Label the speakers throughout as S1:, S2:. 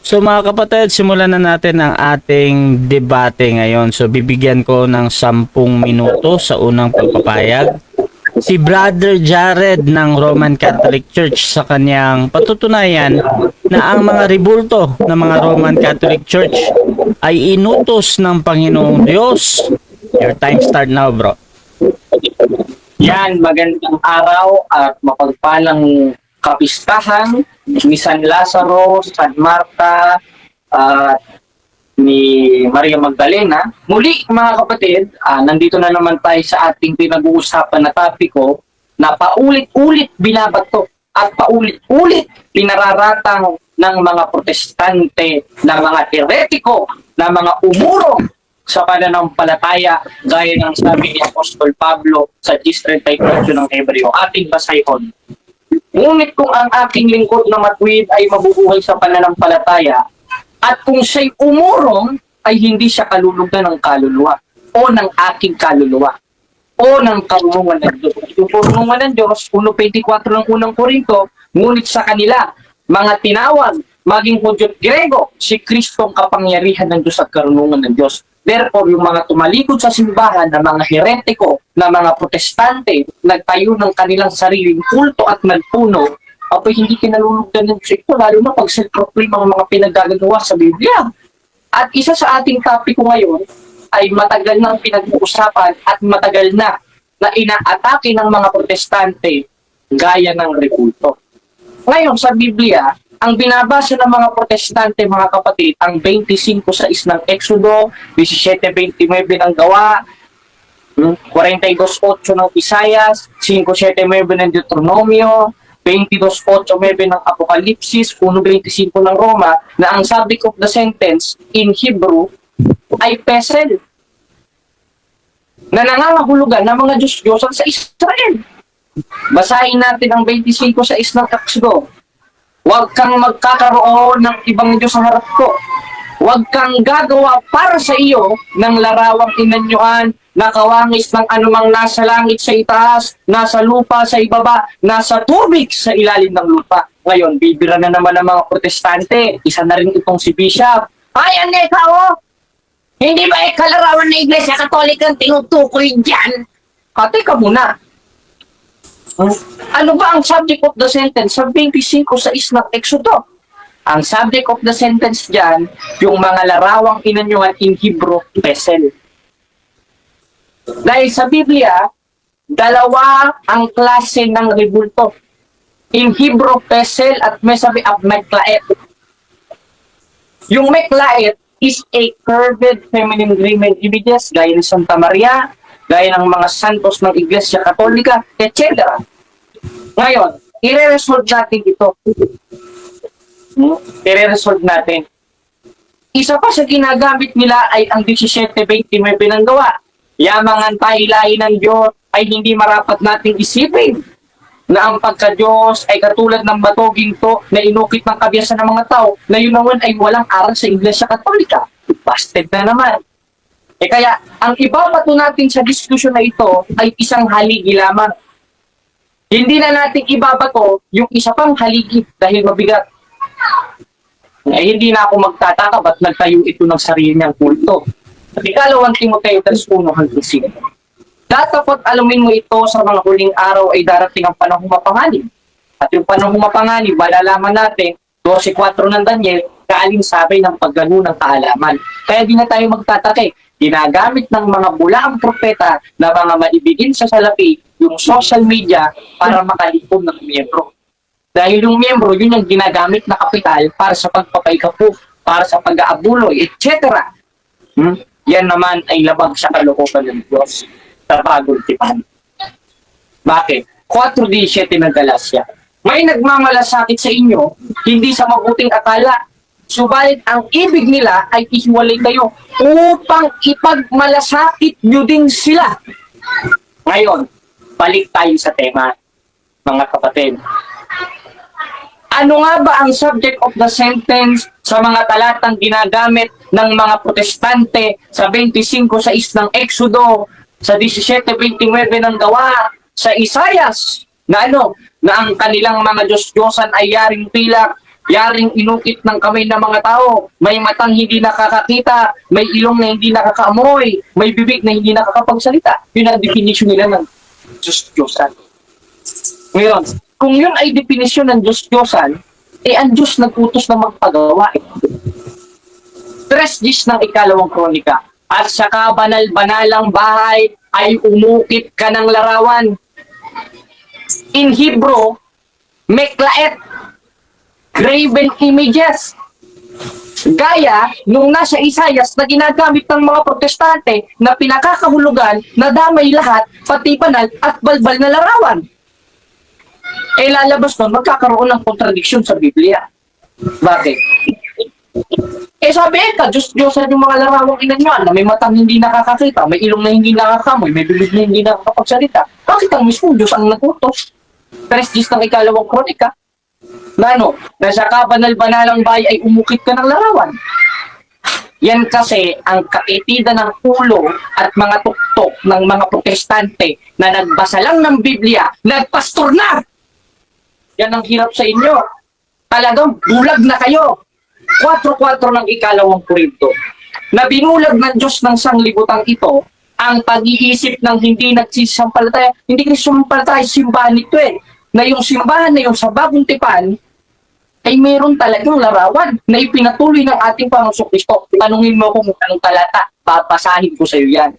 S1: So mga kapatid, simulan na natin ang ating debate ngayon. So bibigyan ko ng 10 minuto sa unang pagpapayag si Brother Jared ng Roman Catholic Church sa kanyang patutunayan na ang mga ribulto ng mga Roman Catholic Church ay inutos ng Panginoong Diyos. Your time start now, bro.
S2: Yan, magandang araw at mapagpalang kapistahan ni San Lazaro, San Marta, at ni Maria Magdalena. Muli mga kapatid, nandito na naman tayo sa ating pinag-uusapan na topiko na paulit-ulit binabato at paulit-ulit pinararatang ng mga protestante, ng mga heretiko, ng mga umurong sa pananampalataya gaya ng sabi ni Apostol Pablo sa 10:34 ng Hebreo. Ating basayhon. Ngunit kung ang aking lingkod na matuwid ay mabubuhay sa pananampalataya at kung siya'y umurong ay hindi siya kalulugdan ng kaluluwa o ng aking kaluluwa o ng karunungan ng Diyos. Yung karunungan ng Diyos, 1:24 ng unang Korinto, ngunit sa kanila, mga tinawag, maging Hudyo at Grego, si Kristong kapangyarihan ng Diyos at karunungan ng Diyos. Therefore, yung mga tumalikod sa simbahan na mga heretiko, na mga protestante, nagtayo ng kanilang sariling kulto at nagpuno, apoy hindi kinalulugdan ng Diyos ito, lalo na pag self-proclaim ang mga pinagagagawa sa Biblia. At isa sa ating topiko ngayon ay matagal nang pinag-uusapan at matagal na inaatake ng mga protestante gaya ng rebulto. Ngayon sa Biblia, ang binabasa ng mga protestante, mga kapatid, ang 25:6 ng Exodo, 17:29 ng Gawa, 42:8 ng Isaias, 5:7 ng Deuteronomio, 22:8 ng Apokalipsis, 1:25 ng Roma, na ang subject of the sentence in Hebrew ay pesel, na nangangahulugan ng mga Diyos-Diyosan sa Israel. Basahin natin ang 25:6 ng Exodo. Huwag kang magkakaroon ng ibang Diyos sa harap ko. Huwag kang gagawa para sa iyo ng larawang inanyuan na kawangis ng anumang nasa langit sa itaas, nasa lupa sa ibaba, nasa tubig sa ilalim ng lupa. Ngayon, bibira na naman ng mga protestante. Isa na rin itong si Bishop. Ay, ano ikaw? Hindi ba kalarawan na Iglesia Katolika ang tinutukoy dyan? Teka muna. Ano ba ang subject of the sentence sa 25:6 ng Exodo? Ang subject of the sentence dyan, yung mga larawang inanyuan in Hebrew, pesel. Dahil sa Biblia, dalawa ang klase ng rebulto. In Hebrew, pesel at may sabi of meklaet. Yung meklaet is a curved feminine graven images gaya ni Santa Maria, gaya ng mga santos ng Iglesia Katolika, etc. Ngayon, i-resolve natin ito. I-resolve natin. Isa pa sa ginagamit nila ay ang 17:29 ng Gawa. Yamangan tayo-lahi ng Diyos ay hindi marapat nating isipin na ang pagka-Diyos ay katulad ng bato ginto na inukit ng kabiyasan ng mga tao na yun naman ay walang aral sa Iglesia Katolika. Busted na naman. Kaya, ang ibabato natin sa diskusyon na ito ay isang haligi lamang. Hindi na natin ibabato yung isa pang haligi dahil mabigat. Hindi na ako magtataka ba't nagtayo ito ng sarili niyang kulto. At ikalawang Timoteo 1:5. Dapat alamin mo ito sa mga huling araw ay darating ang panahong mapanganib. At yung panahong mapanganib, malalaman natin, 12:4 ng Daniel, kaalinsabay ng paggano ng kaalaman. Kaya di na tayo magtatake. Ginagamit ng mga bulaang propeta na mga maibigin sa salapi yung social media para makalipod ng miyembro. Dahil yung miyembro, yun yung ginagamit na kapital para sa pagpapaikapo, para sa pag-aabuloy, etc. Yan naman ay labag sa kalooban ng Diyos sa bagong tipan. Bakit? 4:17 ng Galacia. May nagmamalasakit sa inyo, hindi sa mabuting akala. Subalit ang ibig nila ay ihiwalay kayo upang ipagmalasakit nyo din sila. Ngayon, balik tayo sa tema, mga kapatid. Ano nga ba ang subject of the sentence sa mga talatang ginagamit ng mga protestante sa 25:6 ng Exodo, sa 17:29 ng Gawa, sa Isaias, na ang kanilang mga Diyos-Diyosan ay yaring pilak, yaring inukit ng kamay ng mga tao, may matang hindi nakakakita, may ilong na hindi nakakaamoy, may bibig na hindi nakakapagsalita. Yun ang definition nila ng Diyos-Diyosan. Ngayon, kung yun ay definisyon ng Diyos-Diyosan, ang Diyos nag-utos na magpagawa. 3:10 ng ikalawang kronika. At sa kabanal-banalang bahay ay umukit ka ng larawan. In Hebrew, meklaet, graven images. Gaya nung nasa Isaias na ginagamit ng mga protestante na pinakakahulugan na damay lahat, pati banal at balbal na larawan. Lalabas nun, magkakaroon ng kontradiksyon sa Biblia. Bakit? Sabi ka, Diyos-Diyosan yung mga larawang inanyan na may matang hindi nakakakita, may ilong na hindi nakakamoy, may bibig na hindi nakakapagsalita. Bakit ang mismo Diyos ang nagutos? 3:10 ng ikalawang kronika. Na sa kabanal-banalang bahay ay umukit ka ng larawan. Yan kasi ang kaitidan ng ulo at mga tuktok ng mga protestante na nagbasa lang ng Biblia, nagpastor na! Yan ang hirap sa inyo. Talagang bulag na kayo. 4:4 ng ikalawang Korinto. Na binulag ng Diyos ng sanglibutang ito ang pag-iisip ng hindi nagsisampalataya. Hindi nagsisampalataya, simbahan ito Na yung simbahan na yung sa Bagong Tipan ay meron talagang larawan na ipinatuloy ng ating Panginoong Kristo. Tanungin mo kung anong talata, papasahin ko sa iyo yan.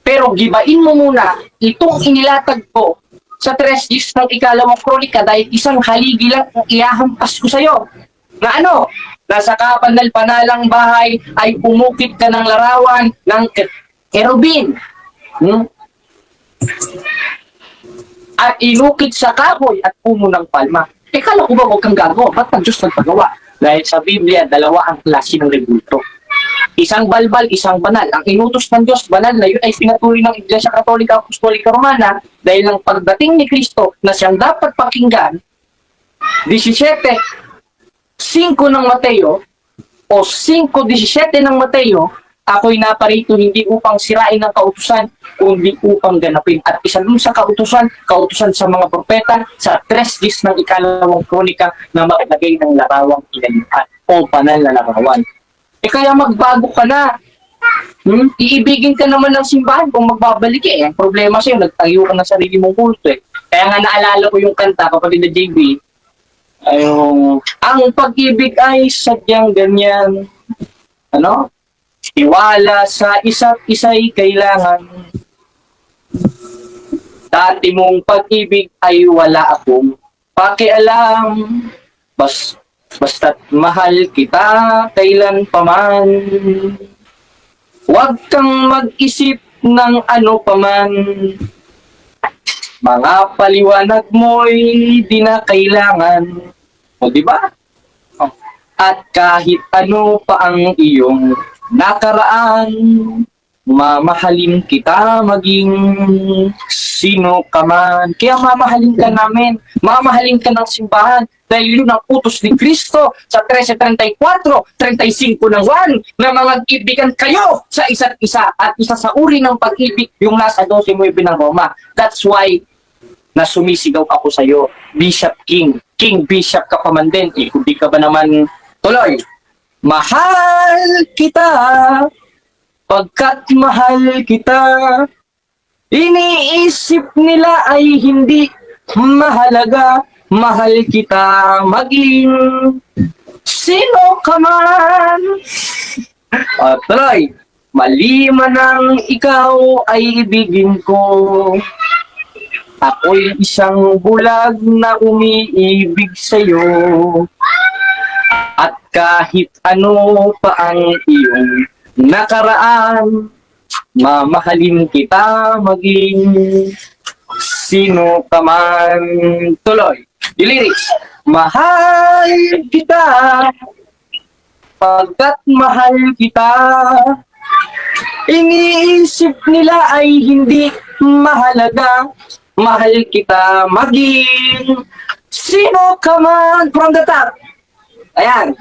S2: Pero gibain mo muna itong inilatag ko sa 3:10 ng ikalawang kronika dahil isang haligi lang ang iahampas ko sa iyo. Na nasa kabanal-banalang bahay ay umukit ka ng larawan ng kerubin. At inukit sa kahoy at puno ng palma. Kala ko ba huwag kang gagawa? Ba't ang Diyos nagpagawa? Dahil sa Biblia, dalawa ang klase ng rebulto. Isang balbal, isang banal. Ang inutos ng Diyos, banal na yun ay pinatuloy ng Iglesia Katolika Apostolika Romana dahil ng pagdating ni Kristo na siyang dapat pakinggan, 17:5 ng Mateo o 5:17 ng Mateo, ako'y naparito hindi upang sirain ang kautusan, kundi upang ganapin. At isa dun sa kautusan sa mga propeta, sa 3:10 ng ikalawang kronika na maglagay ng larawang inalihan o banal na larawan. Kaya magbago ka na. Iibigin ka naman ng simbahan kung magbabalik Ang problema sa'yo, nagtayo ka ng sarili mong kulto Kaya nga naalala ko yung kanta, kapatid na JB, ang pag-ibig ay sadyang ganyan. Tiwala sa isa't isa'y kailangan. Dati mong pag-ibig ay wala akong pakialam. Basta't mahal kita kailan paman. Huwag kang mag-isip ng ano paman. Mga paliwanag mo'y di na kailangan. Diba? At kahit ano pa ang iyong nakaraan, mamahalin kita maging sino ka man. Kaya mamahalin ka namin. Mamahalin ka ng simbahan. Dahil yun ang utos ni Kristo sa 13:34-35 ng Juan na magkaibigan kayo sa isa't isa. At isa sa uri ng pag-ibig yung nasa 12:9 ng Roma. That's why na sumisigaw ako sa iyo, Bishop King. King Bishop ka pa man din. Kung di ka ba naman tuloy. Mahal kita, pagkat mahal kita, iniisip nila ay hindi mahalaga. Mahal kita maging sino ka man. Tuloy, mali man ang ikaw ay ibigin ko. Ako'y isang bulag na umiibig sa'yo. At kahit ano pa ang iyong nakaraan, mamahalin kita maging sino ka man. Tuloy. Yung lyrics. Mahal kita, pagkat mahal kita, iniisip nila ay hindi mahalaga. Mahal kita maging sino ka man. From the top. Ayan.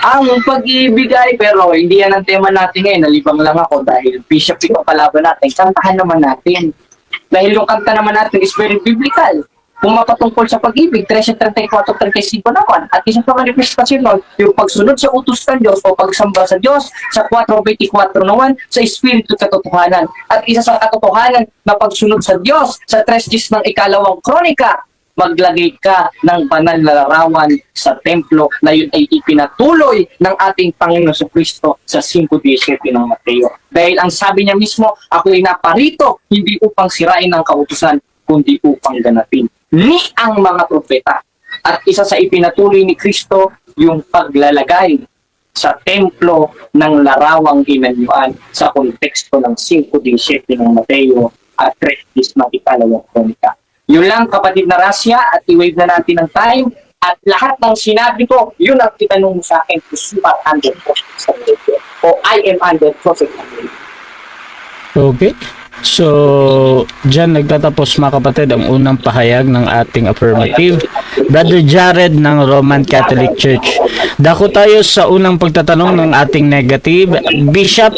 S2: Ang pag-ibig ay, pero hindi yan ang tema natin ngayon. Nalibang lang ako dahil Bishop ito palaban natin. Kantahan naman natin. Dahil yung kanta naman natin is very biblical. pumapatungkol sa pag-ibig, 13:34-35 naman. At isa pa manifestasyon nun, yung pagsunod sa utos ng Diyos o pagsamba sa Diyos sa 4:24 naman, sa Espiritu katotohanan. At isa sa katotohanan na pagsunod sa Diyos sa 3 ng ikalawang kronika, maglagay ka ng banal na larawan sa templo na yun ay ipinatuloy ng ating Panginoon sa Kristo sa 5:17 ng Mateo. Dahil ang sabi niya mismo, ako ay naparito hindi upang sirain ang kautusan, kundi upang ganapin ni ang mga propeta. At isa sa ipinatuloy ni Kristo, yung paglalagay sa templo ng larawang inanyuan sa konteksto ng 5:17 ng Mateo at 3 ng ikalawang kronika. Yun lang, kapatid na rasya, at i-wave na natin ang time. At lahat ng sinabi ko, yun ang itanong mo sa akin kung super 100% o I am 100%.
S1: Okay. So, dyan nagtatapos mga kapatid ang unang pahayag ng ating affirmative. Brother Jared ng Roman Catholic Church. Dako tayo sa unang pagtatanong ng ating negative. Bishop,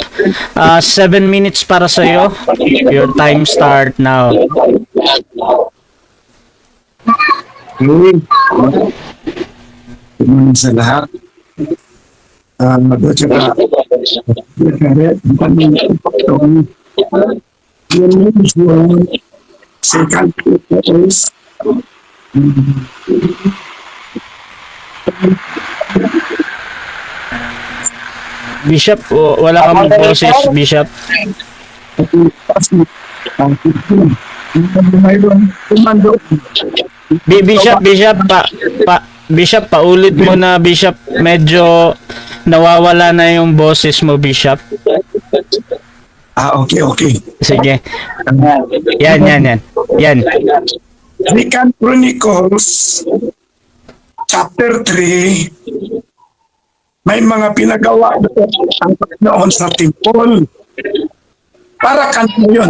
S1: 7 minutes para sa iyo. Your time start now.
S3: Good morning sa lahat. Tsaka, second photos.
S1: Bishop, wala kang boses, Bishop. Bishop, paulit mo na, Bishop. Medyo nawawala na yung boses mo, Bishop.
S3: Okay.
S1: Sige. Yan.
S3: Second Chronicles, chapter 3, may mga pinagawa doon ang Panginoon sa temple. Para kanino yun?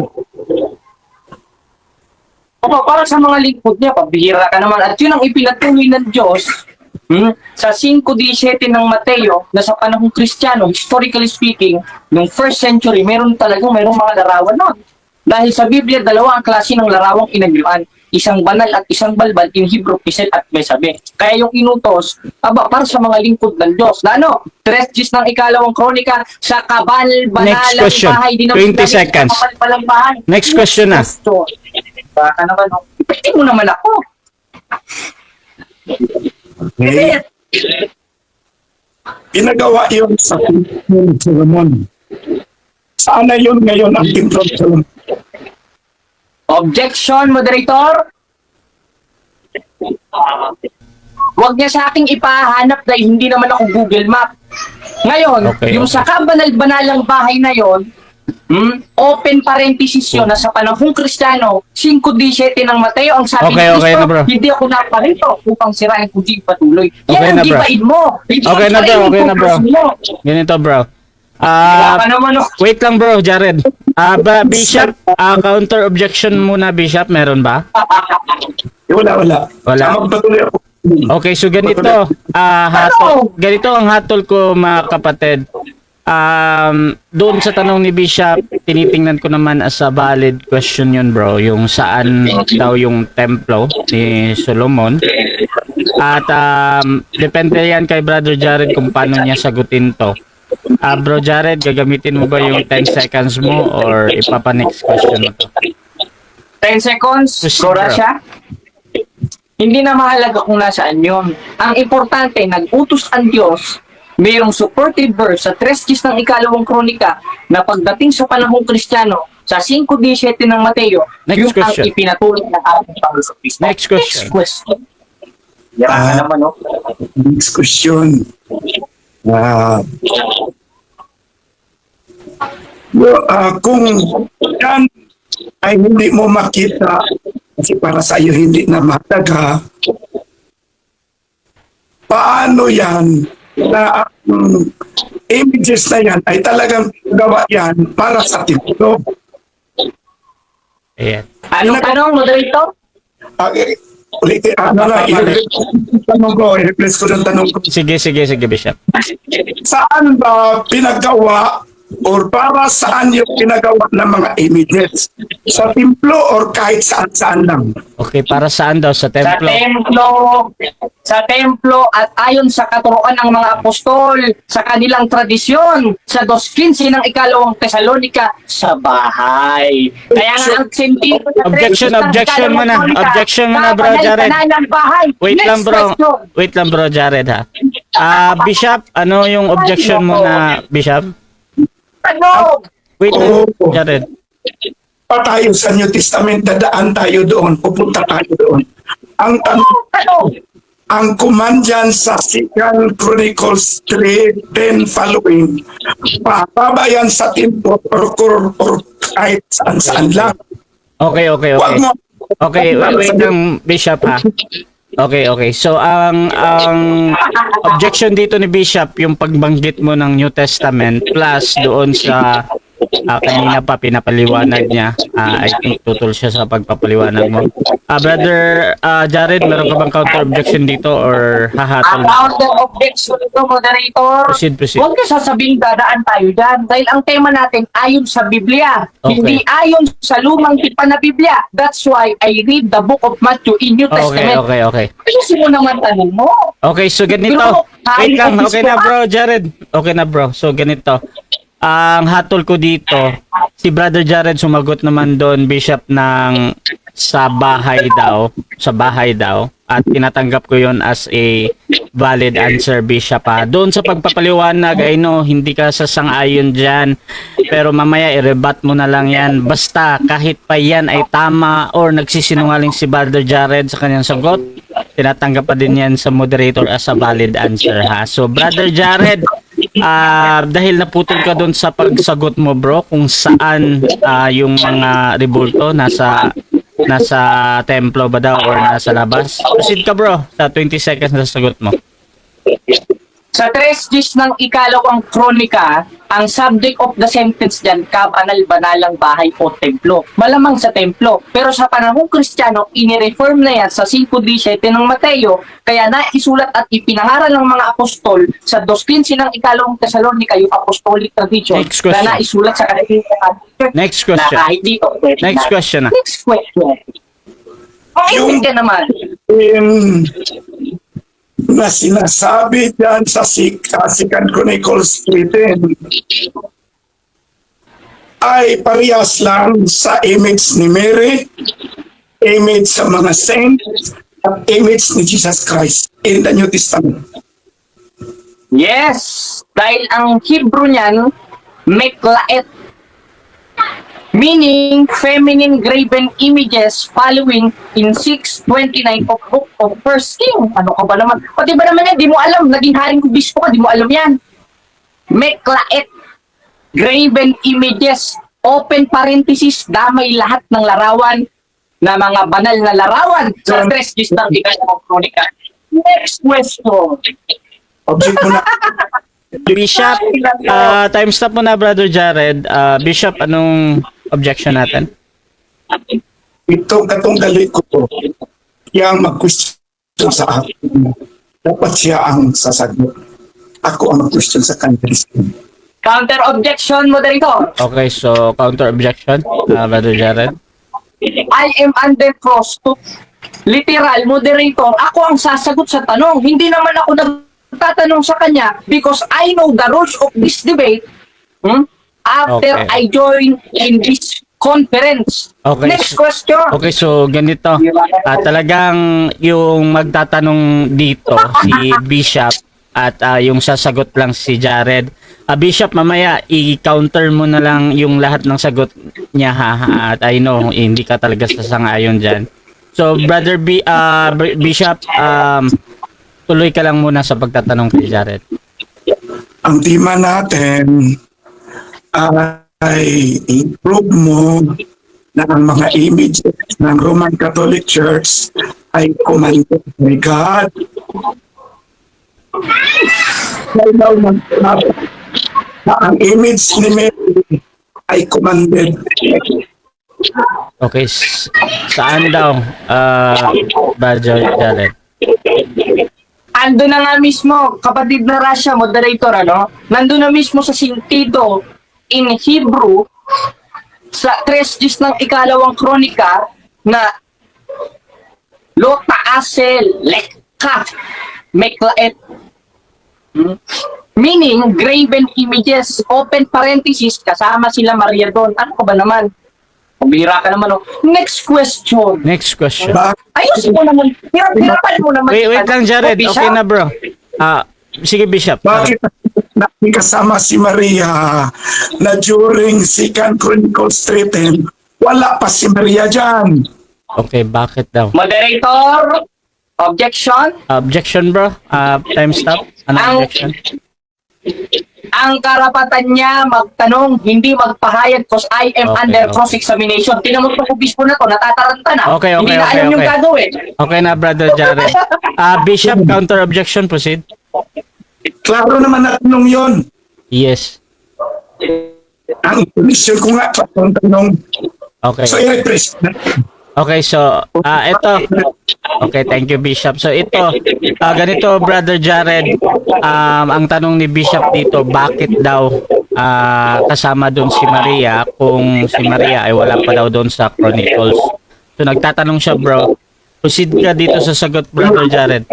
S2: Para sa mga lingkod niya, pabihira ka naman. At yun ang ipinatuloy ng Diyos sa 5:17 ng Mateo na sa panahong Kristiyano, historically speaking, nung 1st century, merong mga larawan nun. Dahil sa Biblia, dalawa ang klase ng larawang inanyuan. Isang banal at isang balbal, in Hebrew, Piset at Besabe. Kaya yung inutos, para sa mga lingkod ng Diyos. Na 3 ng ikalawang kronika, sa
S1: Next
S2: kabal-banalang
S1: question.
S2: bahay.
S1: 20 seconds. Next question na.
S2: Baka naman, ipati mo naman ako.
S3: Okay. Pinagawa yun sa temple ng Solomon. Sana yun ngayon ang temple ng Solomon.
S2: Objection, moderator. Huwag niya sa aking ipahanap dahil hindi naman ako Google Map. Ngayon, yung sa kabanal-banalang bahay na yon, open parenthesis yun na sa panahong Kristiyano, 5:17 ng Mateo, ang sabi
S1: Okay,
S2: ni
S1: okay
S2: Kristo,
S1: na, bro.
S2: hindi ako naparito upang sirain kundi patuloy.
S1: Okay
S2: Yan
S1: na,
S2: ang
S1: bro.
S2: gibain mo.
S1: Okay na, bro. Ganito, bro.
S2: Baka naman,
S1: Wait lang, bro, Jared. Bishop, counter objection muna, Bishop. Meron ba?
S3: Wala.
S1: Wala.
S3: Magpatuloy ako.
S1: Okay, so ganito. Ganito ang hatol ko, mga kapatid. Doon sa tanong ni Bishop, tinitingnan ko naman as a valid question yun, bro. Yung saan daw yung templo ni Solomon. At depende yan kay Brother Jared kung paano niya sagutin to. Bro Jared, gagamitin mo ba yung 10 seconds mo or ipapa-next question mo to?
S2: 10 seconds,
S1: Proceed,
S2: bro
S1: bro.
S2: siya. Hindi na mahalaga kung nasaan yun. Ang importante, nag-utos ang Diyos, mayroong supportive verse sa 3 ng ikalawang kronika na pagdating sa panahong Kristiyano, sa 5:17 ng Mateo,
S1: Next
S2: yung
S1: question.
S2: ang ipinatuloy ng ating Panginoon Kristo.
S1: Next question.
S2: Next question. Yan naman, no?
S3: Next question. Kung yan ay hindi mo makita kasi para sa iyo hindi na mahalaga, paano yan na ang images na yan ay talagang gawa yan para sa templo?
S1: Ayan.
S2: Anong tanong, moderator?
S3: Ulitin, i-replace ko ng tanong ko.
S1: Sige, Bishop.
S3: Saan ba pinagawa or para saan yung ginagawa ng mga images? Sa templo or kahit saan-saan lang?
S1: Okay, para saan daw? Sa templo?
S2: Sa templo at ayon sa katuruan ng mga apostol, sa kanilang tradisyon, sa 2:15 ng ikalawang Tesalonika, sa bahay. Kaya nga ang sentido sa
S1: Objection,
S2: 3:15 ng
S1: objection
S2: ikalawang
S1: muna.
S2: Tesalonika,
S1: Objection muna, bro, Jared.
S2: kapanay-panay ng bahay.
S1: Wait
S2: Next
S1: lang bro.
S2: question.
S1: Wait lang bro, Jared ha. Bishop, ano yung objection mo na, Bishop?
S2: Ano?
S1: Wait lang,
S3: Oo.
S1: Jared.
S3: Pa tayo sa New Testament, dadaan tayo doon, pupunta tayo doon. Ang
S2: Ano?
S3: ang command dyan sa 2 Chronicles 3:10 following, papabayan sa templo or kahit saan-saan lang.
S1: Okay, okay,
S3: Huwag
S1: okay.
S3: mo,
S1: Okay, wait lang, Bishop ha. Okay, okay. So, ang objection dito ni Bishop, yung pagbanggit mo ng New Testament plus doon sa kanina pa pinapaliwanag niya. I think tutol siya sa pagpapaliwanag mo. Brother Jared, meron ka bang counter objection dito or hahatol
S2: Ang
S1: na?
S2: counter objection ito, moderator.
S1: Proceed.
S2: Huwag ka sasabihin dadaan tayo dyan dahil ang tema natin ayon sa Biblia,
S1: Okay.
S2: hindi ayon sa lumang tipan na Biblia. That's why I read the book of Matthew in New
S1: Okay,
S2: Testament.
S1: okay.
S2: Ayusin mo naman tanong mo.
S1: Okay, so ganito. Wait lang, okay na bro, Jared. Okay na bro. So ganito. Ang hatol ko dito, si Brother Jared sumagot naman doon, Bishop, ng sa bahay daw. At tinatanggap ko yon as a valid answer, Bishop. Doon sa pagpapaliwanag, I know, hindi ka sasang-ayon dyan. Pero mamaya, i-rebut mo na lang yan. Basta, kahit pa yan ay tama or nagsisinungaling si Brother Jared sa kanyang sagot, tinatanggap pa din yan sa moderator as a valid answer, ha? So, Brother Jared, dahil naputol ka doon sa pagsagot mo, bro, kung saan yung mga rebulto nasa templo ba daw or nasa labas. Proceed ka, bro, sa 20 seconds na sagot mo.
S2: Sa 3:10 ng ikalawang kronika, ang subject of the sentence dyan, kabanal-banalang bahay o templo. Malamang sa templo. Pero sa panahong Kristiyano, inireform na yan sa 5:17 ng Mateo, kaya naisulat at ipinangaral ng mga apostol sa 2:15 ng ikalawang Tesalonika, yung apostolic tradition,
S1: Next question.
S2: na naisulat sa kanilang
S1: Next
S2: na
S1: question.
S2: kahit dito. pwede
S1: Next
S2: na.
S1: question na.
S2: Next question. Yung ka naman.
S3: na sinasabi dyan sa 2 Chronicles 3:10 ay parehas lang sa image ni Mary, image sa mga saints, at image ni Jesus Christ in the New Testament.
S2: Yes! Dahil ang Hebrew niyan, meklaet. Meaning, feminine graven images following in 6:29 of book of First King. Ano ka ba naman? Pati ba naman yan, di mo alam. Naging haring kubispo ka, di mo alam yan. Meklaet. Graven images. Open parenthesis, damay lahat ng larawan na mga banal na larawan sa 3:10 ng ikalawang kronika. Next question.
S3: Object mo na.
S1: Bishop, time stop mo na, Brother Jared. Bishop, anong objection natin?
S3: Itong katunggali ko po, yang mag-question sa akin, dapat siya ang sasagot. Ako ang mag-question sa kanya.
S2: Counter objection, moderator.
S1: Okay, so counter objection, Brother Jared.
S2: I am under cross to literal moderator. Ako ang sasagot sa tanong. Hindi naman ako nagtatanong sa kanya because I know the rules of this debate after
S1: Okay.
S2: I join in this conference.
S1: Okay,
S2: Next question.
S1: Okay, so ganito. Talagang yung magtatanong dito si Bishop at yung sasagot lang si Jared. Bishop, mamaya i-counter mo na lang yung lahat ng sagot niya, ha? At I know, hindi ka talaga sasang-ayon dyan. So, Brother Bishop, tuloy ka lang muna sa pagtatanong kay Jared.
S3: Ang tema natin ay i-prove mo na ang mga images ng Roman Catholic Church ay commanded by God. Na ang image ni Mary ay commanded.
S1: Okay, saan daw, Brother Jared?
S2: Ando na nga mismo, kapatid na Russia, moderator, ano? Nandun na mismo sa sentido in Hebrew sa 3 ng ikalawang kronika na lo taasel lekka meklaet. Meaning, graven images, open parenthesis, kasama sila Maria doon. Ano ka ba naman? Pabira ka naman. Oh. Next question.
S1: Next question.
S2: Ayusin mo naman. Hirapan mo naman.
S1: Wait lang, Jared.
S2: Bishop.
S1: Okay na, bro. Sige, Bishop.
S3: Bakit natin kasama si Maria na during 2 Chronicles 3:10, wala pa si Maria dyan.
S1: Okay, bakit daw?
S2: Moderator, objection.
S1: Objection, bro? Time stop? Ano
S2: Ang-
S1: objection?
S2: Ang karapatan niya magtanong, hindi magpahayag because I am
S1: Okay,
S2: under
S1: okay.
S2: cross-examination. Tingnan mo itong obispo na to, natataranta na.
S1: Okay,
S2: Hindi na
S1: okay,
S2: alam yung
S1: okay.
S2: gagawin.
S1: Okay na, Brother Jared. Bishop, counter objection, proceed.
S3: Klaro naman na tanong yun.
S1: Yes.
S3: Ang question ko nga, ang tanong,
S1: Okay.
S3: so i-represent na.
S1: Okay, so, ito. Okay, thank you, Bishop. So, ito, ganito, Brother Jared, ang tanong ni Bishop dito, bakit daw kasama doon si Maria kung si Maria ay wala pa daw doon sa Chronicles? So, nagtatanong siya, bro. Proceed ka dito sa sagot, Brother Jared.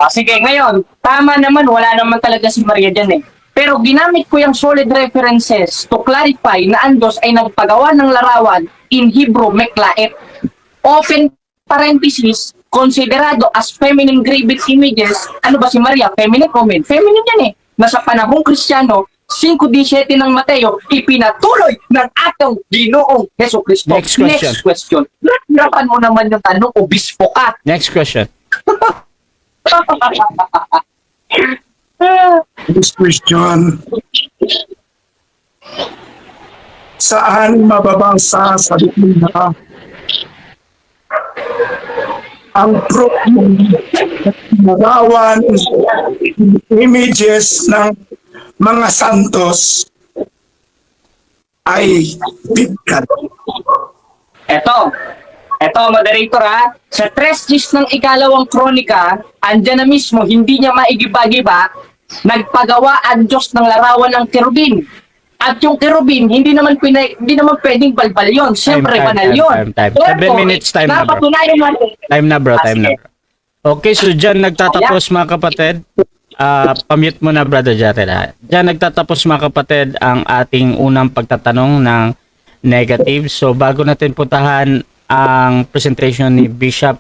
S2: Sige, ngayon, tama naman, wala naman talaga si Maria dyan eh. Pero ginamit ko yung solid references to clarify na Andos ay nagpagawa ng larawan in Hebrew meklaet. Open parenthesis, konsiderado as feminine graven images. Ano ba si Maria? Feminine o men? Feminine yan eh. Nasa panahong Kristiyano, 5:17 ng Mateo, ipinatuloy ng atong Ginoong Heso Kristo.
S1: Next question.
S2: Next question. Hirapan mo naman yung tanong, obispo ka.
S1: Next question.
S3: This question, saan mababasa sa Biblia ang proof ng narawan images ng mga santos ay bigkat?
S2: Eto, moderator ha. Sa 3 ng ikalawang kronika, andyan na mismo, hindi niya maigiba-giba, nagpagawa ang Diyos ng larawan ng kerubin. At yung kerubin, hindi naman pwedeng balbal yun. Siyempre, banal yun.
S1: Time. 7 minutes time na, bro.
S2: Napatunayan natin.
S1: Time na, bro. Time na, bro. Okay, so dyan nagtatapos, mga kapatid. Pamute mo na, Brother Jared. Dyan nagtatapos, mga kapatid, ang ating unang pagtatanong ng negative. So, bago natin puntahan ang presentation ni Bishop,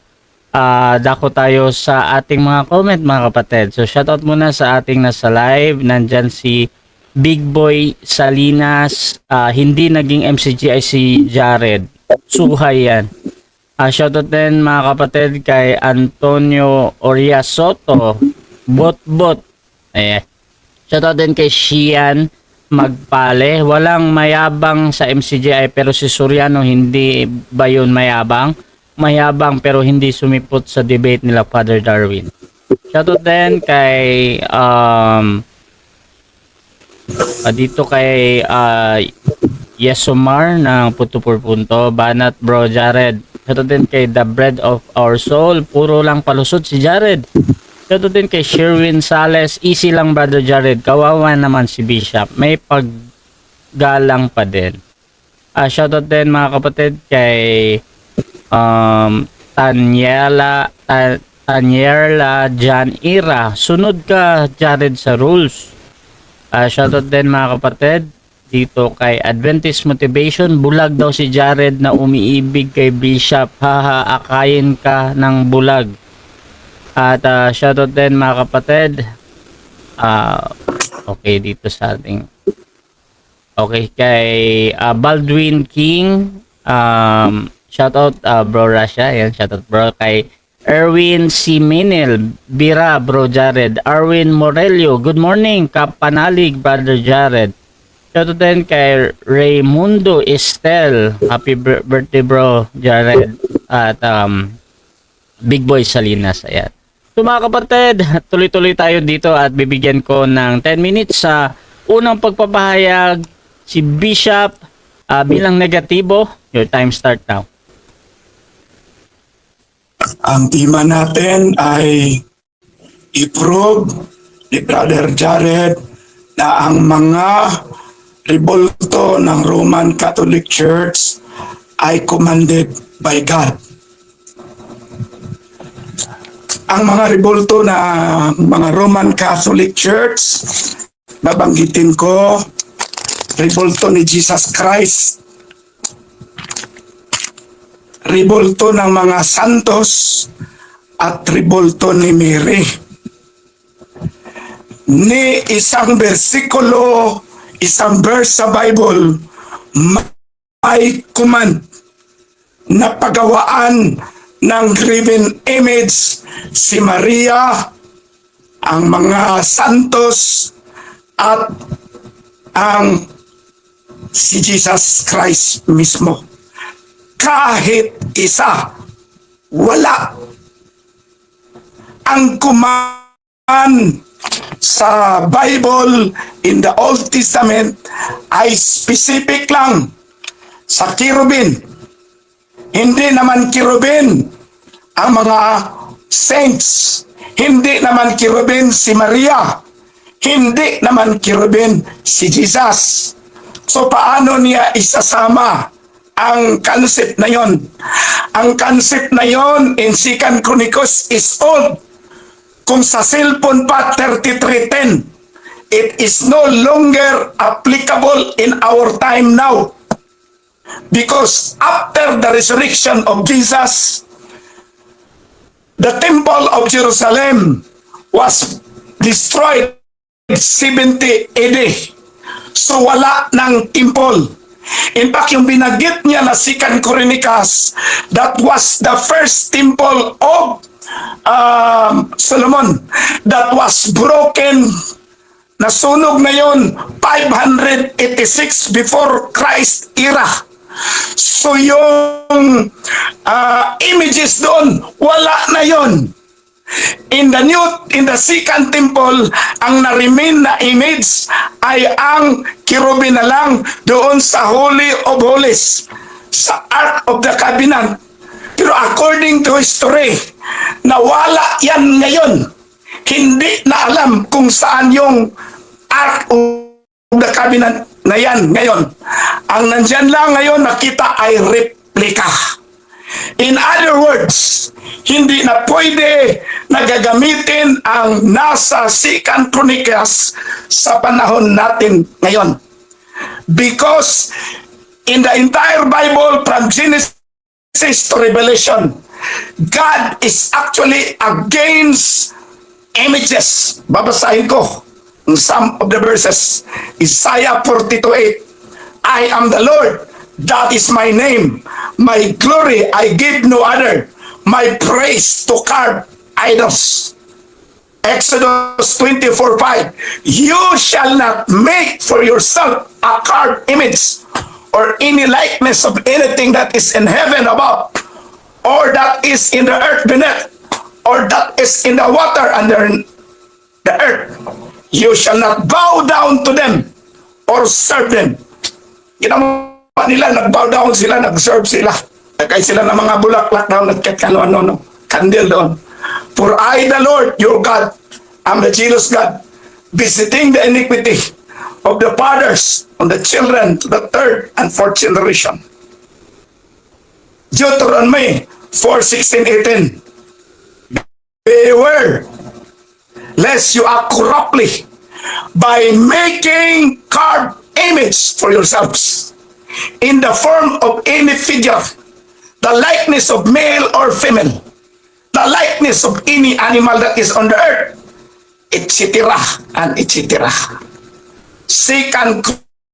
S1: dako tayo sa ating mga comment, mga kapatid. So, shoutout muna sa ating nasa live. Nandyan si Big Boy Salinas. Hindi naging MCG ay si Jared. Suhay yan. Shoutout din, mga kapatid, kay Antonio Oria Soto. Bot. Shoutout din kay Shian Magpale. Walang mayabang sa MCGI pero si Soriano hindi ba yun mayabang? Mayabang pero hindi sumipot sa debate nila Father Darwin. Shoutout din kay dito kay Yesomar ng Puto por Punto. Banat, bro Jared. Shoutout din kay The Bread of Our Soul. Puro lang palusot si Jared. Shoutout din kay Sherwin Sales. Easy lang, Brother Jared. Kawawa naman si Bishop. May paggalang pa din. Shoutout din, mga kapatid, kay Tanyerla Jan Ira. Sunod ka, Jared, sa rules. Shoutout din, mga kapatid, dito kay Adventist Motivation. Bulag daw si Jared na umiibig kay Bishop. Haha, akayin ka ng bulag. At shoutout din, mga kapatid. Okay, dito sa ating okay, kay Baldwin King. Shoutout, bro Rasha. Yan, shoutout, bro. Kay Erwin C. Minil. Bira, bro Jared. Arwin Morelio. Good morning. Kapanalig, Brother Jared. Shoutout din kay Raymundo Estel. Happy birthday, bro Jared. At Big Boy Salinas. Ayan. So, mga kapatid, tuloy-tuloy tayo dito at bibigyan ko ng 10 minutes sa unang pagpapahayag si Bishop bilang negatibo. Your time start now.
S3: Ang tema natin ay i-prove ni Brother Jared na ang mga rebulto ng Roman Catholic Church ay commanded by God. Ang mga rebulto na mga Roman Catholic Church, nabanggitin ko, rebulto ni Jesus Christ, rebulto ng mga santos, at rebulto ni Mary. Ni isang bersikulo, isang verse sa Bible, may command na pagawaan ng graven image si Maria, ang mga santos, at ang si Jesus Christ mismo. Kahit isa, wala. Ang command sa Bible in the Old Testament ay specific lang sa cherubim. Hindi naman cherubim ang mga saints. Hindi naman cherubim si Maria. Hindi naman cherubim si Jesus. So paano niya isasama ang concept na yon? Ang concept na yon in 2 Chronicles is old. Kung sa cellphone pa 3310, it is no longer applicable in our time now. Because after the resurrection of Jesus, the temple of Jerusalem was destroyed 70 AD. So wala ng temple. In fact, yung binagit niya na 2 Chronicles, that was the first temple of Solomon that was broken. Nasunog na yun 586 before Christ era. So yung images doon, wala na yon. In the second temple, ang na-remain na image ay ang cherubim na lang doon sa Holy of Holies, sa Ark of the Covenant. Pero according to history, nawala yan ngayon. Hindi na alam kung saan yung Ark of the Covenant na yan ngayon. Ang nandyan lang ngayon nakita ay replika. In other words, hindi na pwede na gagamitin ang nasa 2 Chronicles sa panahon natin ngayon. Because in the entire Bible from Genesis to Revelation, God is actually against images. Babasahin ko some of the verses. Isaiah 42:8. I am the Lord, that is my name. My glory I give no other. My praise to carve idols. Exodus 24:5. You shall not make for yourself a carved image or any likeness of anything that is in heaven above, or that is in the earth beneath, or that is in the water under the earth. You shall not bow down to them or serve them. Ginawa nila, nag-bow down sila, nag-serve sila. Nagkay sila ng mga bulaklak daw, nagkakano, candle doon. For I, the Lord, your God, am the jealous God, visiting the iniquity of the fathers on the children to the third and fourth generation. Deuteronomy 4:16-18. Beware, lest you act corruptly by making carved image for yourselves in the form of any figure, the likeness of male or female, the likeness of any animal that is on the earth, etc. and etc. 2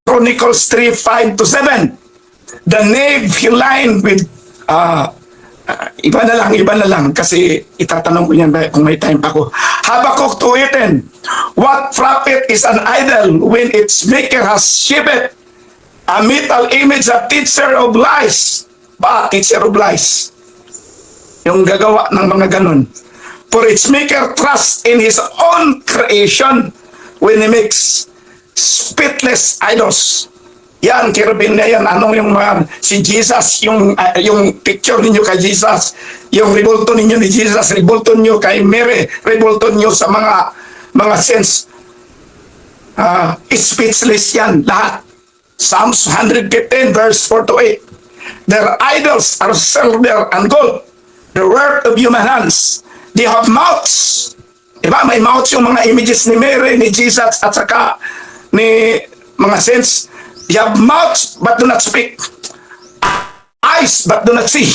S3: Chronicles 3:5-7. The knave he lined with iba na lang kasi itatanong ko yan kung may time pa ako. Habakkuk 2:18. What profit is an idol when its maker has shaped a metal image, a teacher of lies? Ba, teacher of lies? Yung gagawa ng mga ganun. For its maker trust in his own creation when he makes spitless idols. Yan, cherubim na yan. Anong yung si Jesus, yung picture ninyo kay Jesus, yung rebulto ninyo ni Jesus, rebulto nyo kay Mary, rebulto nyo sa mga saints. Speechless yan, lahat. Psalms 115 verse 4 to 8. Their idols are silver and gold, the work of human hands. They have mouths. Diba? May mouths yung mga images ni Mary, ni Jesus, at saka ni mga saints. They have mouths but do not speak. Eyes but do not see.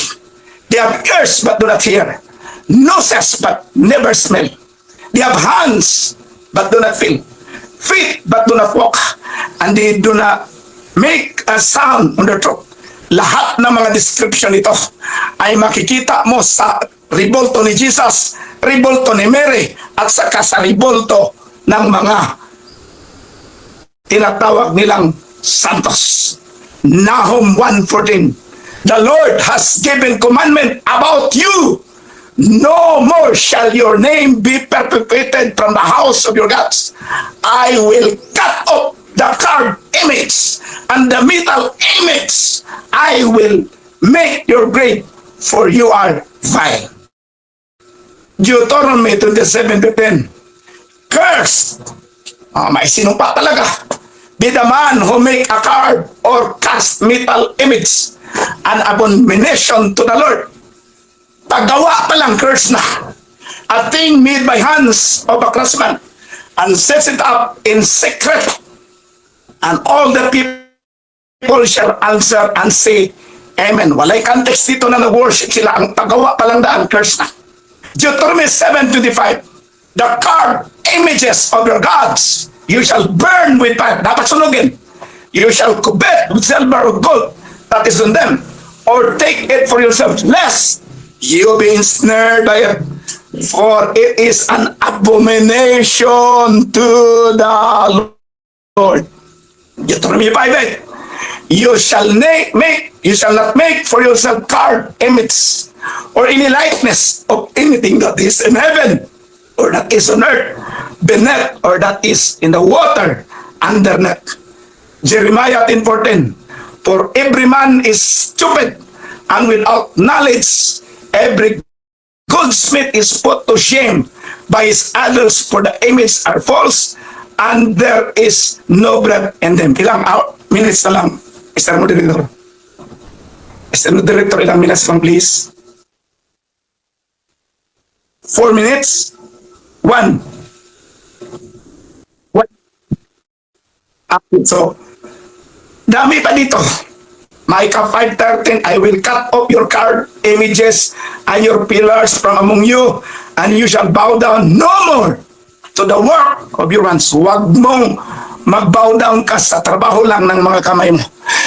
S3: They have ears but do not hear. Noses but never smell. They have hands but do not feel. Feet but do not walk. And they do not make a sound on their throat. Lahat ng mga description ito ay makikita mo sa ribulto ni Jesus, ribulto ni Mary, at saka sa ribulto ng mga tinatawag nilang santos. Nahum 1:14. The Lord has given commandment about you. No more shall your name be perpetuated from the house of your gods. I will cut off the carved image and the metal image. I will make your grave, for you are vile. Deuteronomy 27:15. Cursed, may sinumpa talaga, be the man who make a carved or cast metal image, an abomination to the Lord. Paggawa pa lang, curse na. A thing made by hands of a craftsman, and sets it up in secret. And all the people shall answer and say, Amen. Walay context dito na nag-worship sila. Ang paggawa pa lang daan, curse na. Deuteronomy 7:25. The carved images of your gods you shall burn with fire. Dapat sunugin. You shall covet with silver or gold that is on them, or take it for yourselves, lest you be ensnared by it. For it is an abomination to the Lord. Deuteronomy 5:8. You shall not make for yourself carved image or any likeness of anything that is in heaven, or that is on earth beneath, or that is in the water underneath. Jeremiah 10:14. For every man is stupid, and without knowledge every goldsmith is put to shame by his idols, for the images are false, and there is no breath in them. Ilang minutes na lang, Mr. Moderator. Mr. Moderator, ilang minutes lang, please. 4 minutes. 1. So, dami pa dito. Micah 5:13, I will cut off your carved images and your pillars from among you, and you shall bow down no more to the work of your hands. Huwag mong mag-bow down ka sa trabaho lang ng mga kamay mo.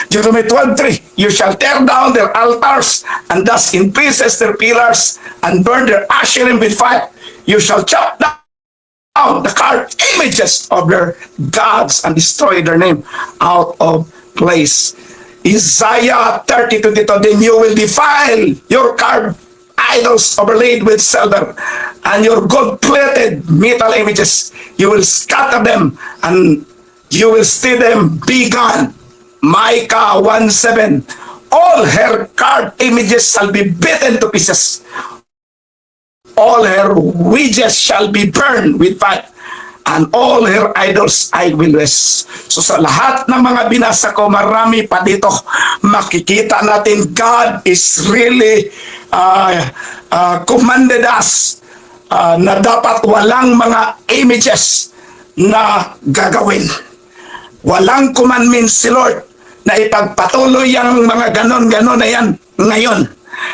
S3: Deuteronomy 12:3, you shall tear down their altars and dust in pieces their pillars and burn their asherim with fire. You shall chop down the carved images of their gods and destroy their name out of place. Isaiah 30:22, then you will defile your carved idols overlaid with silver and your gold-plated metal images. You will scatter them and you will see them be gone. Micah 1:7, all her carved images shall be beaten to pieces. All her wages shall be burned with fire, and all her idols I will rest. So sa lahat ng mga binasa ko, marami pa dito, makikita natin God is really commanded us na dapat walang mga images na gagawin. Walang commandment si Lord na ipagpatuloy ang mga ganon-ganon na yan ngayon.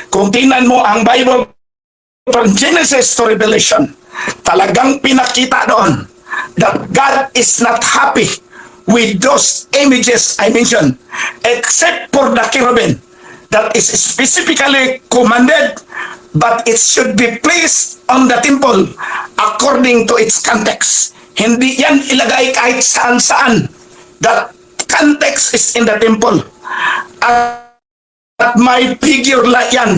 S3: Kung tingnan mo ang Bible from Genesis to Revelation, talagang pinakita doon that God is not happy with those images I mentioned, except for the cherubim that is specifically commanded, but it should be placed on the temple according to its context. Hindi yan ilagay kahit saan-saan. The context is in the temple. At may figure lang yan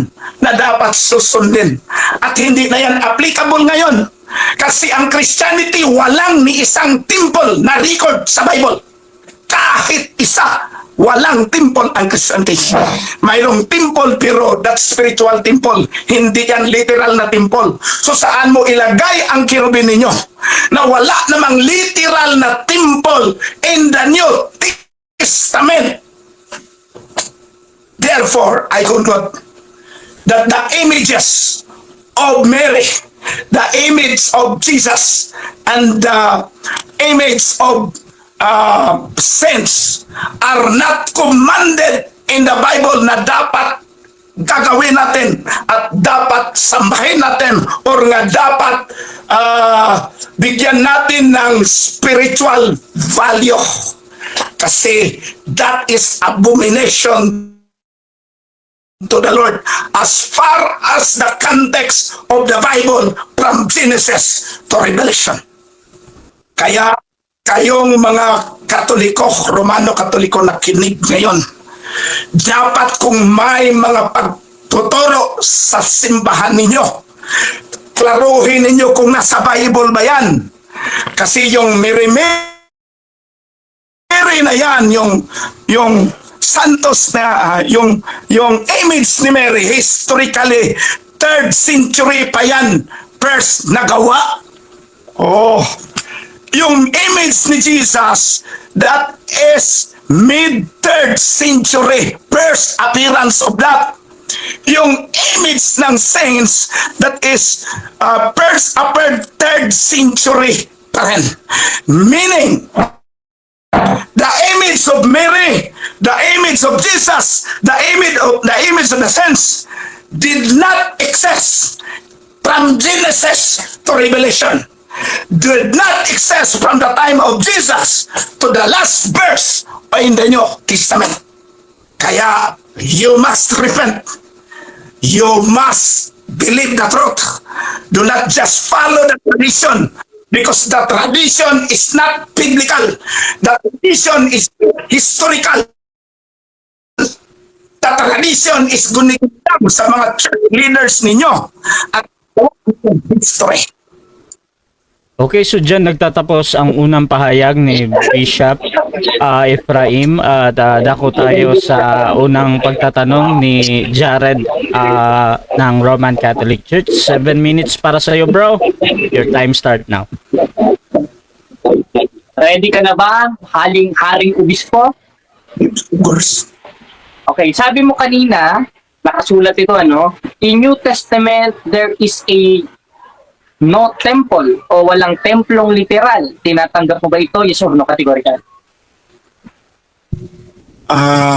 S3: na dapat susundin. At hindi na yan applicable ngayon. Kasi ang Christianity walang ni isang temple na record sa Bible. Kahit isa, walang temple ang Christianity. Mayroong temple pero that spiritual temple. Hindi yan literal na temple. So saan mo ilagay ang kirubin ninyo? Na wala namang literal na temple in the New Testament. Therefore, I conclude that the images of Mary, the image of Jesus, and the image of saints are not commanded in the Bible na dapat gagawin natin at dapat sambahin natin or nga dapat bigyan natin ng spiritual value. Kasi that is abomination to the Lord as far as the context of the Bible from Genesis to Revelation. Kaya kayong mga Katoliko, Romano Katoliko na kinig ngayon, dapat kung may mga pagtuturo sa simbahan ninyo, klaruhin ninyo kung nasa Bible ba yan. Kasi yung Mary na yan, yung Santos na yung image ni Mary, historically 3rd century pa yan first nagawa. Oh, yung image ni Jesus, that is mid-3rd century first appearance of that. Yung image ng saints, that is first upper 3rd century pa rin. Meaning the image of Mary, the image of Jesus, the image of the saints did not exist from Genesis to Revelation. Did not exist from the time of Jesus to the last verse in the New Testament. Kaya you must repent. You must believe the truth. Do not just follow the tradition, because the tradition is not biblical. The tradition is historical. The tradition is gunigam sa mga church leaders ninyo at history.
S1: Okay, so dyan nagtatapos ang unang pahayag ni Bishop Ephraim at dako tayo sa unang pagtatanong ni Jared ng Roman Catholic Church. 7 minutes para sa iyo, bro. Your time start now.
S2: Ready ka na ba? Haring obispo?
S3: Of course.
S2: Okay, sabi mo kanina, nakasulat ito in New Testament, there is a no temple o walang templong literal. Tinatanggap mo ba ito? Yes or no? Categorical.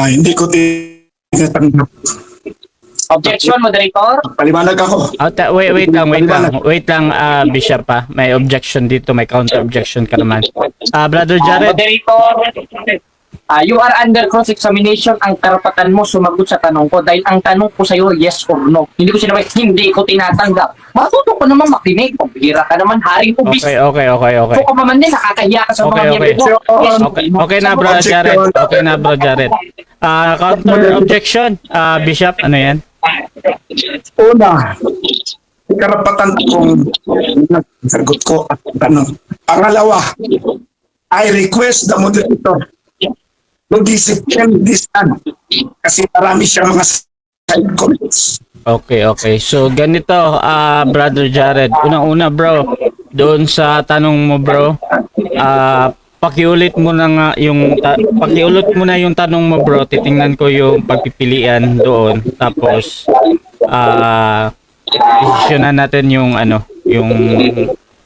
S3: Hindi ko tinatanggap.
S2: Objection, moderator?
S3: Paliwanag ako.
S1: Wait lang, Bishop pa. May objection dito, may counter objection ka naman. Brother Jared.
S2: Moderator, you are under cross-examination. Ang karapatan mo sumagot sa tanong ko dahil ang tanong ko sa iyo, yes or no. Hindi ko sinabi, hindi ko tinatanggap. Matuto ko naman makinig. Pagbihira ka naman, haring obis.
S1: Okay.
S2: So ka man din, nakakahiya ka sa mga
S1: Okay.
S2: miyembro. Yes,
S1: Okay na, bro Jared. Okay na, bro Jared. Counter objection, Bishop, ano yan?
S3: Una, karapatan kong sagot ko at tanong. Pangalawa, I request the moderator to discipline this man kasi marami siyang mga side comments.
S1: Okay. So, ganito, Brother Jared. Unang-una, bro, doon sa tanong mo, bro, pakiulit mo na nga pakiulit mo na yung tanong mo, bro. Titingnan ko yung pagpipilian doon. Tapos, desisyonan natin yung yung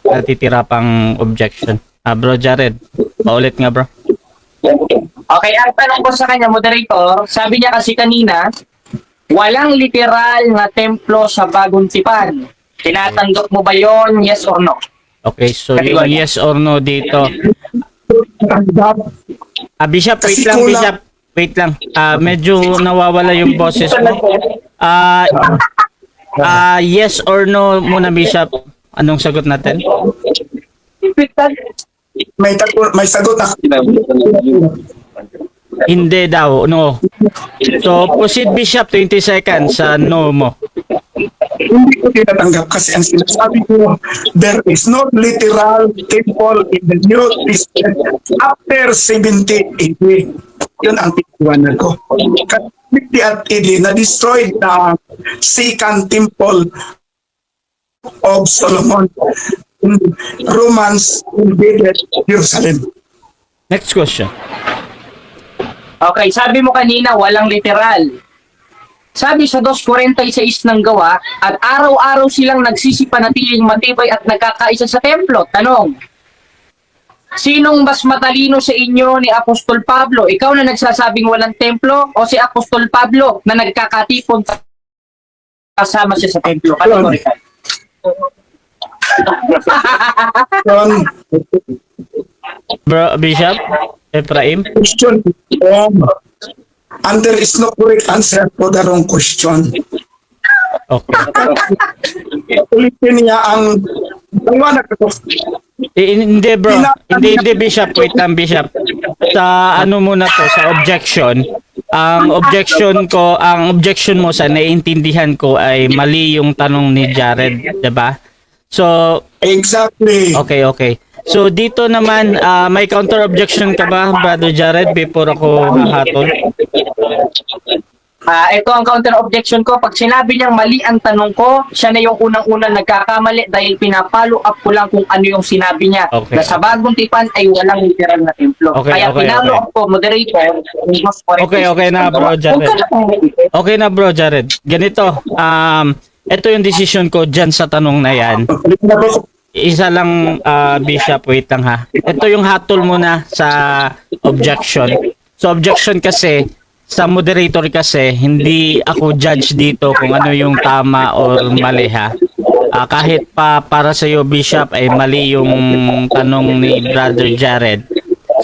S1: natitira pang objection. Bro Jared, paulit nga, bro.
S2: Okay, ang tanong ko sa kanya, moderator, sabi niya kasi kanina, walang literal na templo sa Bagong Tipan. Tinatanggap mo ba yon? Yes or no?
S1: Okay, so yung yes or no dito. Bishop, wait lang. Medyo nawawala yung boses mo. Yes or no muna, Bishop. Anong sagot natin?
S3: May sagot ako.
S1: Hindi daw, no. So, proceed, Bishop, 20 seconds sa no mo.
S3: Hindi ko tinatanggap kasi ang sinasabi ko, there is no literal temple in the New Testament after 70 AD. Yun ang tiniwanag ko. Kasi 50 at AD na-destroyed the second temple of Solomon. Romans invaded Jerusalem.
S1: Next question.
S2: Okay, sabi mo kanina, walang literal. Sabi sa 2:46 ng gawa, at araw-araw silang nagsisipanatiling matibay at nagkakaisa sa templo. Tanong, sinong mas matalino sa inyo ni Apostol Pablo? Ikaw na nagsasabing walang templo o si Apostol Pablo na nagkakatipon kasama siya sa templo? Categorical.
S3: Question,
S1: Bro, Bishop Ephraim?
S3: question and there is no correct answer to the wrong question.
S1: Okay.
S3: Ulitin niya ang dalawa na ko.
S1: Hindi bro, hindi Bishop, wait lang Bishop. Sa ano muna to, sa objection. Ang objection mo sa naiintindihan ko ay mali yung tanong ni Jared, 'di ba? So,
S3: Exactly.
S1: okay. So dito naman, may counter objection ka ba, Brother Jared, before ako hahatol?
S2: Ito ang counter objection ko. Pag sinabi niyang mali ang tanong ko, siya na yung unang-unang nagkakamali dahil pinapalo up ko lang kung ano yung sinabi niya.
S1: Okay.
S2: Na sa bagong tipan ay walang literal na templo.
S1: Okay,
S2: Kaya pinalo up ko, moderator.
S1: Okay na bro Jared. Okay na bro Jared. Ganito, ito yung decision ko dyan sa tanong na yan. Isa lang, Bishop, wait lang ha. Ito yung hatol muna sa objection. So objection kasi, sa moderator kasi, hindi ako judge dito kung ano yung tama or mali ha. Kahit pa para sa iyo, Bishop, ay mali yung tanong ni Brother Jared.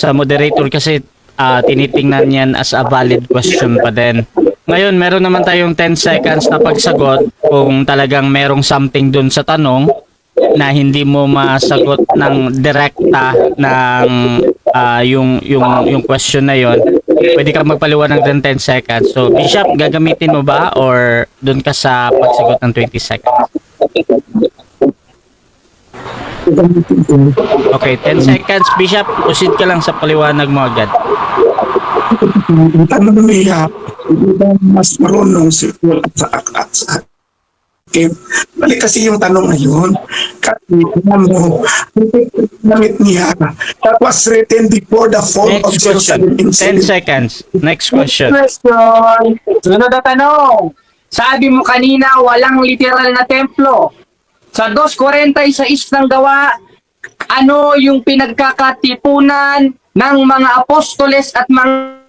S1: Sa moderator kasi, tinitingnan yan as a valid question pa din. Ngayon, meron naman tayong 10 seconds na pagsagot kung talagang merong something dun sa tanong na hindi mo masagot ng direkta ng yung question na yon. Pwede ka magpaliwanag ng 10 seconds. So, Bishop, gagamitin mo ba or dun ka sa pagsagot ng 20 seconds? Okay, 10 seconds, Bishop. Proceed ka lang sa paliwanag mo agad.
S3: Ang tanong niya, mas marunong si Paul at sa okay. Balik kasi yung tanong na yun. Kasi mo, namit niya. That was written before the fall of
S1: Next question.
S3: Jerusalem.
S1: 10 seconds. Next question.
S2: Question. Sunod na tanong. Sabi mo kanina, walang literal na templo. Sa 2:46 ng gawa, ano yung pinagkakatipunan ng mga apostoles at mga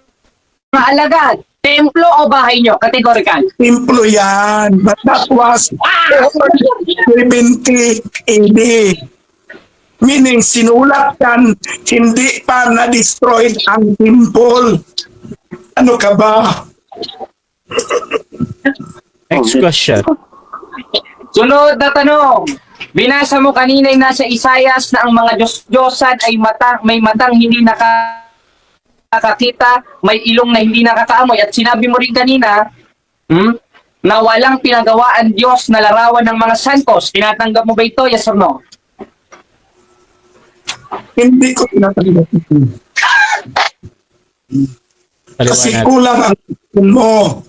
S2: alagad? Templo o bahay nyo? Categorical.
S3: Templo yan. But that was 70 AD. Meaning, sinulat yan, hindi pa na-destroyed ang temple. Ano ka ba?
S1: Next question.
S2: Sunod na tanong. Binasa mo kanina yung nasa Isayas na ang mga Diyos-Diyosan ay may matang hindi nakakita, may ilong na hindi nakakaamoy. At sinabi mo rin kanina, na walang pinagawa ang Diyos na larawan ng mga santos. Tinatanggap mo ba ito? Yes or no?
S3: Hindi ko tinatanggap ito. Kasi
S1: Paliwanag.
S3: kulang ang gusto mo.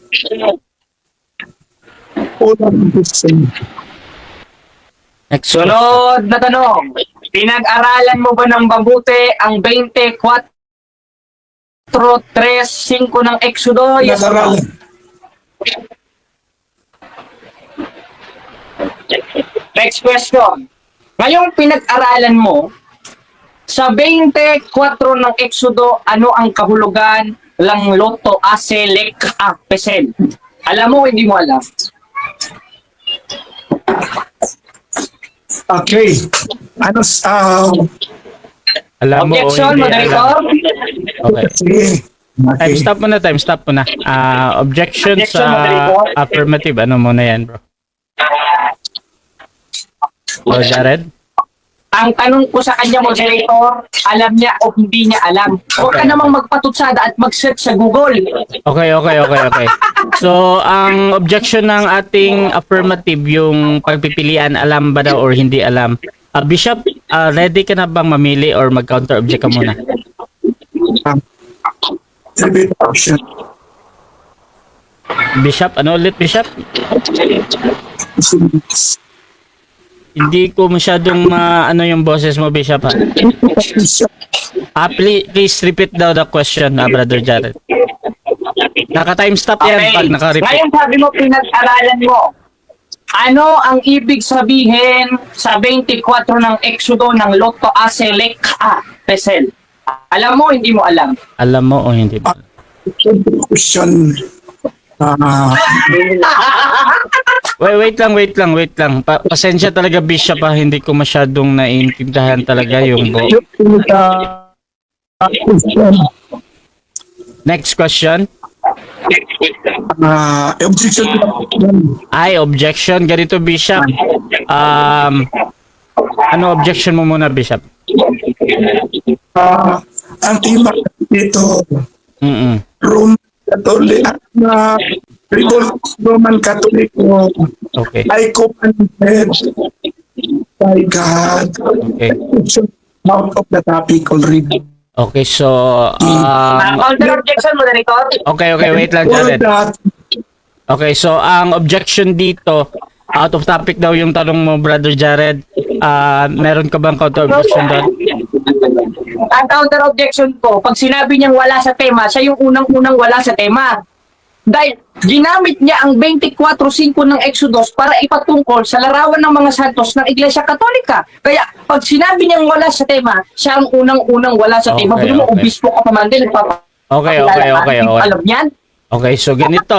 S3: Kulang ang gusto mo.
S1: Next question.
S2: Sunod na tanong. Pinag-aralan mo ba ng mabuti ang 24:3-5 ng Exodo? Yes or no?
S3: Nag-aralan.
S2: Next question. Ngayong pinag-aralan mo, sa 24 ng Exodo, ano ang kahulugan ng loto aselek pesen? Alam mo, hindi mo alam.
S3: Okay. Ano
S1: Alam mo o
S2: Objection,
S1: hindi
S2: moderator?
S1: alam. Okay.
S3: sige.
S1: Time stop muna. Objection
S2: Objection,
S1: sa
S2: moderator.
S1: affirmative. Ano muna yan, bro? Bro Jared?
S2: Ang tanong ko sa kanya, moderator, alam niya o hindi niya alam. Huwag ka namang magpatutsada at mag-search sa Google.
S1: Okay. So, ang objection ng ating affirmative, yung pagpipilian, alam ba daw or hindi alam? Bishop, ready ka na bang mamili or mag-counter object ka muna?
S3: Repeat option.
S1: Bishop, ano ulit Bishop? Hindi ko masyadong ano yung boses mo, Bishop ha? Please repeat daw the question, Brother Jared. Naka-time stop yan pag naka-repeat.
S2: Ngayon sabi mo, pinag-aralan mo. Ano ang ibig sabihin sa 24 ng Exodo ng Lotto Aselek Pesel? Alam mo, hindi mo alam.
S1: Alam mo o hindi ba?
S3: Question.
S1: Wait lang. Pasensya talaga, Bishop, hindi ko masyadong naiintindihan talaga yung Next question.
S3: Objection.
S1: Ay, objection. Ganito, Bishop. Ano objection mo muna, Bishop?
S3: Ang tema dito, Roman Catholic, Roman Catholic
S1: Okay.
S3: ay commanded by God.
S1: Okay.
S3: Out of the topic already.
S1: Okay, so
S2: Counter objection, moderator.
S1: okay, wait lang,
S3: All
S1: Jared.
S3: that,
S1: Okay, so ang objection dito, out of topic daw yung tanong mo, Brother Jared. Meron ka bang counter objection doon?
S2: Ang counter objection ko, pag sinabi niyang wala sa tema, siya yung unang-unang wala sa tema. Dahil ginamit niya ang 24:5 ng Exodus para ipatungkol sa larawan ng mga santos ng Iglesia Katolika. Kaya pag sinabi niyang wala sa tema, siya ang unang-unang wala sa tema.
S1: Okay,
S2: Pero mo,
S1: okay.
S2: obispo ka pa man din,
S1: Okay.
S2: Alam niyan?
S1: Okay, so ganito.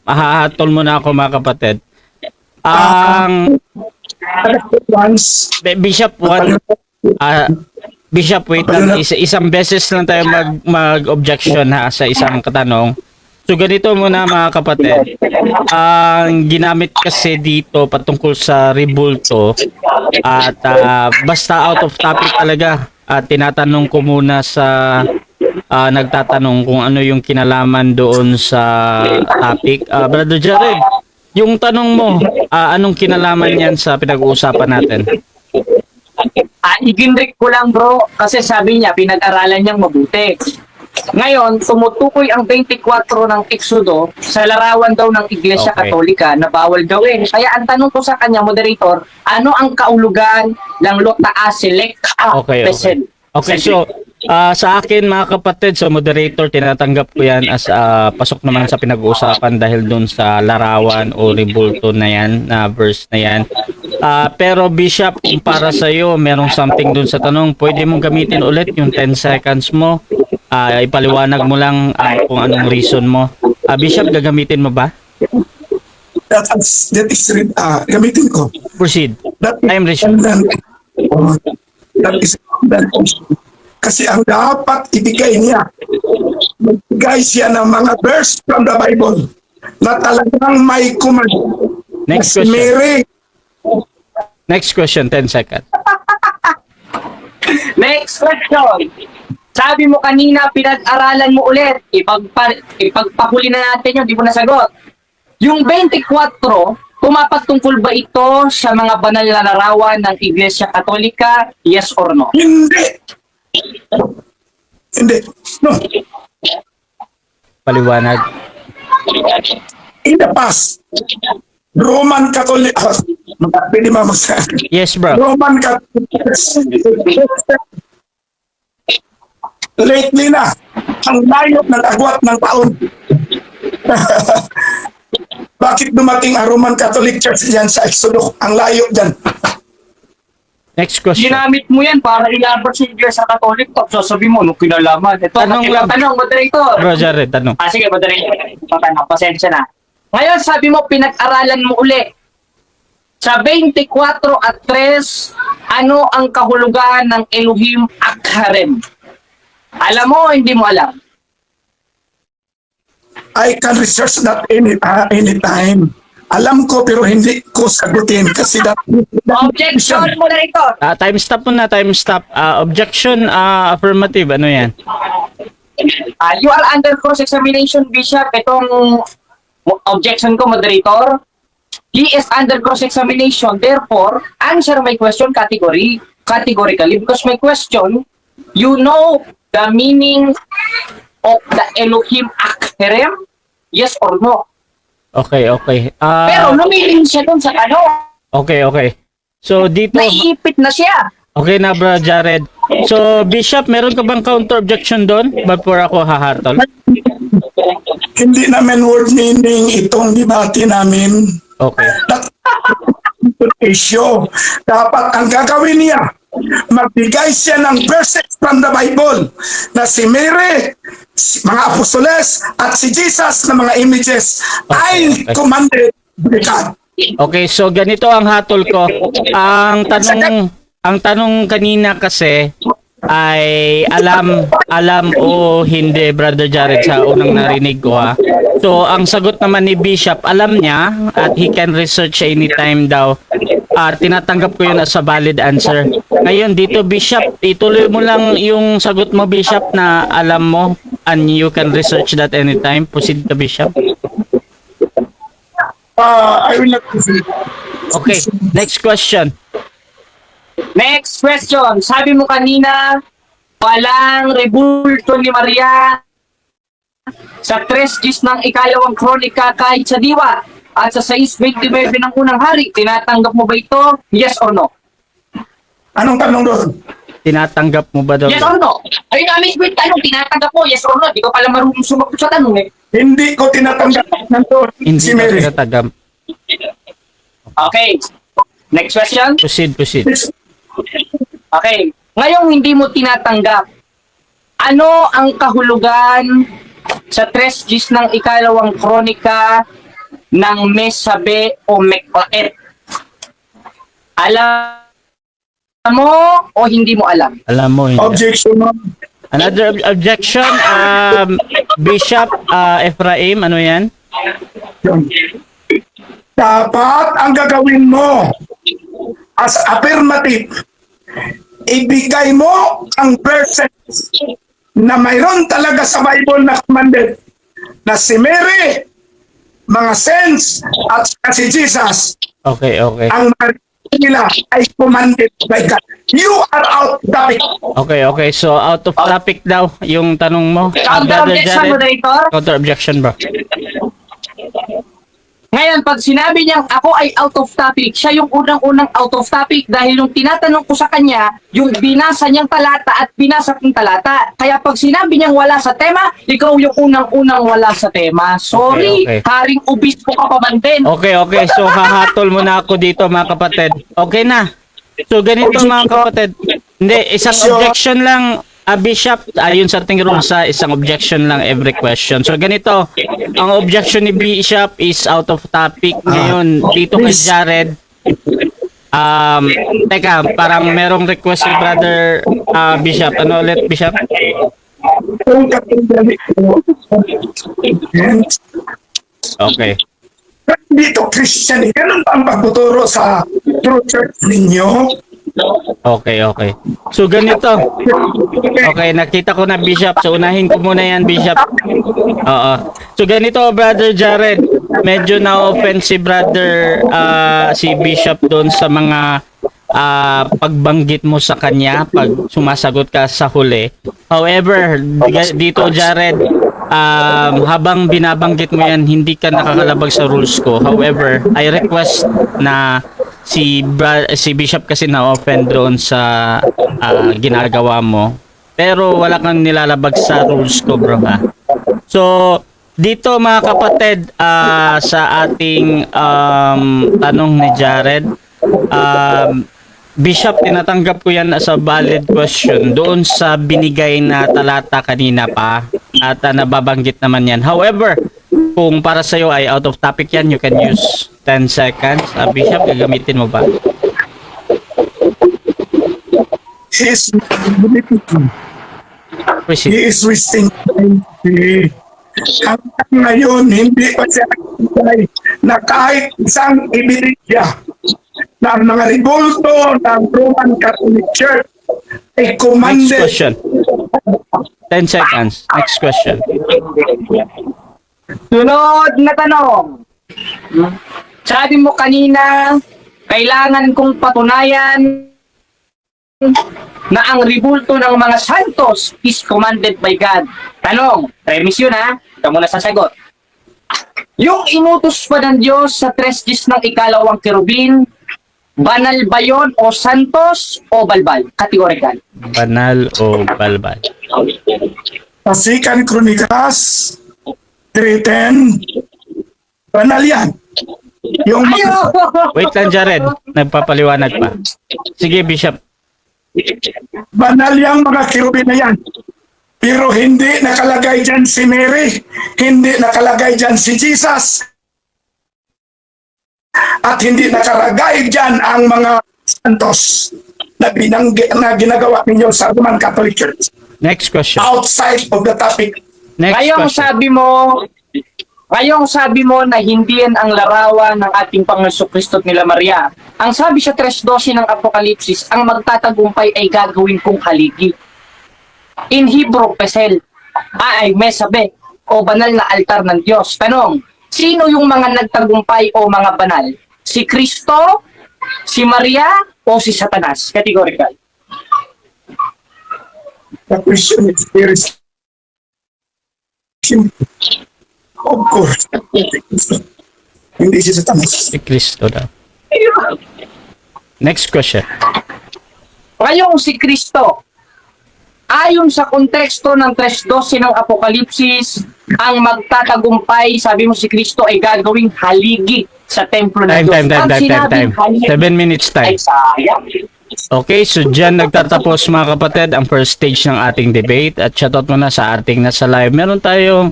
S1: Hahatol mo na ako, mga kapatid. Ang
S3: once,
S1: Bishop, wait lang. Isang beses lang tayo mag-objection sa isang katanong. So ganito muna, mga kapatid. Ang ginamit kasi dito patungkol sa rebulto at basta out of topic talaga. Tinatanong ko muna sa nagtatanong kung ano yung kinalaman doon sa topic. Brother Jared, yung tanong mo, anong kinalaman yan sa pinag-uusapan natin?
S2: Iginrik ko lang, bro, kasi sabi niya, pinag-aralan niyang mabuti. Ngayon, tumutukoy ang 24 ng Exodo sa larawan daw ng Iglesia
S1: Okay.
S2: Katolika na bawal gawin. Kaya ang tanong ko sa kanya, moderator, ano ang kaulugan ng Lota Aselek Pesel?
S1: Okay, so sa akin, mga kapatid, sa moderator, tinatanggap ko yan as pasok naman sa pinag-uusapan dahil dun sa larawan o rebulto na yan, na verse na yan. Pero Bishop, kung para sa'yo, merong something dun sa tanong, pwede mong gamitin ulit yung 10 seconds mo. Ipaliwanag mo lang kung anong reason mo. Bishop, gagamitin mo ba?
S3: that is gamitin ko.
S1: Proceed.
S3: That
S1: I am ready.
S3: That is kasi ang dapat ibigay niya, magbigay siya ng mga verse from the Bible na talagang may command.
S1: Next
S3: Si
S1: question.
S3: Mary,
S1: Next question, 10 seconds.
S2: Next question. Sabi mo kanina, pinag-aralan mo ulit. Ipagpahuli na natin yun, di mo nasagot. Yung 24, pumapatungkol ba ito sa mga banal na larawan ng Iglesia Katolika? Yes or no?
S3: hindi. Hindi. No.
S1: Paliwanag.
S3: In the past, Roman Catholic, pwede ba magsabi?
S1: Yes, bro.
S3: Roman Catholic, lately na, ang layo ng agwat ng taon. Bakit dumating ang Roman Catholic Church yan sa Exodus? Ang layo dyan.
S1: Next question.
S2: Ginamit mo yan para ilaban sa Iglesia Katolik. Tapos sasabihin mo, nung kinalaman. Ito,
S1: Tanong lang.
S2: tanong, moderator.
S1: Bro, Jared, tanong.
S2: Sige, moderator. Patanong, pasensya na. Ngayon, sabi mo, pinag-aralan mo uli. Sa 24 at 3, ano ang kahulugan ng Elohim Akharem? Alam mo o hindi mo alam?
S3: I can research that anytime. Alam ko pero hindi ko sagutin kasi
S2: Objection, moderator.
S1: Time stop muna, time stop. Objection, affirmative, ano yan?
S2: You are under cross-examination, Bishop. Itong objection ko, moderator. He is under cross-examination. Therefore, answer my question categorically because my question, you know the meaning of the Elohim Akherem? Yes or no?
S1: Okay.
S2: Pero lumilin siya dun sa ano.
S1: Okay. So, dito,
S2: Naiipit na siya.
S1: okay na, bro, Jared. So, Bishop, meron ka bang counter objection doon? Before ako hahatol?
S3: hindi namin word meaning itong debate namin.
S1: Okay.
S3: That's issue. Dapat ang gagawin niya, magbigay siya ng verses from the Bible na si Mary, mga apostoles, at si Jesus na mga images ay
S1: Okay.
S3: commanded by God.
S1: Okay, so ganito ang hatol ko. Ang tanong kanina kasi ay alam o hindi, Brother Jared, sa unang narinig ko ha. So ang sagot naman ni Bishop, alam niya at he can research anytime daw. Tinatanggap ko yun as a valid answer. Ngayon dito, Bishop, ituloy mo lang yung sagot mo, Bishop, na alam mo and you can research that anytime. Proceed ka, Bishop.
S3: I will not
S1: Okay, next question.
S2: Next question. Sabi mo kanina, walang rebulto ni Maria sa 3 gis ng ikalawang kronika kahit sa diwa at sa 6:29 ng unang hari. Tinatanggap mo ba ito? Yes or no?
S3: Anong tanong doon?
S1: Tinatanggap mo ba daw?
S2: Yes or no? Ay, namin wait, tanong, tinatanggap mo? Yes or no? Di ko pala marunong sumagot sa tanong eh.
S3: Hindi ko tinatanggap nandun
S1: Hindi
S3: si
S1: ka
S3: Mary.
S1: tinatanggap.
S2: Okay. Next question.
S1: Proceed.
S2: Okay. Ngayong hindi mo tinatanggap, ano ang kahulugan sa 3 gis ng ikalawang kronika ng Mesabe o Mekpaet? Alam mo o hindi mo alam?
S1: Alam mo, hindi.
S3: Objection.
S1: Another objection, Bishop Ephraim, ano yan?
S3: Dapat ang gagawin mo as affirmative, ibigay mo ang verses na mayroon talaga sa Bible na commanded na si Mary, mga saints, at si Jesus,
S1: Okay.
S3: ang nila ay commanded by God. You are out of topic.
S1: Okay. So, out of topic daw yung tanong mo.
S2: Counter
S1: Brother
S2: objection,
S1: Jared.
S2: moderator.
S1: Counter objection, bro.
S2: Ngayon, pag sinabi niyang ako ay out of topic, siya yung unang-unang out of topic dahil yung tinatanong ko sa kanya, yung binasa niyang talata at binasa kong talata. Kaya pag sinabi niyang wala sa tema, ikaw yung unang-unang wala sa tema. Sorry,
S1: Okay.
S2: haring obispo ka pa man din.
S1: Okay. So, hahatol mo na ako dito, mga kapatid. Okay na. So, ganito, mga kapatid. Hindi, isang objection lang, Bishop, ayun sa ating rule sa isang objection lang every question. So, ganito, ang objection ni Bishop is out of topic. Ngayon, dito kay Jared, teka, parang merong request si Brother Bishop. Ano ulit, Bishop? Okay.
S3: Dito, Christian, ganun ba ang pagtuturo sa true church ninyo?
S1: Okay. So, ganito. Okay, nakita ko na, Bishop. So, unahin ko muna yan, Bishop. Oo. So, ganito, Brother Jared. Medyo na-offend si si Bishop doon sa mga pagbanggit mo sa kanya pag sumasagot ka sa huli. However, dito, Jared, habang binabanggit mo yan, hindi ka nakakalabag sa rules ko. However, I request na si Bishop kasi na-offend doon sa ginagawa mo. Pero wala kang nilalabag sa rules ko, bro, ha? So, dito mga kapatid, sa ating tanong ni Jared, Bishop, tinatanggap ko yan as a valid question doon sa binigay na talata kanina pa at nababanggit naman yan. However, kung para sa'yo ay out of topic yan, you can use 10 seconds. Bishop, gagamitin mo ba?
S3: He is
S1: Proceed.
S3: wasting time. Hanggang ngayon, hindi pa siya nagbigay na kahit isang ebidensya na ang mga rebulto ng Roman Catholic Church ay
S1: Next
S3: commanded.
S1: question. 10 seconds. Next question.
S2: Sunod na tanong. Sabi mo kanina, kailangan kong patunayan na ang rebulto ng mga santos is commanded by God. Tanong, premise yun ha. Ito muna sa sagot. Yung inutos pa ng Diyos sa 3 gis ng ikalawang kerubin, banal ba yun o santos o balbal? Kategorikal.
S1: Banal o balbal?
S3: Sa Second Chronicles 3:10. Banal yan. Yung
S2: Ayo!
S1: Wait lang, Jared. Nagpapaliwanag pa. Sige, Bishop.
S3: banal yang mga kirubin na yan. Pero hindi nakalagay dyan si Mary, hindi nakalagay dyan si Jesus, at hindi nakalagay dyan ang mga santos na, na ginagawa ninyo sa Roman Catholic Church.
S1: Next question.
S3: Outside of the topic.
S1: Next
S2: Ngayong sabi mo na hindi yan ang larawan ng ating Panginoon Kristo at nila Maria. Ang sabi sa 3:12 ng Apokalipsis, ang magtatagumpay ay gagawin kong haligi. In Hebrew, pesel. Ay, mesabe, o banal na altar ng Diyos. Tanong, sino yung mga nagtagumpay o mga banal? Si Kristo, si Maria, o si Satanas? Categorical.
S3: The question is very simple. Of course. Hindi si Satanas.
S1: Si Kristo daw. Next question.
S2: Ngayong si Kristo, ayon sa konteksto ng 3:12 ng Apokalipsis, ang magtatagumpay, sabi mo si Kristo ay gagawing haligi sa templo ng Diyos. Ang sinabing haligi
S1: 7 minutes time.
S2: ay sayang.
S1: Okay, so dyan nagtatapos mga kapatid ang first stage ng ating debate at shoutout muna sa ating nasa live. Meron tayong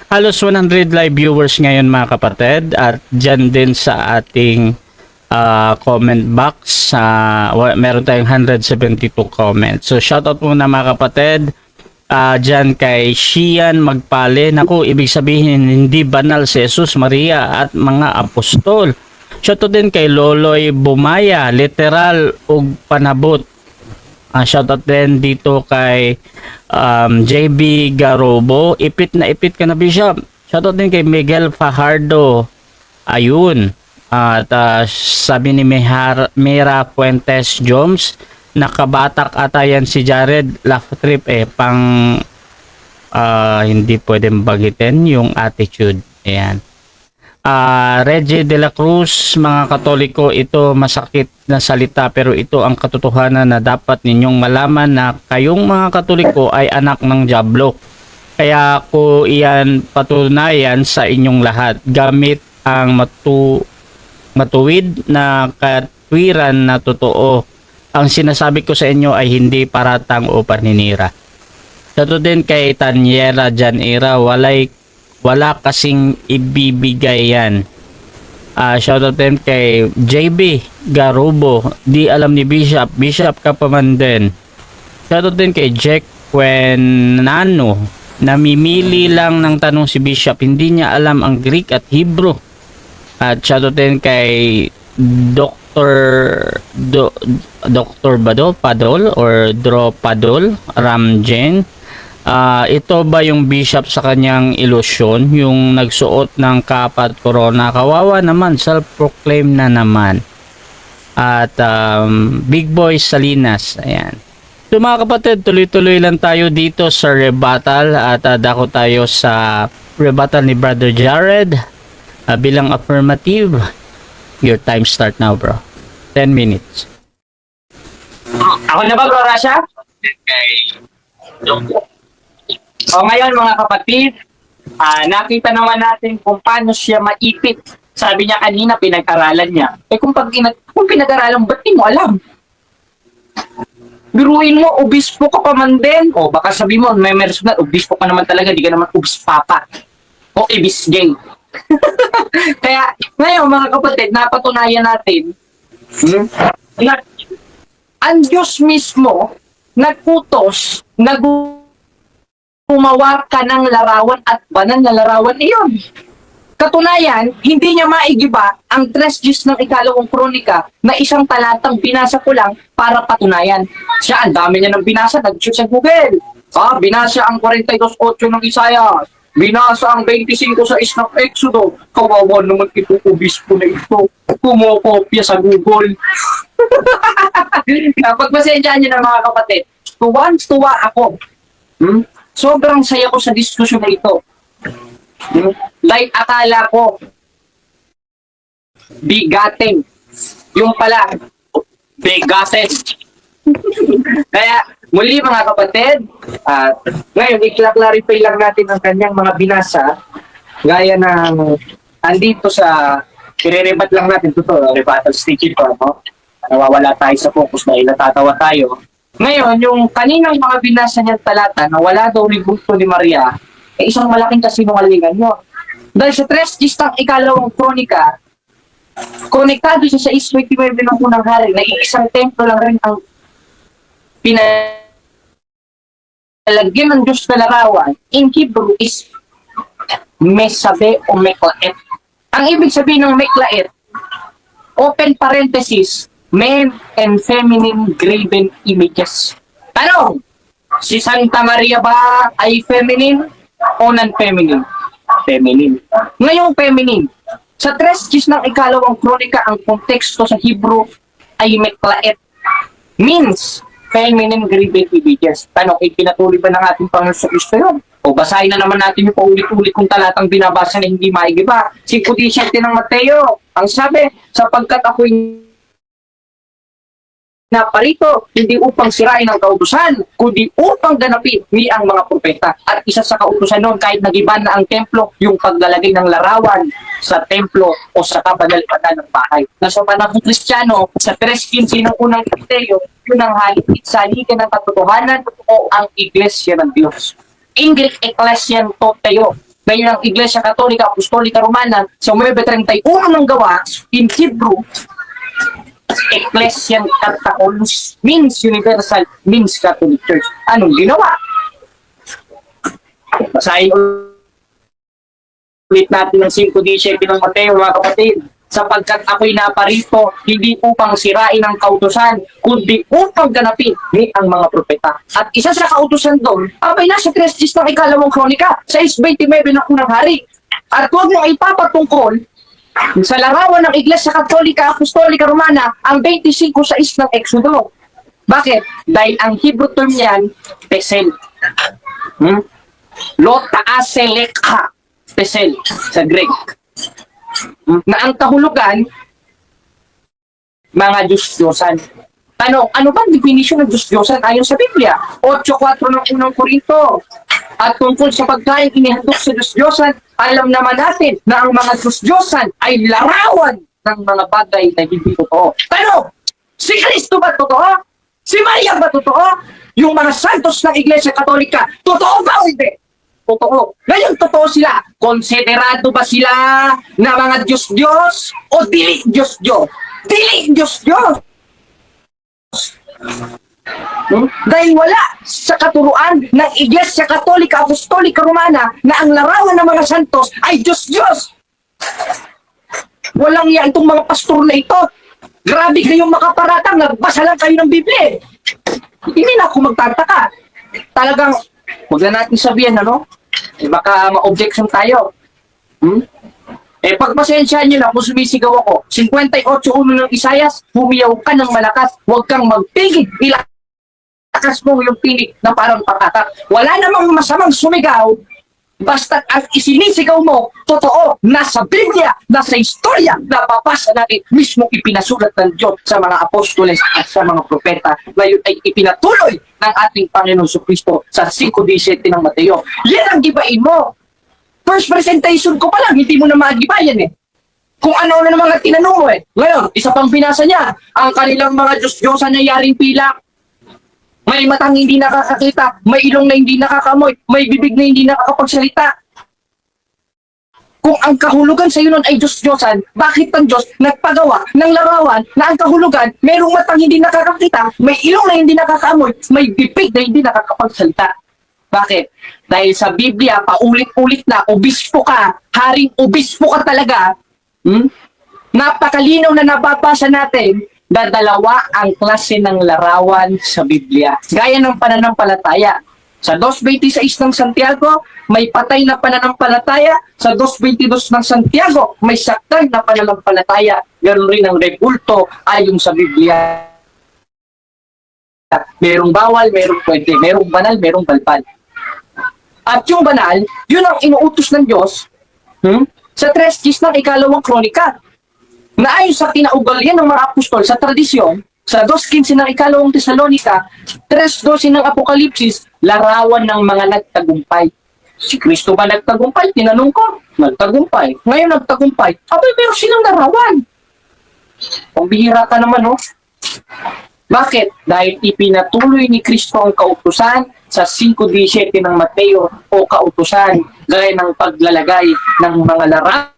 S1: halos 100 live viewers ngayon mga kapatid at dyan din sa ating comment box meron tayong 172 comments. So shoutout muna mga kapatid dyan kay Shian Magpale. Naku, ibig sabihin hindi banal si Jesus, Maria at mga apostol. Shoutout din kay Loloy Bumaya, literal ug panabot. Shoutout din dito kay JB Garobo, ipit na ipit ka na Bishop. Shoutout din kay Miguel Fajardo. Ayun. At sabi ni Mira Fuentes Jones, nakabatak ata yan si Jared. Laugh trip pang hindi pwedeng bagitin yung attitude. Ayan. Reggie de la Cruz, mga Katoliko, ito masakit na salita pero ito ang katotohanan na dapat ninyong malaman na kayong mga Katoliko ay anak ng Diablo. Kaya ko iyan patunayan sa inyong lahat gamit ang matuwid na katwiran na totoo. Ang sinasabi ko sa inyo ay hindi paratang o paninira. Sato din kay Tanyera Janira, wala kasing ibibigay yan. Shoutout din kay JB Garubo, di alam ni Bishop ka pa man din. Shoutout din kay Jack Quenano, namimili lang ng tanong si Bishop, hindi niya alam ang Greek at Hebrew. At shoutout din kay Dr. Padol or Dro Padol Ramjen. Ito ba yung bishop sa kanyang ilusyon, yung nagsuot ng kapat corona? Kawawa naman, self-proclaim na naman. At Big Boy Salinas, ayan. So mga kapatid, tuloy-tuloy lang tayo dito sa rebuttal at dako tayo sa rebuttal ni Brother Jared bilang affirmative. Your time start now, bro. 10 minutes.
S2: Ako na ba, Bro Rasha? O ngayon mga kapatid, nakita naman natin kung paano siya maipit. Sabi niya kanina, pinag-aralan niya. Kung pinag-aralan, ba't di mo alam? Biruin mo, obispo ka pa man din. O baka sabi mo, may personal, obispo ka naman talaga, di ka naman obispapa. O ibis gay. Kaya ngayon mga kapatid, napatunayan natin na ang Diyos mismo nagputos, gumawa ka ng larawan at banal na larawan iyon. Katunayan, hindi niya maigiba ang 3:10 ng ikalawang kronika na isang talatang binasa ko lang para patunayan. Siya, ang dami niya ng binasa, nag-check sa Google. Binasa ang 42:8 ng Isaiah. Binasa ang 25:6 ng Exodo. Kawawa naman itong obispo na ito. Kumokopya sa Google. Pagpasensyahan niyo na mga kapatid. Tuwan-tuwa ako. Sobrang saya ko sa diskusyon na ito. Like akala ko bigating. Yung pala bigating. Kaya muli mga kapatid, ngayon i-clarify lang natin ang kanyang mga binasa Gaya ng andito sa i-rebat lang natin to, rebuttal stage ito, no? Nawawala tayo sa focus dahil natatawa tayo. Ngayon, yung kaninang mga binasa niyang talata na wala daw libunto ni Maria, isang malaking kasinungalingan yun. Dahil sa 3 gistang ikalawang kronika, konektado siya sa 6:29 ng unang hari na isang templo lang rin ang pinalagyan ng Diyos na larawan. In Hebrew is mesabe o meklaet. Ang ibig sabihin ng meklaet, open parenthesis, men and feminine graven images. Tanong, si Santa Maria ba ay feminine o non-feminine? Feminine. Ngayong feminine, sa 3 ng ikalawang kronika, ang konteksto sa Hebrew ay meklaet. Means, feminine graven images. Tanong, ipinatuloy ba ng ating Panginoon sa Kristo yun? O basahin na naman natin yung paulit-ulit kung talatang binabasa na hindi maigiba. 5:17 ng Mateo. Ang sabi, sapagkat ako'y naparito, hindi upang sirain ang kautusan, kundi upang ganapin ni ang mga propeta. At isa sa kautusan noon, kahit nagiban na ang templo, yung paglalagay ng larawan sa templo o sa kabanal-banal ng bahay. Na sa panahon Kristiyano, sa 3:15 ng unang Mateo, yun ang halit sa halikan ng katotohanan o ang iglesia ng Diyos. In Greek, Ecclesian Toteo. Ngayon ang Iglesia Katolika, Apostolika Romana, sa 9:31 ng gawa, in Hebrew, Ecclesian Catholicos means universal, means Catholic Church. Anong ginawa? Basahin ulit natin ng 5:17 ng Mateo, mga kapatid. Sapagkat ako'y naparito, hindi upang sirain ang kautusan, kundi upang ganapin ni ang mga propeta. At isa sa kautusan doon, abay nasa 3 ng ikalawang kronika, sa 6:29 ng unang hari. At huwag mong ipapatungkol sa larawan ng Iglesia Katolika, Apostolika Romana, ang 25:6 ng Exodo. Bakit? Dahil ang Hebrew term niyan, pesel. Lota aselekha. Pesel sa Greek. Na ang kahulugan, mga Diyos-Diyosan. Ano ba ang definition ng Diyos-Diyosan ayon sa Biblia? 8:4 ng unang Korinto. At tungkol sa pagkain inihandog sa Diyos-Diyosan, alam naman natin na ang mga Diyos-Diyosan ay larawan ng mga bagay na hindi totoo. Pero, si Kristo ba totoo? Si Maria ba totoo? Yung mga santos ng Iglesia Katolika, totoo ba o hindi? Totoo. Ngayon, totoo sila. Konsiderado ba sila na mga Diyos-Diyos o dili Diyos-Diyos? Dili Diyos-Diyos. Dahil wala sa katuruan ng Iglesia Katolika Apostolika Romana na ang larawan ng mga santos ay Diyos-Diyos. Walang yan itong mga pastor na ito. Grabe kayong makaparatang, nagbasa lang kayo ng Biblia. Hindi na ako magtataka. Talagang, huwag na natin sabihin, ano? Baka ma-objection tayo. Pagpasensyahan nyo na kung sumisigaw ako. 58:1 ng Isayas, humiyaw ka ng malakas, huwag kang magpigil. Ilakas mo yung pinig na parang patatak. Wala namang masamang sumigaw, basta ang isinisigaw mo, totoo, nasa Biblia, nasa istorya, napapasa natin, mismo ipinasulat ng Diyos sa mga apostoles at sa mga propeta. Ngayon ay ipinatuloy ng ating Panginoon Kristo sa 5:17 ng Mateo. Yan ang gibain mo. First presentation ko pa lang, hindi mo na magibayan eh. Kung ano na mga tinanong mo eh. Ngayon, isa pang binasa niya, ang kanilang mga Diyos-Diyosan na yaring pilak. May matang hindi nakakakita, may ilong na hindi nakakamoy, may bibig na hindi nakakapagsalita. Kung ang kahulugan sa iyo nun ay Diyos-Diyosan, bakit ang Diyos nagpagawa ng larawan na ang kahulugan, mayroong matang hindi nakakakita, may ilong na hindi nakakamoy, may bibig na hindi nakakapagsalita? Bakit? Dahil sa Biblia, paulit-ulit na, obispo ka, haring obispo ka talaga, napakalinaw na nababasa natin, dadalawa ang klase ng larawan sa Biblia. Gaya ng pananampalataya. Sa 2:26 ng Santiago, may patay na pananampalataya. Sa 2:22 ng Santiago, may sakdal na pananampalataya. Ganoon rin ang rebulto ayon sa Biblia. Merong bawal, merong pwede. Merong banal, merong balbal. At yung banal, yun ang inuutos ng Diyos sa 3 ng ikalawang kronika. Na ayon sa kinaugalian ng mga apostol sa tradisyon, sa 2:15 ng ikalawang Tesalonika, 3:12 ng Apokalipsis, larawan ng mga nagtagumpay. Si Kristo ba nagtagumpay? Tinanong ko. Nagtagumpay. Ngayon nagtagumpay. Abay, pero silang larawan. Pambihira ka naman, no? Bakit? Dahil ipinatuloy ni Kristo ang kautusan sa 5:17 ng Mateo o kautusan gaya ng paglalagay ng mga larawan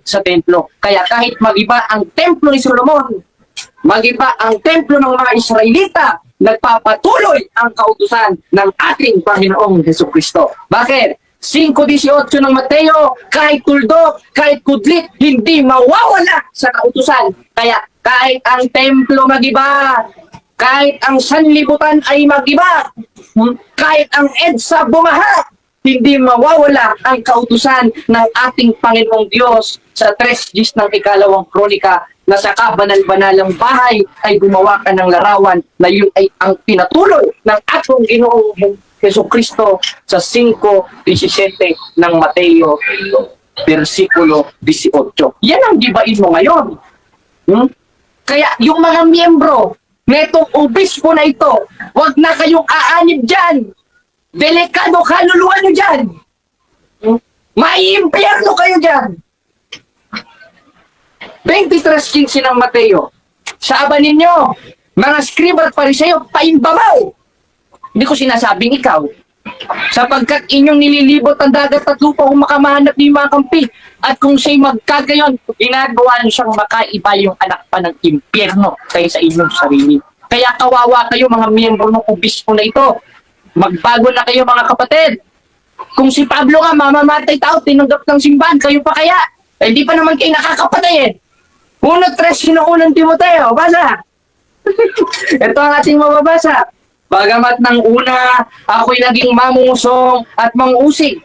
S2: sa templo. Kaya kahit magiba ang templo ni Solomon, magiba ang templo ng mga Israelita, nagpapatuloy ang kautusan ng ating Panginoong Jesucristo. Bakit? 5:18 ng Mateo, kahit tuldok, kahit kudlit, hindi mawawala sa kautusan. Kaya kahit ang templo magiba, kahit ang sanlibutan ay magiba, kahit ang EDSA bumaha, hindi mawawala ang kautusan ng ating Panginoong Diyos sa 3 ng ikalawang kronika na sa kabanal-banalang bahay ay gumawa ka ng larawan na yun ay ang pinatuloy ng atong Ginoong Jesucristo sa 5:17 ng Mateo versikulo 18. Yan ang gibain mo ngayon. Kaya yung mga miyembro netong obispo na ito, wag na kayong aanib dyan. Delikado kaluluwa nyo dyan. Maiimpyerno kayo dyan. 23:15 ng Mateo. Sabi ninyo, mga skriba at pariseo, paimbabaw. Hindi ko sinasabing ikaw. Sapagkat inyong nililibot ang dagat at lupa kung makamahanap ng mga kampi. At kung siya'y magkagayon, ginagawa niyo siyang makaiba yung anak pa ng impyerno kaysa inyong sarili. Kaya kawawa kayo mga miyembro ng obispo na ito. Magbago na kayo mga kapatid. Kung si Pablo nga mamamatay tao, tinanggap ng simbahan, kayo pa kaya? Eh di pa naman kayo nakakapatay eh. 1:3 ng unang Timoteo, basa. Ito ang ating mababasa. Bagamat ng una, ako'y naging mamungsong at mangusig.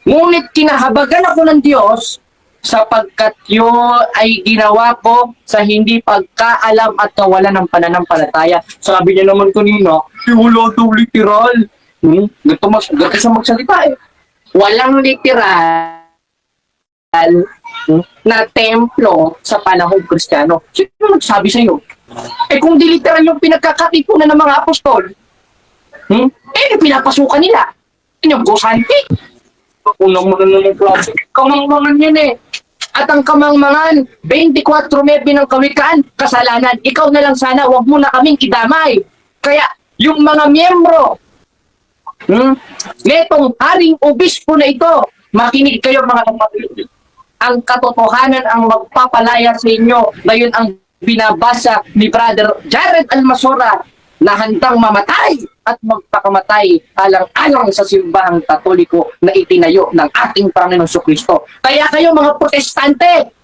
S2: Ngunit kinahabagan ako ng Diyos sapagkat yun ay ginawa ko sa hindi pagkaalam at kawalan ng pananampalataya. Sabi niya naman kanina, wala daw literal. Ganito siya magsalita eh. Walang literal na templo sa panahong Kristiyano. Sino nagsabi sa iyo? Eh kung di literal yung pinagkakatipunan ng mga apostol, eh pinapasukan nila. Yung gosante. Unang mo na naman klase. Kamangmangan yan eh. At ang kamangmangan, 24:9 ng kawikaan, kasalanan. Ikaw na lang sana, wag mo na kaming idamay. Kaya yung mga miyembro netong haring obispo na ito, makinig kayo mga kapatid. Ang katotohanan ang magpapalaya sa inyo. Ngayon ang binabasa ni Brother Jared Almasora na handang mamatay at magpakamatay alang-alang sa simbahang Katoliko na itinayo ng ating Panginoong Jesucristo. Kaya kayo mga protestante,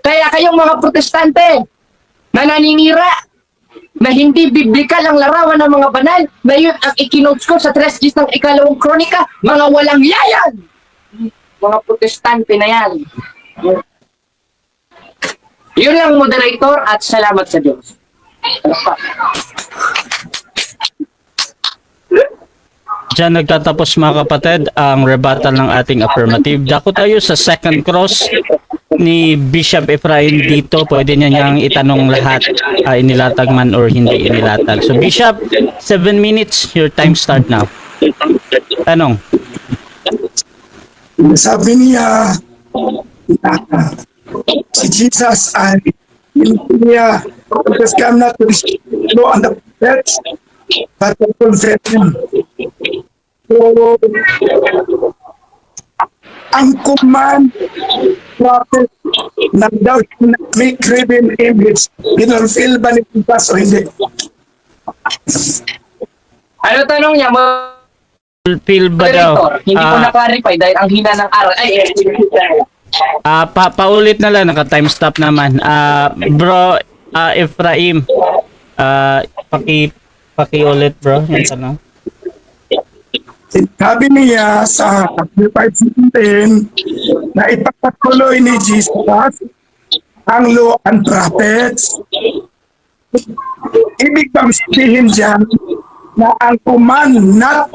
S2: kaya kayong mga protestante na naninira na hindi biblikal ang larawan ng mga banal na yun ang ikinotes ko sa 3 ng ikalawang kronika, mga walang yayan, mga protestante na yan. Yun lang, moderator, at salamat sa Diyos.
S1: Diyan nagtatapos mga kapatid ang rebuttal ng ating affirmative. Dako tayo sa second cross ni Bishop Efrain dito. Pwede niya niyang itanong lahat, inilatag man or hindi inilatag. So Bishop, 7 minutes, your time start now. Tanong.
S3: Sabi niya, si Jesus ay niya, because come not to know on the prophets, but to confess him. So, ang command prophet na daw may graven image, binulfill ba ni Jesus o hindi?
S2: Ano tanong niya?
S1: Feel ba daw?
S2: Moderator, hindi ko na-clarify dahil ang hina ng araw.
S1: Paulit na lang, naka-time stop naman. Bro, Efraim, paki-ulit bro, yung tanong.
S3: Sabi niya sa 5:17 na ipapatuloy ni Jesus ang law and prophets. Ibig bang sabihin dyan na ang command not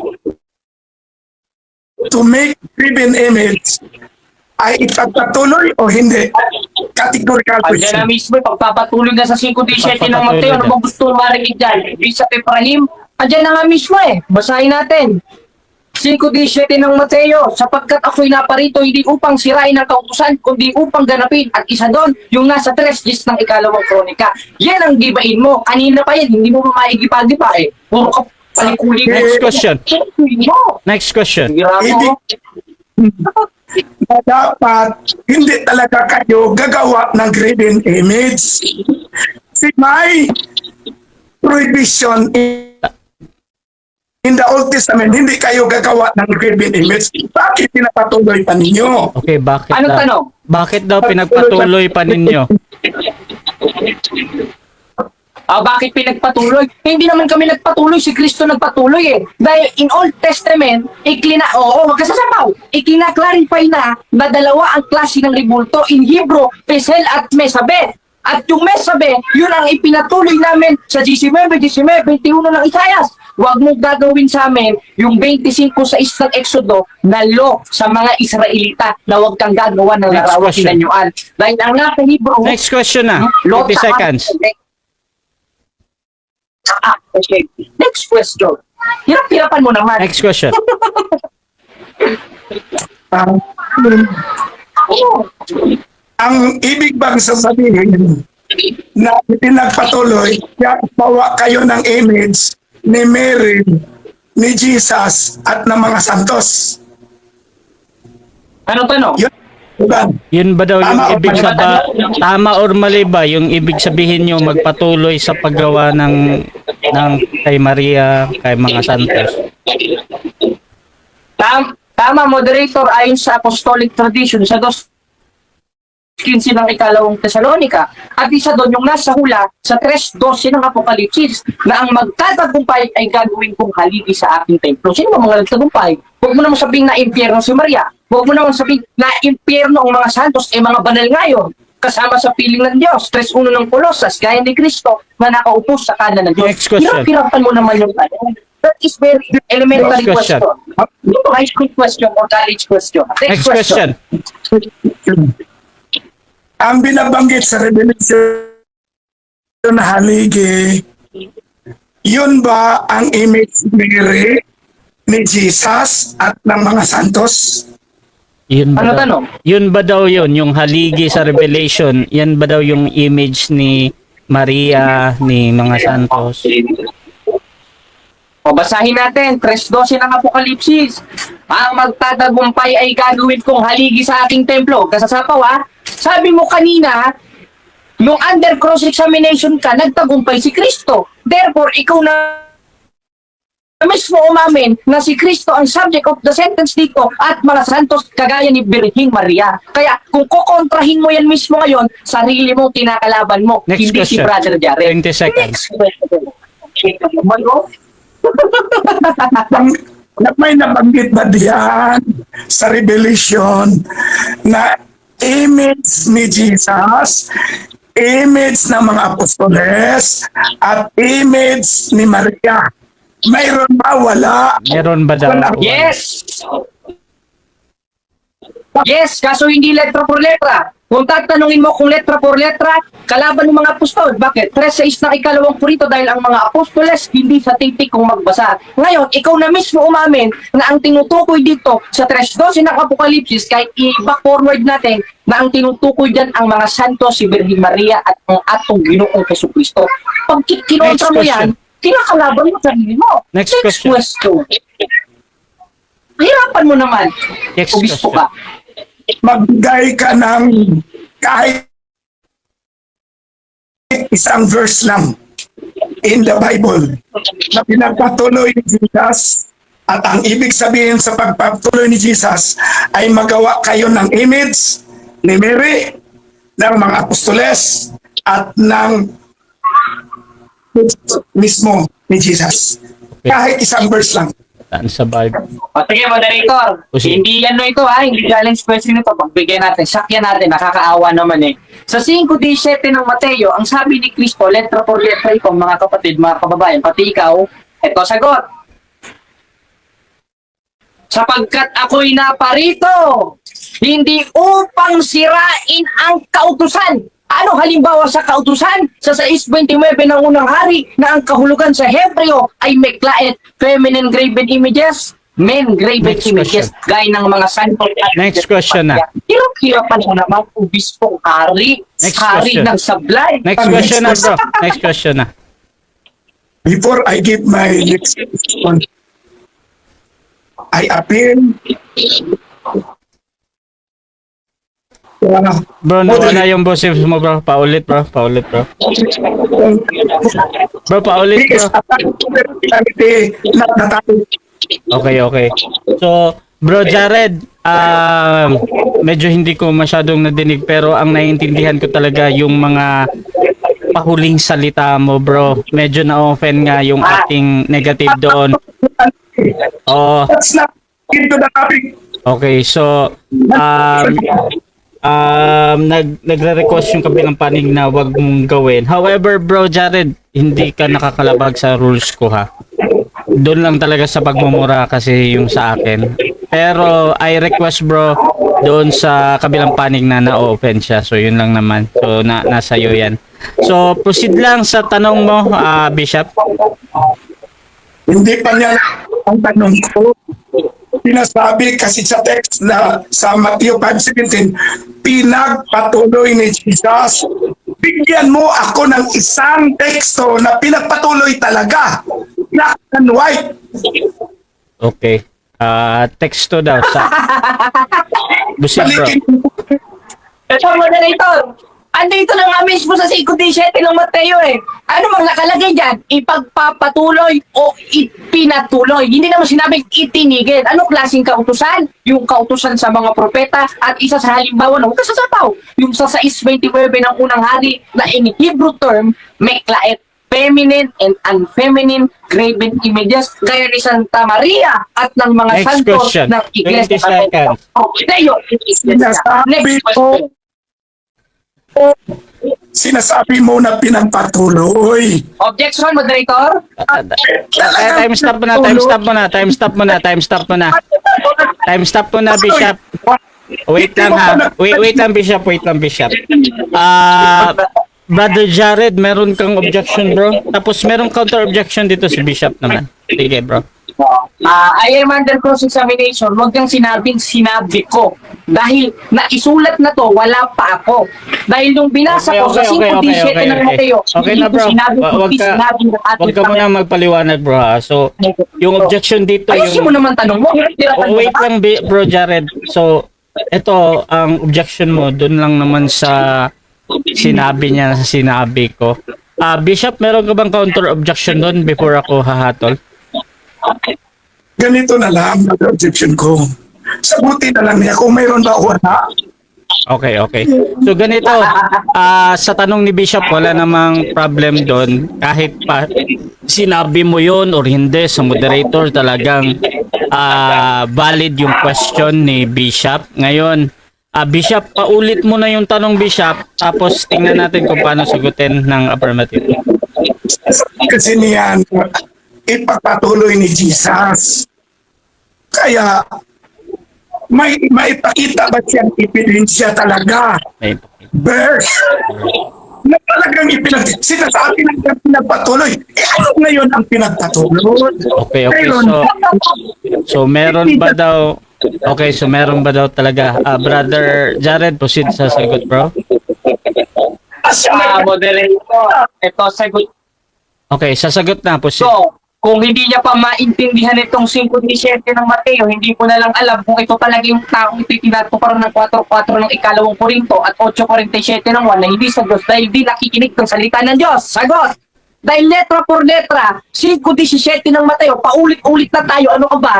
S3: to make graven image ay ipagpatuloy o hindi? categorical
S2: Andiyan na
S3: question.
S2: mismo, pagpapatuloy na sa 5:17 ng Mateo, ano
S1: Pagpapatuloy
S2: bang gusto marinig dyan? Bishop Ephraim, andiyan na nga mismo basahin natin. 5:17 ng Mateo, sapagkat ako'y naparito hindi upang sirain ang kautusan, kundi upang ganapin. At isa doon, yung nasa 3:10 ng ikalawang kronika. Yan ang gibain mo. Kanina pa yan, hindi mo maigipa-gipa Puro ka palikuli.
S1: Next question.
S2: Mo.
S1: Next question.
S2: Grabe mo.
S3: Na dapat hindi talaga kayo gagawa ng graven image. Si may prohibition in the Old Testament, hindi kayo gagawa ng graven image. Bakit pinapatuloy pa ninyo?
S1: Okay, bakit
S2: Anong
S1: daw?
S2: tanong?
S1: Bakit daw pinagpatuloy pa ninyo?
S2: Bakit pinagpatuloy? Hindi naman kami nagpatuloy, si Kristo nagpatuloy Dahil in Old Testament, wag ka sasapaw, ikina-clarify na dalawa ang klase ng ribulto. In Hebrew, pesel at mesabe. At yung mesabe, yun ang ipinatuloy namin sa 19:21 ng Isaias. Huwag mo gagawin sa amin yung 25:6 ng Exodo na law sa mga Israelita na huwag kang gagawa ng
S1: Next
S2: larawang
S1: question.
S2: kinanyuan. Dahil ang nasa Hebrew,
S1: Next question na.
S2: law
S1: 50
S2: sa-
S1: seconds.
S2: Okay. Next question. Hirap-hirapan mo naman.
S1: Next question.
S3: Ang ang ibig bang sasabihin na pinagpatuloy, kaya bawa kayo ng image ni Mary, ni Jesus, at ng mga santos?
S2: Anong tanong?
S3: Yun, diba?
S1: Yun ba daw yung
S3: Tama o
S1: ibig
S3: mali?
S1: tama or mali ba yung ibig sabihin nyo magpatuloy sa paggawa ng kay Maria, kay mga santos?
S2: Tama, moderator, ayon sa apostolic tradition sa 2:15 ng ikalawang Tesalonika. At isa doon yung nasa hula sa 3:12 ng Apokalipsis na ang magtatagumpay ay gagawin kong haligi sa aking templo. Sino ba mga nagtagumpay? Huwag mo naman sabihin na impyerno si Maria. Huwag mo naman sabihin na impyerno ang mga santos ay mga banal ngayon. Kasama sa piling ng Diyos. 3:1 ng Colossus, gaya ni Kristo na nakaupo sa kanan ng Diyos.
S1: Next question.
S2: Hirap-hirapan mo naman yung tanong. That is very elementary
S1: Next
S2: question.
S1: question.
S2: Ito high school question or college question.
S1: Next question.
S3: Ang binabanggit sa Revelation na haligi, yun ba ang image ni Mary, ni Jesus, at ng mga santos?
S1: Yun ba
S2: Ano
S1: daw?
S2: tanong?
S1: Yun ba daw yun, yung haligi sa Revelation, yan ba daw yung image ni Maria, ni mga santos?
S2: O basahin natin, 3:12 ng Apokalipsis. Ang magtatagumpay ay gagawin kong haligi sa aking templo. Kasasapaw Sabi mo kanina, nung under cross-examination ka, nagtagumpay si Kristo. Therefore, ikaw na mismo umamin na si Kristo ang subject of the sentence dito at mga santos kagaya ni Birhing Maria. Kaya kung kukontrahin mo yan mismo ngayon, sarili mo kinakalaban mo,
S1: Next
S2: hindi si
S1: question.
S2: Brother Jared.
S1: 20 seconds.
S2: Next question.
S3: May nabanggit ba diyan sa Revelation na image ni Jesus, image ng mga apostoles, at image ni Maria? Mayroon ba? Wala?
S1: Meron ba daw?
S2: Yes! Yes, kaso hindi letra por letra. Kung tatanungin mo kung letra por letra, kalaban ng mga apostol. Bakit? 3:6 ng ikalawang Korinto dahil ang mga apostoles hindi sa titik kung magbasa. Ngayon, ikaw na mismo umamin na ang tinutukoy dito sa 3:12 ng Apokalipsis, kahit i-back forward natin, na ang tinutukoy dyan ang mga santo, si Virgin Maria at ang atong Ginoong Jesucristo. Pag kinontra mo yan, kinakalaban mo sarili mo.
S1: Next question.
S2: Hirapan mo naman.
S1: Next
S2: Obispo
S1: question.
S2: ka.
S3: Magbigay ka ng kahit isang verse lang in the Bible na pinagpatuloy ni Jesus, at ang ibig sabihin sa pagpatuloy ni Jesus ay magawa kayo ng image ni Mary, ng mga apostoles, at ng mismo ni Jesus. Kahit isang verse lang.
S1: Saan sa Bible?
S2: O sige, moderator.
S1: O, sige.
S2: Hindi ito hindi challenge question ito. Pagbigyan natin, sakyan natin, nakakaawa naman Sa 5:17 ng Mateo, ang sabi ni Cristo, letra por letra ito, mga kapatid, mga kababayan, pati ikaw, ito sagot. Sapagkat ako'y naparito hindi upang sirain ang kautusan. Ano halimbawa sa kautusan? Sa 6:29 ng unang hari na ang kahulugan sa Hebreo ay meklait, feminine graven images, men graven
S1: Next
S2: images, gaya ng mga santo.
S1: Next question na.
S2: Hirap-hirapan mo naman ubispong hari,
S1: Next
S2: hari
S1: question.
S2: ng sablay.
S1: Next question na, bro. Next question na.
S3: Before I give my next question, I appeal
S1: Bro, nawala yung boses mo, bro. Paulit, bro. Paulit, bro. Bro, paulit, bro. Okay, okay. So, Bro Jared, medyo hindi ko masyadong nadinig pero ang naiintindihan ko talaga yung mga pahuling salita mo, bro. Medyo na-offend nga yung ating negative doon. Oo.
S3: That's not into the topic.
S1: Okay, so nagre-request yung kabilang panig na wag mong gawin. However, bro Jared, hindi ka nakakalabag sa rules ko, ha. Doon lang talaga sa pagmumura kasi yung sa akin. Pero I request, bro, doon sa kabilang panig na na-open siya. So yun lang naman. So nasa iyo yan. So proceed lang sa tanong mo, Bishop.
S3: Hindi pa niya ang tanong ko. Pinasabi kasi sa text na sa Matthew 5:17, pinagpatuloy ni Jesus. Bigyan mo ako ng isang teksto na pinagpatuloy talaga. Black and white.
S1: Okay. Texto daw sa Busit, bro.
S3: Balikin mo.
S2: Ito, moderator. Andito na nga mismo sa 5:17 ng Mateo eh. Ano mang nakalagay dyan? Ipagpapatuloy o ipinatuloy. Hindi naman sinabing itinigil. Anong klaseng kautusan? Yung kautusan sa mga propeta at isa sa halimbawa na huwag kasasapaw. Yung sa 6:29 ng unang hari na in Hebrew term, meklait, feminine and unfeminine graven images gaya ni Santa Maria at ng mga
S1: Next
S2: santo
S1: question.
S2: ng Iglesia
S1: 20 seconds.
S3: Sinasabi
S2: Next
S3: ko,
S2: question.
S3: sinasabi mo na pinagpatuloy.
S2: Objection, moderator?
S1: Time stop mo na, time stop mo na, time stop mo na, time stop mo na. Time stop mo na, Bishop. Wait lang, ha. Wait lang, Bishop. Wait lang, Bishop. Brother Jared, meron kang objection, bro. Tapos meron counter objection dito si Bishop naman. Sige, bro.
S2: I am under cross-examination. Huwag kang sinabing sinabi ko. Dahil naisulat na to, wala pa ako. Dahil nung binasa ko sa 5:17 ng Mateo,
S1: Okay na, bro. Wag ka muna magpaliwanag, bro, ha. So, yung objection dito,
S2: ayusin mo
S1: yung...
S2: naman tanong mo.
S1: Wait lang, bro Jared. So, ito, ang objection mo, dun lang naman sa sinabi niya sa sinabi ko. Bishop, meron ka bang counter objection doon before ako hahatol?
S3: Ganito na lang ang objection ko. Sagutin na lang niya kung mayroon ba o wala.
S1: Okay, okay. So ganito, sa tanong ni Bishop, wala namang problem doon. Kahit pa sinabi mo yon or hindi sa moderator, talagang valid yung question ni Bishop. Ngayon, Bishop, paulit mo na yung tanong, Bishop, tapos tingnan natin kung paano sagutin ng affirmative.
S3: Kasi niyan, ipagpatuloy ni Jesus. Kaya, may maipakita ba siyang ebidensya talaga?
S1: May-
S3: Verse. Na talagang sinasabi lang niya pinagpatuloy. Ano ngayon ang pinagpatuloy?
S1: Okay, okay.
S3: Ngayon,
S1: So meron ba daw so meron ba daw talaga Brother Jared, proceed sa sagot, bro.
S2: Moderator, ito sagot.
S1: Okay, sasagot na, proceed.
S2: So, kung hindi niya pa maintindihan itong 5:17 ng Mateo, hindi ko na lang alam kung ito talaga yung taong ito tinatuparan ng 4:4 ng ikalawang Korinto at 8:47 ng 1 na hindi sa Diyos dahil di nakikinig ng salita ng Diyos. Sagot! Dahil letra por letra, 5:17 ng Mateo, paulit-ulit na tayo, ano ka ba?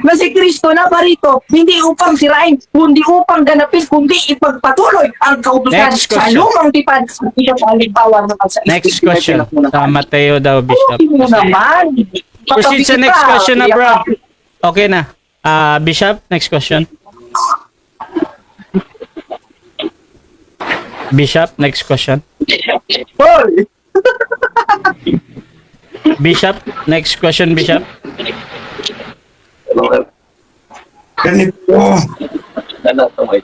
S2: Na si Kristo na parito, hindi upang sirain, kundi upang ganapin, kundi ipagpatuloy ang kautusan
S1: Next
S2: sa
S1: question.
S2: lumang tipad sa halimbawa naman sa
S1: Next question. Sa Mateo daw, Bishop.
S2: Hindi mo naman.
S1: Proceed sa next question na, bro. Okay na. Bishop, next question. Bishop, next question.
S2: Hoy!
S1: Bishop, next question, Bishop.
S3: ganito,
S2: Ano to, wait.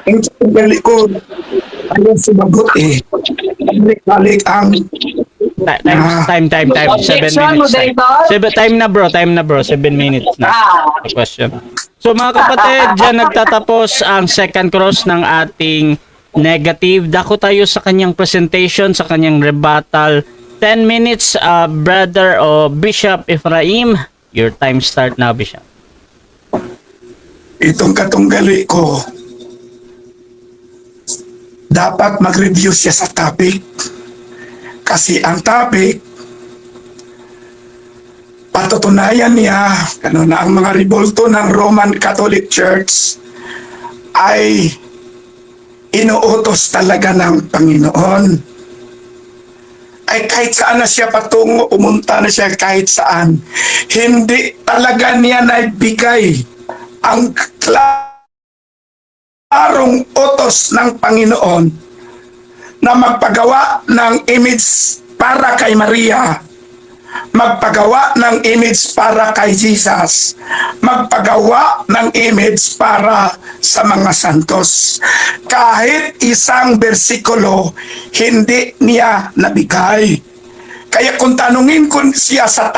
S3: Ang gali ko, ayaw sumagot eh. Balik ang
S1: Time. 7
S2: Objection,
S1: minutes.
S2: moderator.
S1: Time na bro. 7 minutes na. Question. So mga kapatid, dyan nagtatapos ang second cross ng ating negative. Dako tayo sa kanyang presentation, sa kanyang rebuttal. 10 minutes, brother o Bishop Ephraim. Your time start now, Bishop.
S3: itong katunggali ko, dapat mag-review siya sa topic. Kasi ang topic, patutunayan niya na ang mga rebolto ng Roman Catholic Church ay inuutos talaga ng Panginoon. Ay kahit saan na siya patungo, pumunta na siya kahit saan, hindi talaga niya naibigay ang klarong utos ng Panginoon na magpagawa ng image para kay Maria, magpagawa ng image para kay Jesus, magpagawa ng image para sa mga santos. Kahit isang bersikulo, hindi niya nabigay. Kaya kung tanungin ko siya sa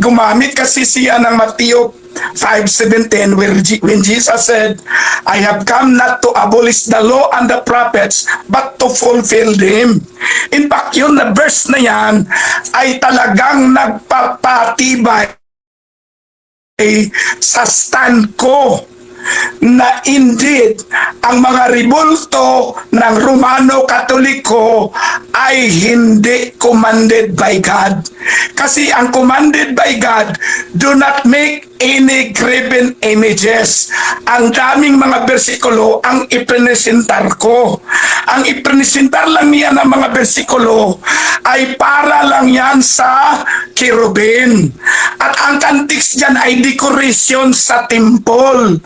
S3: gumamit kasi siya ng Mateo 5:17 when Jesus said, I have come not to abolish the law and the prophets but to fulfill them. In fact, yun na verse na yan ay talagang nagpapatibay sa stand ko na indeed ang mga ribulto ng Romano Katoliko ay hindi commanded by God. Kasi ang commanded by God do not make any graven images. Ang daming mga bersikulo ang ipresentar ko. Ang ipresentar lang niya ng mga bersikulo ay para lang yan sa kerubin. At ang context dyan ay decoration sa temple.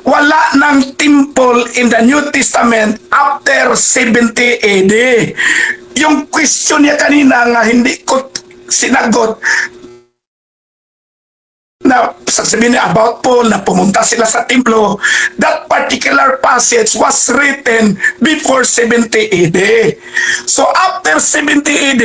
S3: Wala ng temple in the New Testament after 70 AD. Yung question niya kanina nga hindi ko sinagot, na sasabihin niya about Paul na pumunta sila sa templo, that particular passage was written before 70 AD. So after 70 AD,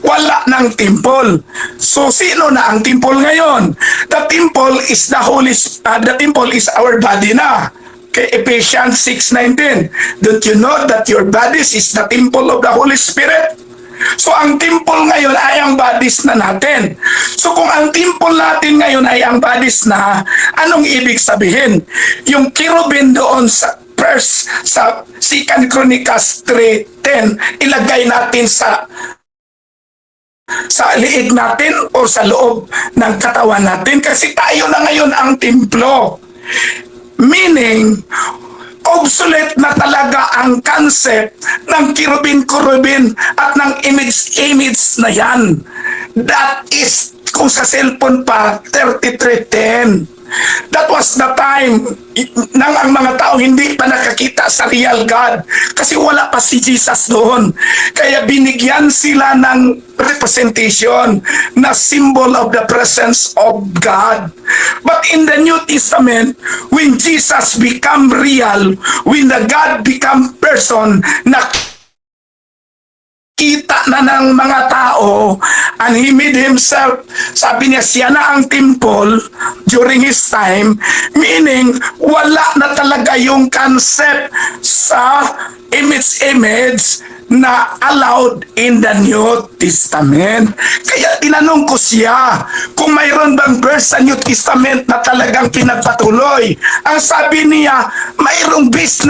S3: wala ng temple. So sino na ang temple ngayon? The temple is the temple is our body na. Kay Ephesians 6:19. Don't you know that your bodies is the temple of the Holy Spirit? So ang temple ngayon ay ang bodies na natin. So kung ang temple natin ngayon ay ang bodies na, anong ibig sabihin? Yung kerubin doon sa 2 Chronicles 3:10, ilagay natin sa liig natin o sa loob ng katawan natin kasi tayo na ngayon ang templo. Meaning, obsolete na talaga ang concept ng kerubin at ng image na yan. That is, kung sa cellphone pa, 3310. That was the time nang ang mga tao hindi pa nakakita sa real God kasi wala pa si Jesus doon. Kaya binigyan sila ng representation na symbol of the presence of God. But in the New Testament, when Jesus become real, when the God become person, kita na ng mga tao, and He made Himself, sabi niya, siya na ang temple during His time, meaning wala na talaga yung concept sa image na allowed in the New Testament. Kaya tinanong ko siya kung mayroon bang verse sa New Testament na talagang pinagpatuloy. Ang sabi niya, mayroong verse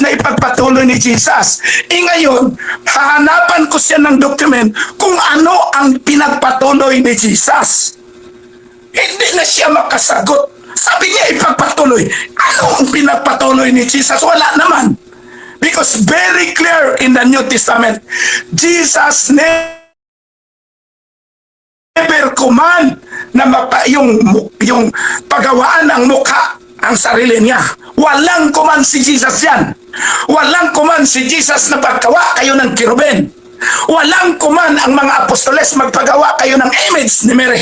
S3: na ipagpatuloy ni Jesus. Ngayon, hahanapan ko siya ng document kung ano ang pinagpatuloy ni Jesus. Hindi na siya makasagot. Sabi niya ipagpatuloy. Ano ang pinagpatuloy ni Jesus? Wala naman. Because very clear in the New Testament, Jesus never command na yung paggawaan ng mukha ang sarili niya. Walang command si Jesus yan. Walang command si Jesus na paggawa kayo ng kerubin. Walang kuman ang mga apostoles magpagawa kayo ng image ni Mary.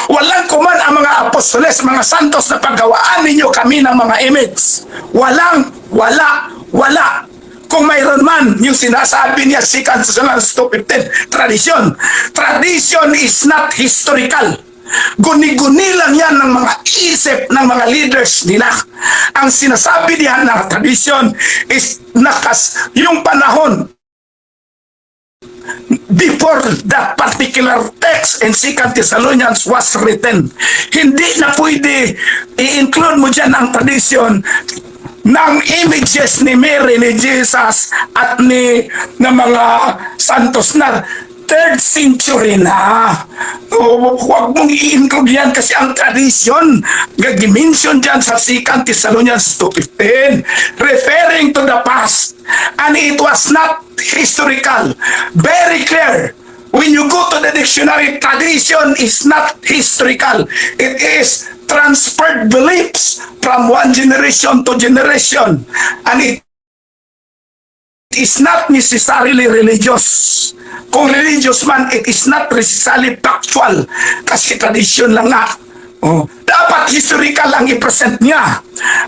S3: Walang kuman ang mga apostoles, mga santos na paggawaan ninyo kami ng mga image. Wala. Kung mayroon man, yung sinasabi niya, 2 Thessalonians 2:15, tradition. Tradition is not historical. Guni-guni lang yan ng mga isip ng mga leaders nila. Ang sinasabi niya na tradition is yung panahon before that particular text in 2 Thessalonians was written. Hindi na pwede i-include mo dyan ang tradition ng images ni Mary, ni Jesus, at ng mga santos na 3rd century na. Huwag mong i-include yan kasi ang tradition gag-mention dyan sa 2 Thessalonians 2:15 referring to the past, and it was not historical. Very clear. When you go to the dictionary, tradition is not historical. It is transferred beliefs from one generation to generation. And it is not necessarily religious. Kung religious man, it is not necessarily factual. Kasi tradition lang nga. Dapat historical lang i-present niya.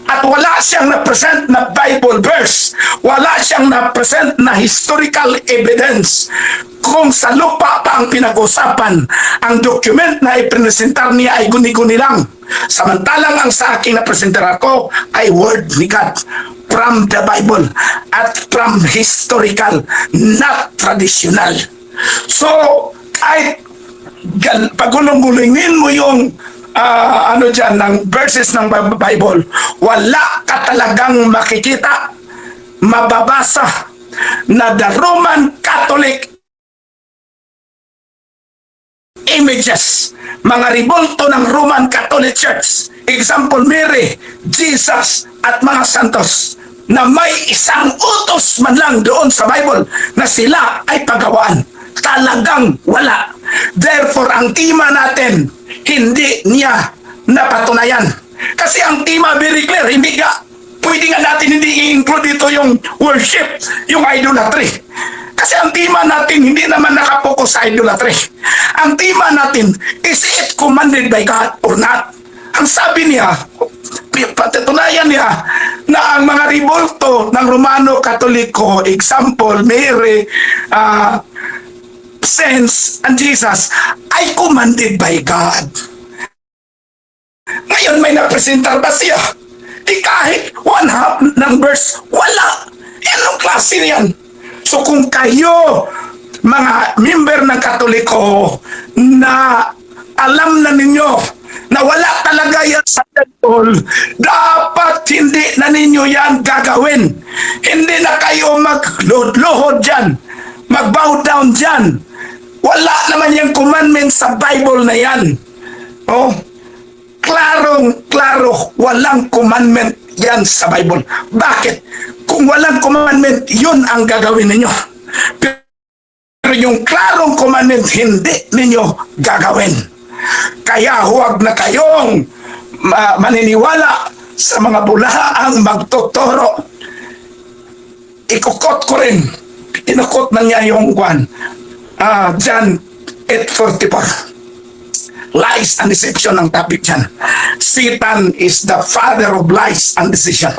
S3: At wala siyang na-present na Bible verse. Wala siyang na-present na historical evidence. Kung sa lupa pa ang pinag-usapan, ang document na ipresentar niya ay guni-guni lang. Samantalang ang sa aking na-presentar ako ay word ni God from the Bible at from historical, not traditional. So, kahit pagulong-gulingin mo yung ng verses ng Bible, wala ka talagang makikita, mababasa na the Roman Catholic images, mga ribulto ng Roman Catholic Church, example Mary, Jesus, at mga santos, na may isang utos man lang doon sa Bible na sila ay pagawaan. Talagang wala. Therefore, ang tema natin, hindi niya napatunayan. Kasi ang tema very clear, hindi nga, pwede nga natin hindi i-include dito yung worship, yung idolatry. Kasi ang tema natin hindi naman nakapokus sa idolatry. Ang tema natin, is it commanded by God or not? Ang sabi niya, patutunayan niya na ang mga ribulto ng Romano Katoliko, example, Mary, Saints, and Jesus, ay commanded by God. Ngayon may napresentar ba siya? Di kahit 1/2 ng verse, wala. Anong klase niyan? So kung kayo, mga member ng Katoliko, na alam na ninyo na wala talaga yan sa Bible, dapat hindi na ninyo yan gagawin. Hindi na kayo magluhod dyan, mag-bow down dyan. Wala naman yung commandment sa Bible na yan. Klaro, walang commandment yan sa Bible. Bakit? Kung walang commandment, yun ang gagawin ninyo. Pero yung klarong commandment, hindi ninyo gagawin. Kaya huwag na kayong maniniwala sa mga bulaang magtuturo. Ikukot ko rin. Inukot na niya yung John 8:44. Lies and deception ang topic dyan. Satan is the father of lies and deception.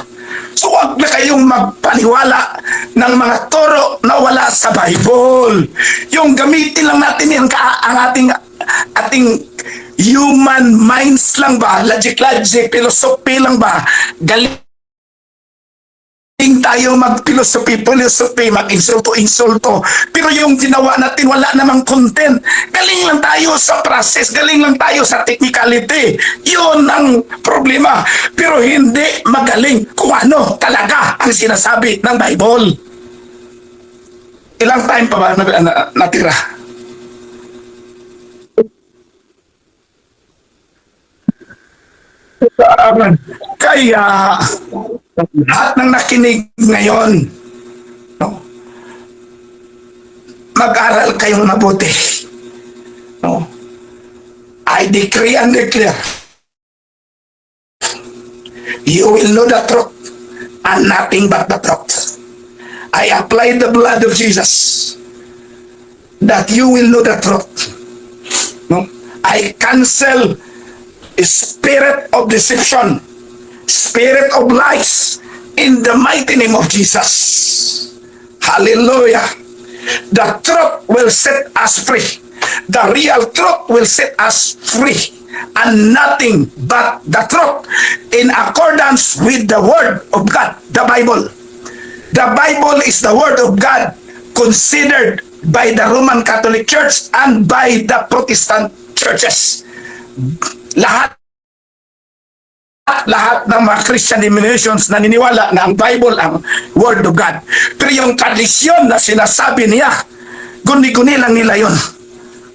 S3: So huwag na kayong magpaniwala ng mga turo na wala sa Bible. Yung gamitin lang natin yan ang ating human minds lang ba? Logic, philosophy lang ba? Galing tayo mag-philosophy, mag-insulto. Pero yung ginawa natin, wala namang content. Galing lang tayo sa process, galing lang tayo sa technicality. Yun ang problema. Pero hindi magaling kung ano talaga ang sinasabi ng Bible. Ilang time pa ba natira? Kaya lahat ng nakinig ngayon, mag-aral kayong mabuti. I decree and declare, you will know the truth and nothing but the truth. I apply the blood of Jesus that you will know the truth. No? I cancel spirit of deception, spirit of lies, in the mighty name of Jesus. Hallelujah. The truth will set us free. The real truth will set us free. And nothing but the truth in accordance with the Word of God, the Bible. The Bible is the Word of God considered by the Roman Catholic Church and by the Protestant churches. Lahat ng mga Christian denominations naniniwala na ang Bible ang Word of God. Pero yung tradisyon na sinasabi niya, guni-guni lang nila yun.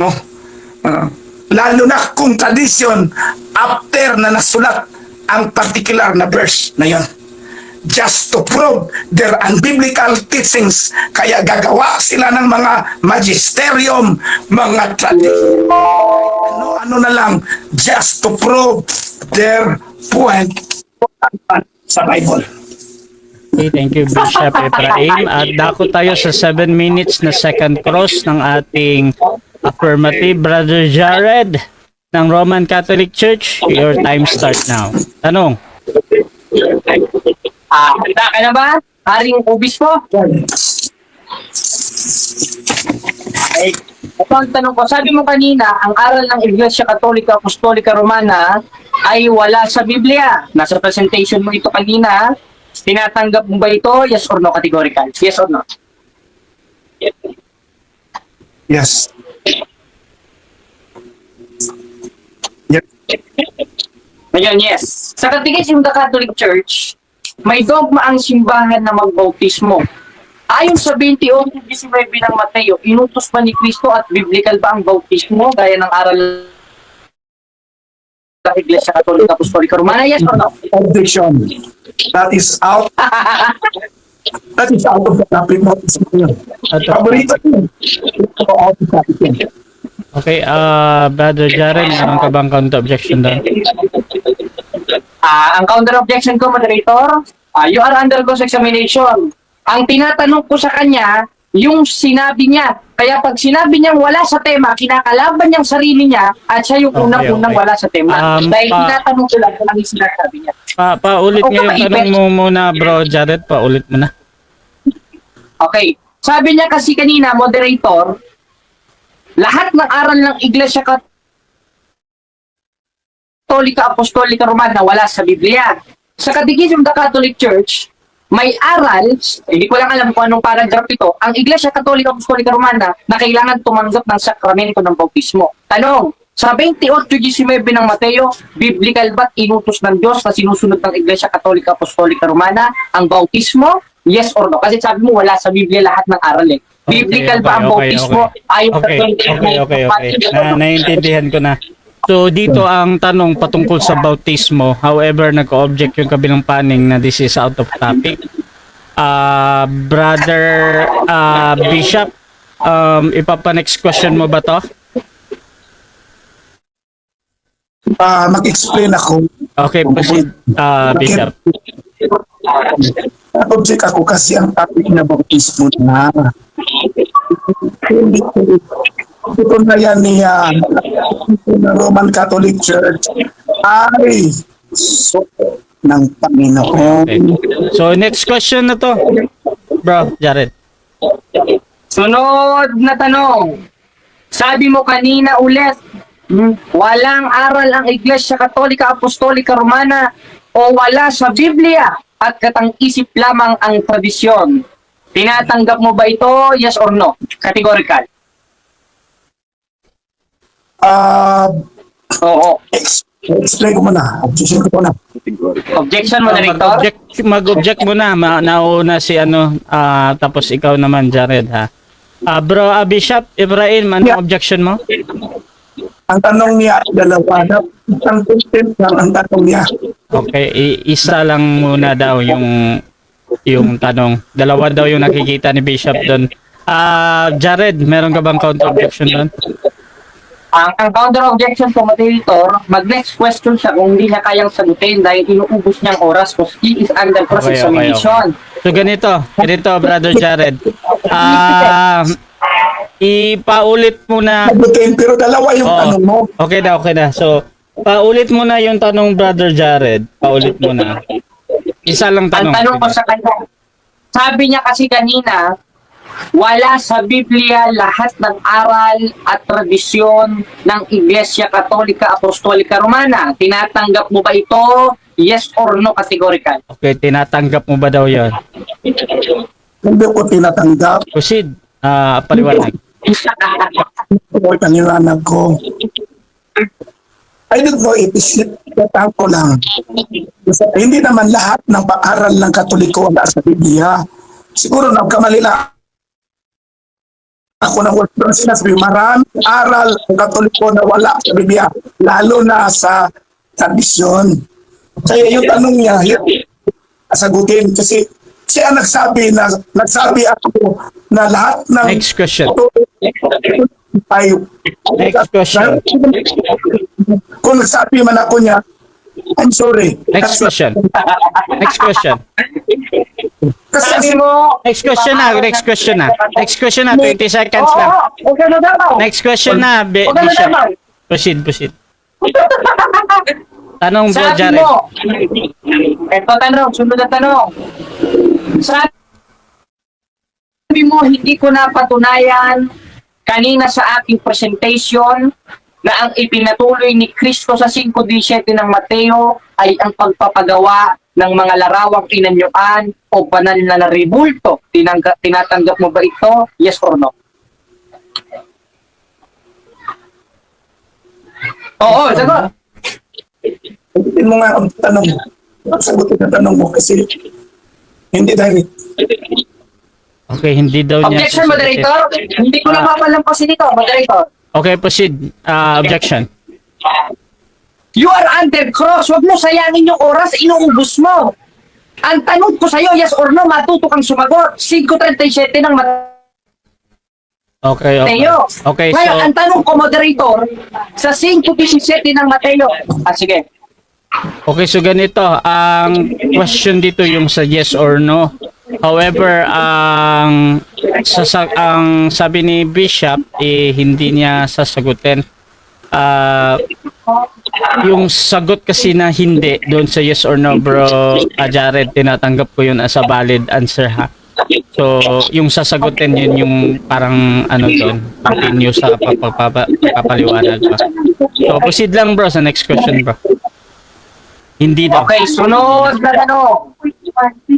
S3: No? Lalo na kung tradisyon after na nasulat ang particular na verse na yun. Just to prove their unbiblical teachings. Kaya gagawa sila ng mga magisterium, mga tradition. Ano na lang, just to prove their point sa Bible.
S1: Okay, thank you, Bishop Ephraim. At dako tayo sa 7 minutes na second cross ng ating affirmative. Brother Jared ng Roman Catholic Church, your time start now. Tanong.
S2: Handa ka na ba? Haring Obispo? Ay, ito ang tanong ko. Sabi mo kanina, ang aral ng Iglesia Katolika Apostolika Romana ay wala sa Biblia. Nasa presentation mo ito kanina. Tinatanggap mo ba ito? Yes or no? Categorical. Yes or no?
S3: Yes. Yes.
S2: Ngayon, yes. Sa Catechism of the Catholic Church, may dogma ang simbahan na magbautismo. Ayon sa 28:19 ng Mateo, inutos ba ni Kristo at biblical ba ang bautismo gaya ng aral ng Iglesia Katolika Apostolika Romana? Yes or no?
S3: Objection. That is out. That is out of the topic. Paborito yun. Out of the topic yun.
S1: Okay, Brother Jared, meron ka bang counter objection doon?
S2: Ang counter objection ko, moderator, you are under cross-examination. Ang tinatanong ko sa kanya, yung sinabi niya. Kaya pag sinabi niyang wala sa tema, kinakalaban niyang sarili niya at siya yung unang-unang wala sa tema. Dahil tinatanong ko lang kung ano yung sinasabi niya.
S1: Paulit nga yung tanong mo muna, Bro Jared. Paulit mo na.
S2: Okay. Sabi niya kasi kanina, moderator, lahat ng aral ng Iglesia Katolika Apostolika Romana wala sa Biblia. Sa Catechism of the Catholic Church, may aral, hindi ko lang alam kung anong paragraph ito, ang Iglesia Katolika Apostolika Romana na kailangan tumanggap ng sakramento ng bautismo. Tanong, sa 28:19 ng Mateo, biblical ba't inutos ng Diyos na sinusunod ng Iglesia Katolika Apostolika Romana ang bautismo? Yes or no? Kasi sabi mo wala sa Biblia lahat ng aral eh. Biblical ba ang bautismo? Ayon sa 28:19.
S1: Naiintindihan ko na. So dito ang tanong patungkol sa bautismo. However, nag-object yung kabilang paning na this is out of topic. Brother Bishop, ipapa-next question mo ba to?
S3: Mag-explain ako.
S1: Okay, proceed, Bishop.
S3: Object ako kasi ang topic na bautismo na ito na yan niya ng Roman Catholic Church ay suko ng Panginoon.
S1: Okay. So next question na to, Bro Jared.
S2: Sunod na tanong. Sabi mo kanina ulit, walang aral ang Iglesia Katolika Apostolika Romana o wala sa Biblia at katang-isip lamang ang tradisyon. Tinatanggap mo ba ito? Yes or no? Categorical. Oo.
S3: Explain ko muna. Objection ko na.
S2: Objection mo, Director?
S1: Mag-object mo na. Nauna si tapos ikaw naman, Jared, ha? Bro Bishop Ephraim, anong objection mo?
S3: Ang tanong niya, dalawa na. Isang content lang ang tanong niya.
S1: Okay, isa lang muna daw yung tanong. Dalawa daw yung nakikita ni Bishop doon. Jared, meron ka bang counter objection doon?
S2: Ang counter objection ko, moderator, mag-next question siya kung hindi niya kayang sagutin dahil inuubos niyang oras because he is under cross-examination.
S1: So ganito, Brother Jared. Ipaulit mo na.
S3: Sagutin, pero dalawa yung
S1: Oo.
S3: tanong mo.
S1: Okay na, okay na. So, paulit mo na yung tanong, Brother Jared. Paulit mo na. Isa lang
S2: Ang
S1: tanong.
S2: tanong ko sa kanya, sabi niya kasi kanina, wala sa Biblia lahat ng aral at tradisyon ng Iglesia Katolika Apostolika Romana. Tinatanggap mo ba ito? Yes or no categorical?
S1: Okay, tinatanggap mo ba daw yon?
S3: Hindi ko tinatanggap.
S1: Proceed. Paliwanag.
S3: Ito ko paniwanag ko. I don't know if isip ko lang. Kasi hindi naman lahat ng pag-aral ng Katoliko wala sa Biblia. Siguro nagkamali lang ako ng word pero sinasabi, maraming aral ng Katoliko na wala sa Biblia, lalo na sa tradisyon. Kaya yung tanong niya, yun, sagutin kasi siya nagsabi ako na lahat ng
S1: Next question.
S3: ay
S1: Next question.
S3: kung nagsabi man ako niya, I'm sorry.
S1: Next question. Next question.
S3: Kasi
S2: Sabi mo,
S1: Next question na. Next question na. Next question na. 20 seconds lang.
S2: okay na daw.
S1: Next question na.
S2: Okay na
S1: Bishop.
S2: daw.
S1: Proceed, proceed. Tanong, Bro
S2: Sabi
S1: Jared.
S2: mo, eto tanong, sunod na tanong. Sabi mo, hindi ko napatunayan kanina sa aking presentation na ang ipinatuloy ni Kristo sa 5:17 ng Mateo ay ang pagpapagawa ng mga larawang inanyuan o banal na naribulto. Tinatanggap mo ba ito? Yes or no? Oo, sagot.
S3: sagutin mo nga ang tanong mo. Sagutin ang tanong mo kasi hindi direct.
S1: Okay, hindi daw niya.
S2: Objection, moderator. Hindi ko na papalampasin ito, moderator.
S1: Okay, proceed. Objection.
S2: You are under cross. Huwag mo sayangin yung oras, inuubos mo. Ang tanong ko sa'yo, yes or no, matuto kang sumagot. 5:37 ng
S1: Okay, okay.
S2: Mateo.
S1: Okay,
S2: Ngayon,
S1: so
S2: ang tanong ko, moderator, sa 5:17 ng Mateo. Sige.
S1: okay, so ganito, ang question dito yung sa yes or no. However, ang sabi ni Bishop hindi niya sasagutin. Yung sagot kasi na hindi doon sa yes or no, bro, Jared, tinatanggap ko yun as a valid answer, ha. So, yung sasagutin yun yung parang ano doon, continue sa pagpapaliwanag pa. So, proceed lang, bro, sa next question, bro. Hindi daw.
S2: Okay, sunod na tanong.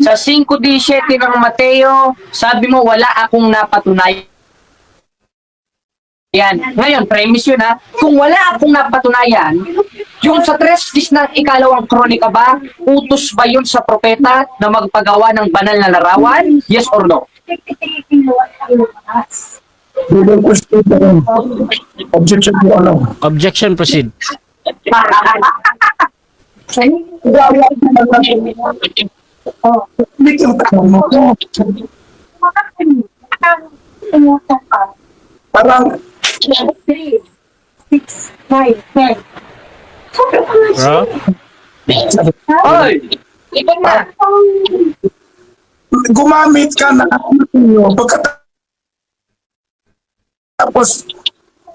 S2: Sa 5:17 ng Mateo, sabi mo wala akong napatunayan. Ngayon, premise yun ha. Kung wala akong napatunayan, yung sa 3 ng ikalawang kronika ba, utos ba yun sa propeta na magpagawa ng banal na larawan? Yes or no?
S3: Google question pa rin. Objection mo ano?
S1: Objection, proceed.
S3: Hindi yung tanong mo. Parang
S4: 3, 6, 5, 10.
S1: Bro?
S2: Oy! Ibon na!
S3: gumamit ka na pagkatapos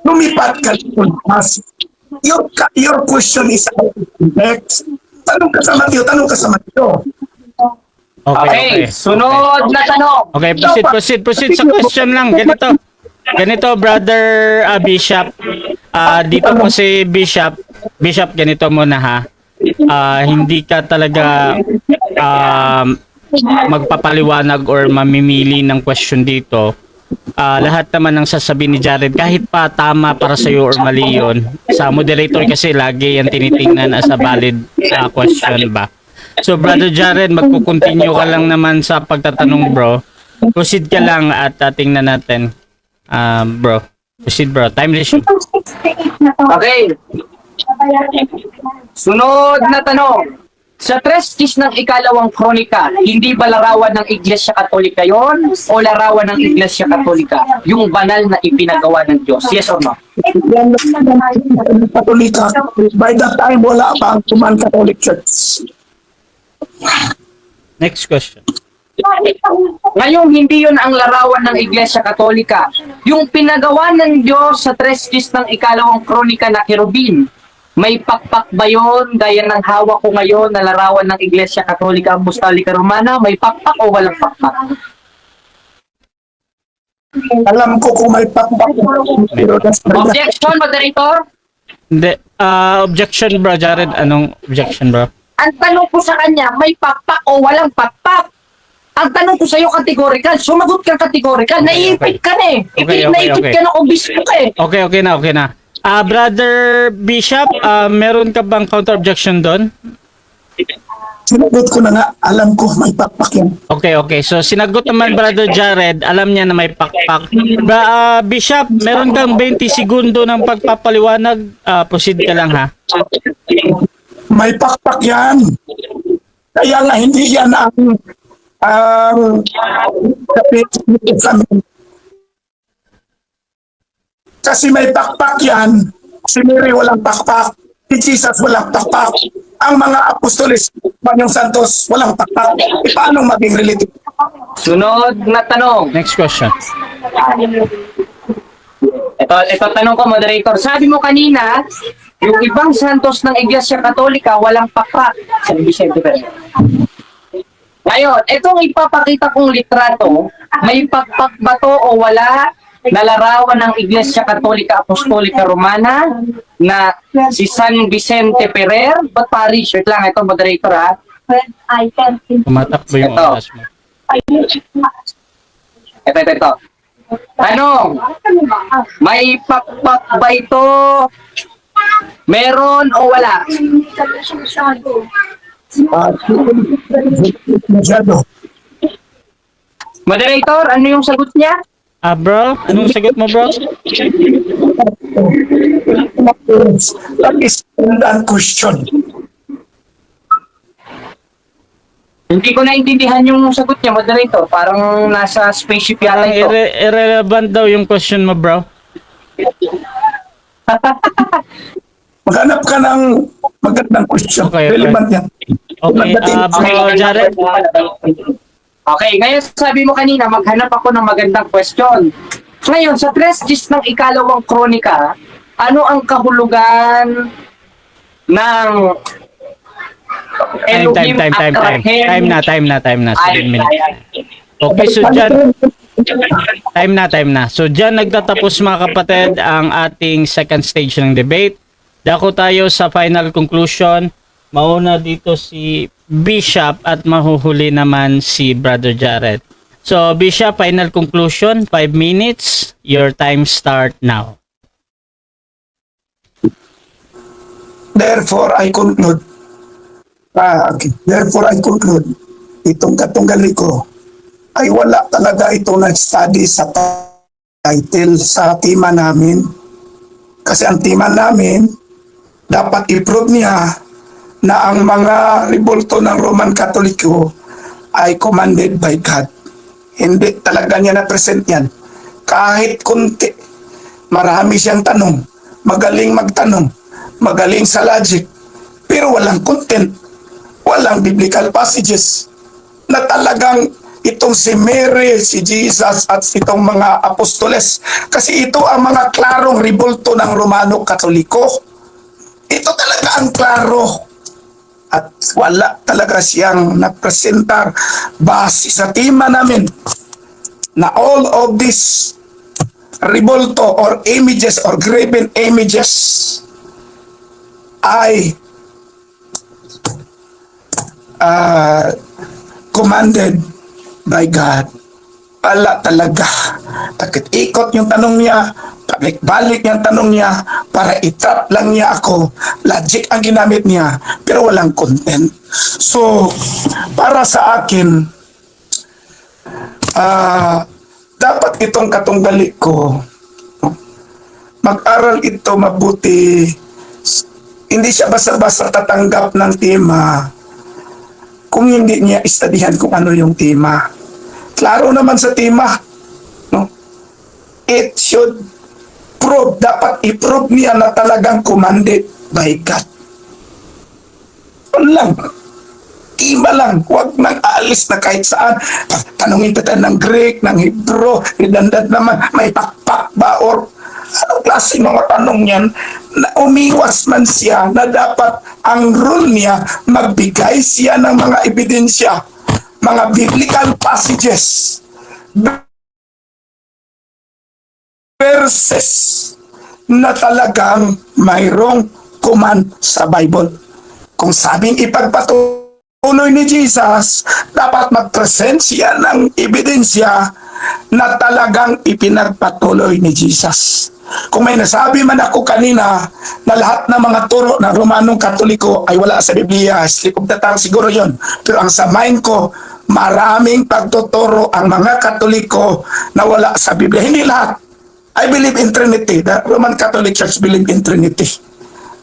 S3: lumipat ka mas your question is next. Tanong ka sa Mateo.
S1: Okay,
S2: Okay, sunod na tanong.
S1: Okay, proceed sa question lang. Ganito, brother Bishop. Dito po si Bishop, ganito muna ha. Hindi ka talaga magpapaliwanag or mamimili ng question dito. Lahat naman ng sasabihin ni Jared, kahit pa tama para sa iyo or mali yun, sa moderator kasi lagi yan tinitingnan as a valid question ba. So brother Jared, magko-continue ka lang naman sa pagtatanong, bro. Proceed ka lang at tingnan natin. Bro. Proceed, bro. Time ratio.
S2: Okay, sunod na tanong. Sa 3 ng ikalawang kronika, hindi ba larawan ng Iglesia Katolika yon o larawan ng Iglesia Katolika? Yung banal na ipinagawa ng Diyos. Yes or no?
S3: Katolika. By that time, wala pa ang Roman Catholic Church.
S1: Next question.
S2: Ngayon, hindi yun ang larawan ng Iglesia Katolika. Yung pinagawa ng Diyos sa 3 gis ng ikalawang kronika na kerubin, may pakpak ba yun gaya ng hawak ko ngayon na larawan ng Iglesia Katolika Apostolika Romana? May pakpak o walang pakpak?
S3: Alam ko kung may pakpak. Pero
S2: Objection, moderator?
S1: Hindi. Objection, bro, Jared. Anong objection, bro?
S2: Ang tanong ko sa kanya, may pakpak o walang pakpak? Ang tanong ko sa iyo, categorical. Sumagot ka categorical. Naiipit ka na eh.
S1: Okay,
S2: Naiipit
S1: okay.
S2: ka na obispo ka eh.
S1: Okay na. Brother Bishop, meron ka bang counter-objection doon?
S3: sinagot ko na nga, alam ko may pakpak yan.
S1: Okay. So, sinagot naman Brother Jared, alam niya na may pakpak. Bishop, meron kang 20 segundo ng pagpapaliwanag. Proceed ka lang, ha?
S3: May pakpak yan. Kaya nga hindi yan ang kasi may pakpak yan. Si Mary walang pakpak. Si Jesus walang pakpak. Ang mga apostolis, Panyong Santos, walang pakpak. E paano maging relative?
S2: Sunod na tanong.
S1: Next question.
S2: Ito tanong ko, moderator. Sabi mo kanina, yung ibang santos ng Iglesia Katolika walang pakpak. San Vicente Ferrer. Ngayon, itong ipapakita kong litrato, may pakpak ba to o wala na larawan ng Iglesia Katolika Apostolika Romana na si San Vicente Ferrer? Ba't parish? Wait lang, ito moderator ha.
S4: When I can
S1: Tumatakbo yung
S2: Ito.
S1: oras mo.
S2: Ito. Tanong, may pakpak ba ito? Meron o wala?
S3: Masyado.
S2: Moderator, ano yung sagot niya?
S1: Bro, anong sagot mo, bro?
S3: That is an question.
S2: Hindi ko naintindihan yung sagot niya, moderator. Parang nasa spaceship yata ito.
S1: Irrelevant daw yung question mo, bro.
S3: Maghanap ka ng magandang question.
S1: Okay.
S3: Relevant yan.
S1: Okay, bro, Jared.
S2: Okay, ngayon sabi mo kanina, maghanap ako ng magandang question. Ngayon, sa 3 gis ng ikalawang kronika, ano ang kahulugan ng Elohim
S1: Time na. 7 minutes. Okay, so dyan, time na. So dyan nagtatapos mga kapatid ang ating second stage ng debate. Dako tayo sa final conclusion. Mauna dito si Bishop at mahuhuli naman si Brother Jared. So Bishop, final conclusion, 5 minutes. Your time start now.
S3: Therefore, I conclude. Therefore, I conclude. Itong katunggali ko ay wala talaga itong nag-study sa title sa tema namin. Kasi ang tema namin, dapat i-prove niya na ang mga ribulto ng Roman Katoliko ay commanded by God. Hindi talaga niya na-present yan. Kahit kunti, marami siyang tanong, magaling magtanong, magaling sa logic, pero walang content, walang biblical passages na talagang itong si Mary, si Jesus at itong mga apostoles. Kasi ito ang mga klarong ribulto ng Romano Katoliko. Ito talaga ang klaro. At wala talaga siyang napresentar base sa tema namin na all of these ribulto or images or graven images ay commanded by God. Wala talaga. Takit-ikot yung tanong niya, balik-balik yung tanong niya para itrap lang niya ako. Logic ang ginamit niya, pero walang content. So, para sa akin, dapat itong katunggali ko, mag-aral ito mabuti. Hindi siya basta-basta tatanggap ng tema kung hindi niya istadihan kung ano yung tema. Klaro naman sa tema, no? It should prove, dapat i-prove niya na talagang commanded by God. Yun lang. iba lang, huwag nang aalis na kahit saan. Tanungin pa tayo ng Greek, ng Hebrew, redundant naman, may pakpak ba or anong klase mga tanong yan na umiwas man siya na dapat ang rule niya magbigay siya ng mga ebidensya, mga biblical passages, verses na talagang mayroong command sa Bible. Kung sabing ipagpatuloy ni Jesus, dapat mag-present siya ng ebidensya na talagang ipinagpatuloy ni Jesus. Kung may nasabi man ako kanina na lahat ng mga turo ng Romanong Katoliko ay wala sa Biblia, slip of the tongue siguro yun. Pero ang sa mind ko, maraming pagtuturo ang mga Katoliko na wala sa Biblia. Hindi lahat. I believe in Trinity. The Roman Catholic Church believe in Trinity.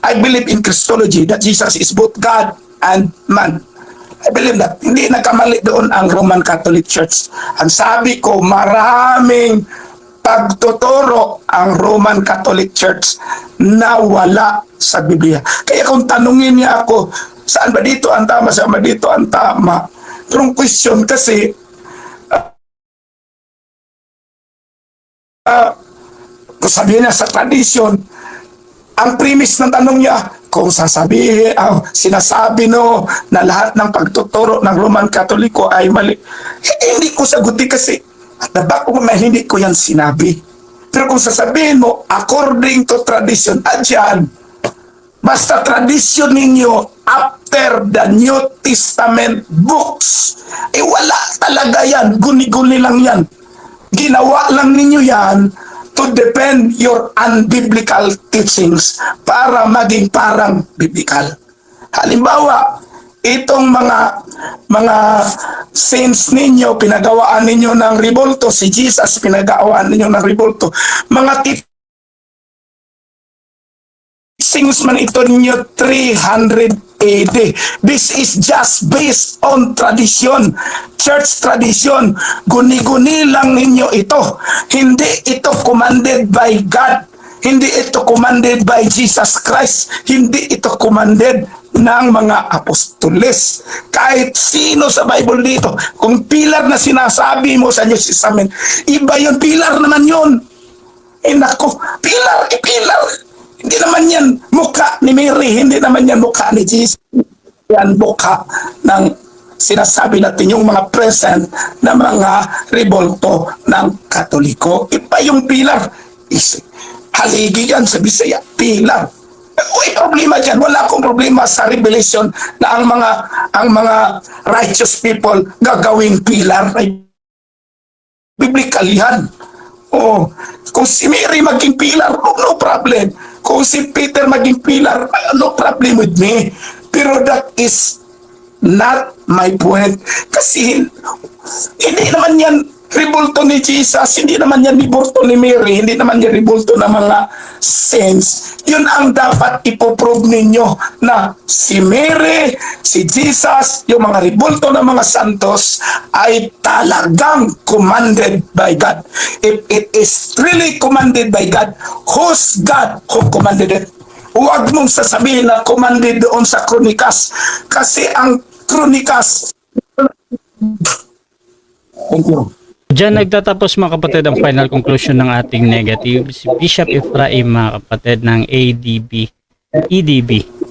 S3: I believe in Christology, that Jesus is both God and man. I believe that. Hindi nagkamali doon ang Roman Catholic Church. Ang sabi ko, maraming pagtuturo ang Roman Catholic Church na wala sa Biblia. Kaya kung tanungin niya ako, saan ba dito ang tama, saan ba dito ang tama? Pero question kasi, kung sabihin niya sa tradisyon, ang premise ng tanong niya, kung sasabihin, sinasabi no na lahat ng pagtuturo ng Roman Katoliko ay mali. Hindi ko sagutin kasi hindi ko yan sinabi. Pero kung sasabihin mo, according to tradition, adyan, basta tradition ninyo after the New Testament books, wala talaga yan. Guni-guni lang yan. Ginawa lang ninyo yan to defend your unbiblical teachings para maging parang biblical. Halimbawa, itong mga saints ninyo, pinagawaan ninyo ng ribulto, si Jesus pinagawaan ninyo ng ribulto, mga teachings man ito ninyo 300 AD. This is just based on tradition, church tradition. Guni-guni lang ninyo ito. Hindi ito commanded by God. Hindi ito commanded by Jesus Christ. Hindi ito commanded ng mga apostoles. Kahit sino sa Bible dito, kung pilar na sinasabi mo sa New Testament, iba yun, pilar naman yun. Nako, pilar, pilar. Hindi naman yan mukha ni Mary, hindi naman yan mukha ni Jesus. Yan mukha ng sinasabi natin yung mga present na mga rebolto ng Katoliko. Iba yung pilar. Haligi yan sa Bisaya, pilar. Uy, problema dyan. Wala akong problema sa revelation na ang mga righteous people gagawing pilar. Biblical yan. Oh, kung si Mary maging pilar, no problem. Kung si Peter maging pilar, no problem with me. Pero that is not my point. Kasi hindi naman yan ribulto ni Jesus, hindi naman yan ribulto ni Mary, hindi naman yan ribulto ng mga saints. Yun ang dapat ipoprove ninyo na si Mary, si Jesus, yung mga ribulto ng mga santos ay talagang commanded by God. If it is really commanded by God, who's God who commanded it? Huwag mong sasabihin na commanded doon sa Kronikas. Kasi ang Kronikas... Thank you.
S1: Diyan nagtatapos mga kapatid ang final conclusion ng ating negative. Si Bishop Ephraim mga kapatid ng EDB.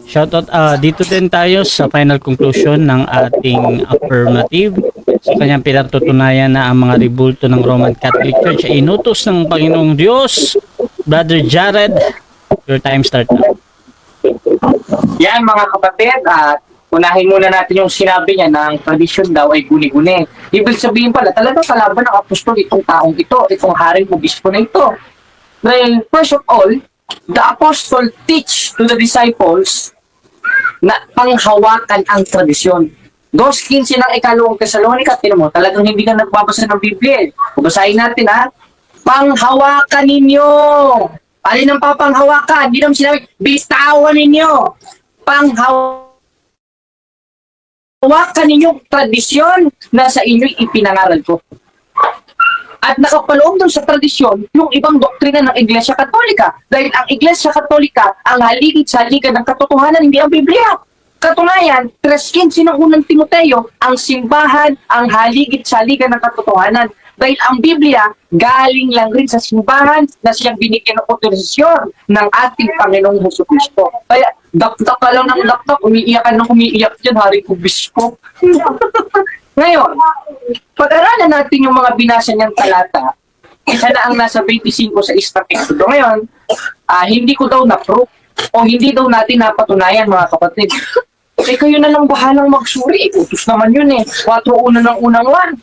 S1: Shoutout dito din tayo sa final conclusion ng ating affirmative. Sa kanyang pinatutunayan na ang mga ribulto ng Roman Catholic Church ay inutos ng Panginoong Diyos. Brother Jared, your time start now.
S2: Yan mga kapatid, at unahin muna natin yung sinabi niya na ang tradisyon daw ay guni-guni. Ibig sabihin pala, talagang kalaban ng apostol itong taong ito, itong haring obispo na ito. Well, first of all, the apostle teach to the disciples na panghawakan ang tradisyon. 2:15 ng ikalawang Tesalonica, tinan mo, talagang hindi ka nagbabasa ng Biblia. Basahin natin ha. Panghawakan ninyo. Alin ang papanghawakan? Hindi naman sinabi, bitawan ninyo. Hawakan ninyong tradisyon na sa inyo'y ipinangaral ko. At nakapaloob doon sa tradisyon yung ibang doktrina ng Iglesia Katolika. Dahil ang Iglesia Katolika, ang haligid sa haligan ng katotohanan, hindi ang Biblia. Katunayan, 3:15 ng unang Timoteo, ang simbahan, ang haligit-saligan ng katotohanan. Dahil ang Biblia, galing lang rin sa simbahan na siyang binigyan ng otorisasyon ng ating Panginoong Jesucristo. Kaya, dakdak ka lang ng dakdak, umiiyak ka ng umiiyak dyan, Hari Obispo. Ngayon, pag-aralan natin yung mga binasa niyang talata, isa na ang nasa 25 sa Estateksto. Ngayon, hindi ko daw na-proof o hindi daw natin napatunayan, mga kapatid. Eh, kayo na lang bahalang magsuri. Utos naman yun eh. 4:1 ng unang 1.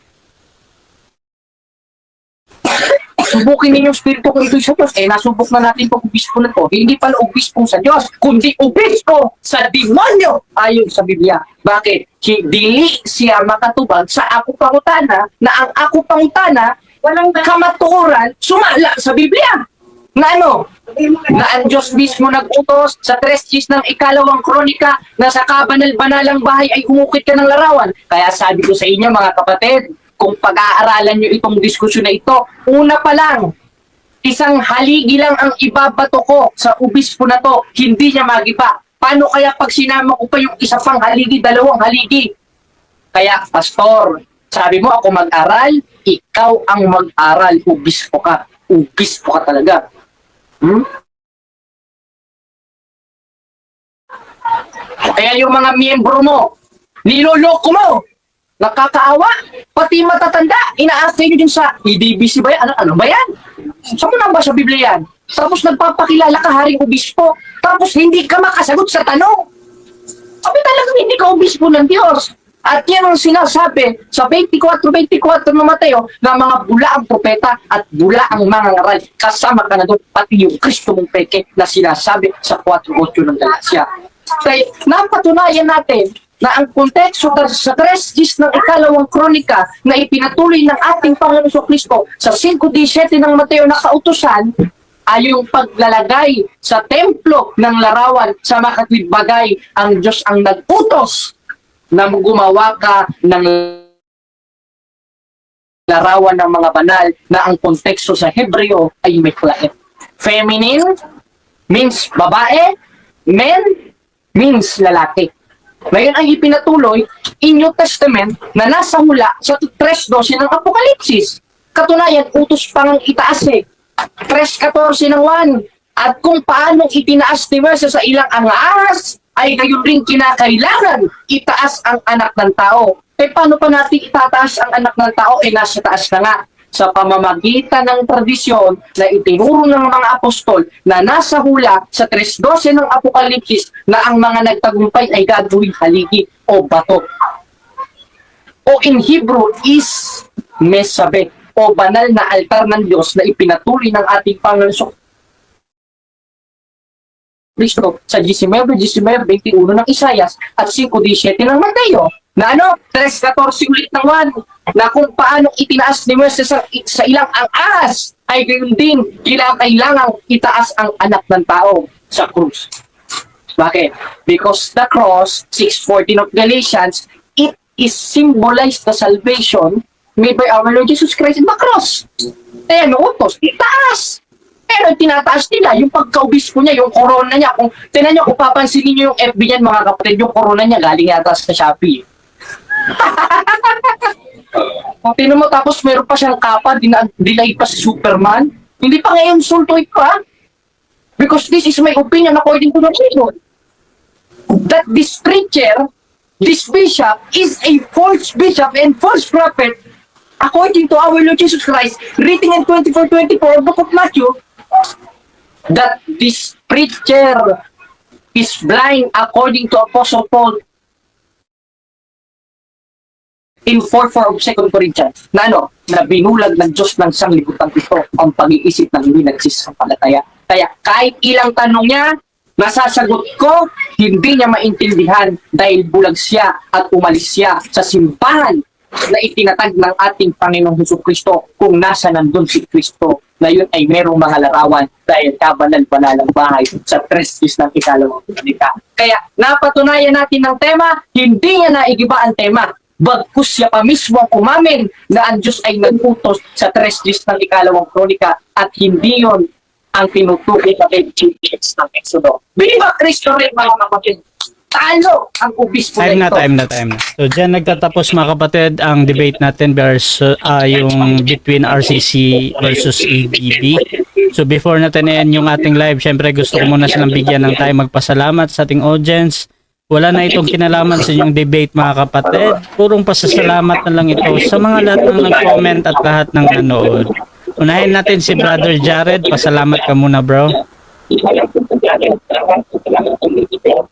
S2: Subukin ninyong spirito kung ito'y sa Diyos. Eh, nasubok na natin pag obispo na to. Hindi pala obispo sa Diyos, kundi obispo sa demonyo. Ayon sa Biblia. Bakit? Dili siya makatubag sa ako pangutana na ang ako pangutana walang kamatuoran sumala sa Biblia. Na ano? Na ang Diyos mismo nag-utos sa 3 ng ikalawang kronika na sa kabanal-banalang bahay ay umukit ka ng larawan. Kaya sabi ko sa inyo mga kapatid, kung pag-aaralan nyo itong diskusyon na ito, una pa lang, isang haligi lang ang ibabato ko sa obispo na to, hindi niya magiba. Paano kaya pag sinama ko pa yung isa pang haligi, 2 haligi? Kaya, pastor, sabi mo ako mag-aral, ikaw ang mag-aral, obispo ka. Obispo ka talaga. Kaya yung mga miyembro mo, niloloko mo, nakakaawa, pati matatanda, inaasay nyo din sa EDBC ba yan? Ano ba yan? Saan mo nang ba sa Biblia yan? Tapos nagpapakilala ka haring obispo, tapos hindi ka makasagot sa tanong. Sabi talagang hindi ka obispo ng Diyos. At yan ang sinasabi sa 24:24 ng Mateo na mga bula ang propeta at bula ang mga ngaral. Kasama ka na doon, pati yung Kristo mong peke na sinasabi sa 4:8 ng Galatia. Kaya napatunayan natin na ang konteksto sa 3:10 ng ikalawang kronika na ipinatuloy ng ating Panginoon Kristo sa 5:17 ng Mateo na kautusan ay yung paglalagay sa templo ng larawan sa makatwid bagay. Ang Diyos ang nag-utos na gumawa ka ng larawan ng mga banal na ang konteksto sa Hebreo ay meklait. Feminine means babae, men means lalaki. Ngayon ay ipinatuloy in New Testament na nasa mula sa 3:12 ng Apokalipsis. Katunayan, utos pang itaas eh. 3:14 ng 1. At kung paano itinaas ni Moises sa ilang ahas, ay gayon rin kinakailangan itaas ang anak ng tao. Eh paano pa natin itataas ang anak ng tao? Eh nasa taas na nga. Sa pamamagitan ng tradisyon na itinuro ng mga apostol na nasa hula sa 3:12 ng Apokalipsis na ang mga nagtagumpay ay gagawing haligi o bato. O in Hebrew is mesabe o banal na altar ng Diyos na ipinatuloy ng ating Panginoon Kristo sa 19:21 ng Isaias at 5:17 ng Mateo. Na ano? 3:14 ulit ng 1 na kung paano itinaas ni Moises sa ilang ang ahas ay gayon din kailangang itaas ang anak ng tao sa krus. Bakit? Because the cross, 6:14 of Galatians, it is symbolized the salvation made by our Lord Jesus Christ in the cross. Eh ano utos? Itaas! Pero tinataas nila yung pagka-obispo niya, yung corona niya. Kung tinan niyo, kung papansinin niyo yung FB niyan mga kapatid, yung corona niya galing yata sa Shopee. Kung tinan mo, tapos meron pa siyang kapa, dinay pa si Superman. Hindi pa ngayon sultoy pa. Because this is my opinion according to the Bible. That this preacher, this bishop, is a false bishop and false prophet according to our Lord Jesus Christ, written in 24:24, Book of Matthew, that this preacher is blind according to Apostle Paul in 4:4 of 2 Corinthians. Na ano? Na binulag ng Diyos ng sanglibutan ito ang pag-iisip ng hindi nagsisampalataya. Kaya kahit ilang tanong niya, nasasagot ko, hindi niya maintindihan dahil bulag siya at umalis siya sa simbahan na itinatag ng ating Panginoong Jesucristo kung nasa nandun si Kristo na yun ay merong mga larawan dahil kabanal-banalang bahay sa 3:10 ng ikalawang kronika. Kaya napatunayan natin ng tema, hindi niya naigiba ang tema. Bagkus siya pa mismo ang umamin na ang Diyos ay nag-utos sa 3:10 ng ikalawang kronika at hindi yun ang tinutukoy sa 18 ng Exodo. Biba Kristo rin mga kapatid. talo ang obispo
S1: Time
S2: na
S1: na,
S2: ito.
S1: time na. So, dyan nagtatapos mga kapatid ang debate natin versus yung between RCC versus ABB. So, before natin end yung ating live, syempre gusto ko muna silang bigyan ng time magpasalamat sa ating audience. Wala na itong kinalaman sa inyong debate mga kapatid. Purong pasasalamat na lang ito sa mga lahat ng nag-comment at lahat ng nanood. Unahin natin si Brother Jared. Pasalamat ka muna, bro.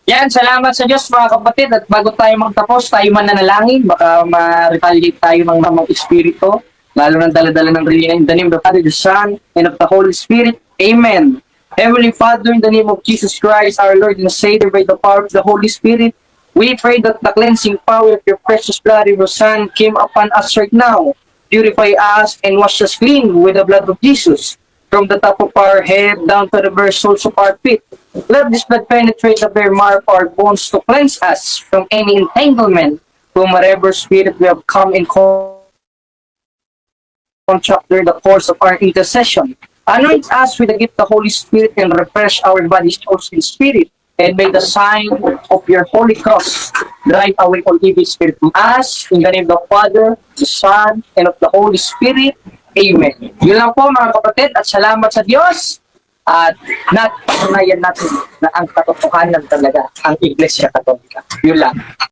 S2: Yan, salamat sa Diyos mga kapatid. At bago tayo magtapos, tayo mananalangin. Baka ma-retaliate tayo ng mga espiritu. Lalo ng dala-dala ng relina. In the name of the Father, the Son, and of the Holy Spirit. Amen. Heavenly Father, in the name of Jesus Christ, our Lord and Savior, by the power of the Holy Spirit, we pray that the cleansing power of your precious blood of your Son came upon us right now. Purify us and wash us clean with the blood of Jesus. From the top of our head down to the very soles of our feet. Let this blood penetrate the very marrow of our bones to cleanse us from any entanglement from whatever spirit we have come in contact during the course of our intercession. Anoint us with the gift of the Holy Spirit and refresh our body, souls, and spirit. And may the sign of your Holy Cross drive away all evil spirit from us. In the name of the Father, the Son, and of the Holy Spirit. Amen. Yun lang po mga kapatid at salamat sa Diyos at napatunayan natin na ang katotohanan talaga ang Iglesia Katolika. Yun lang.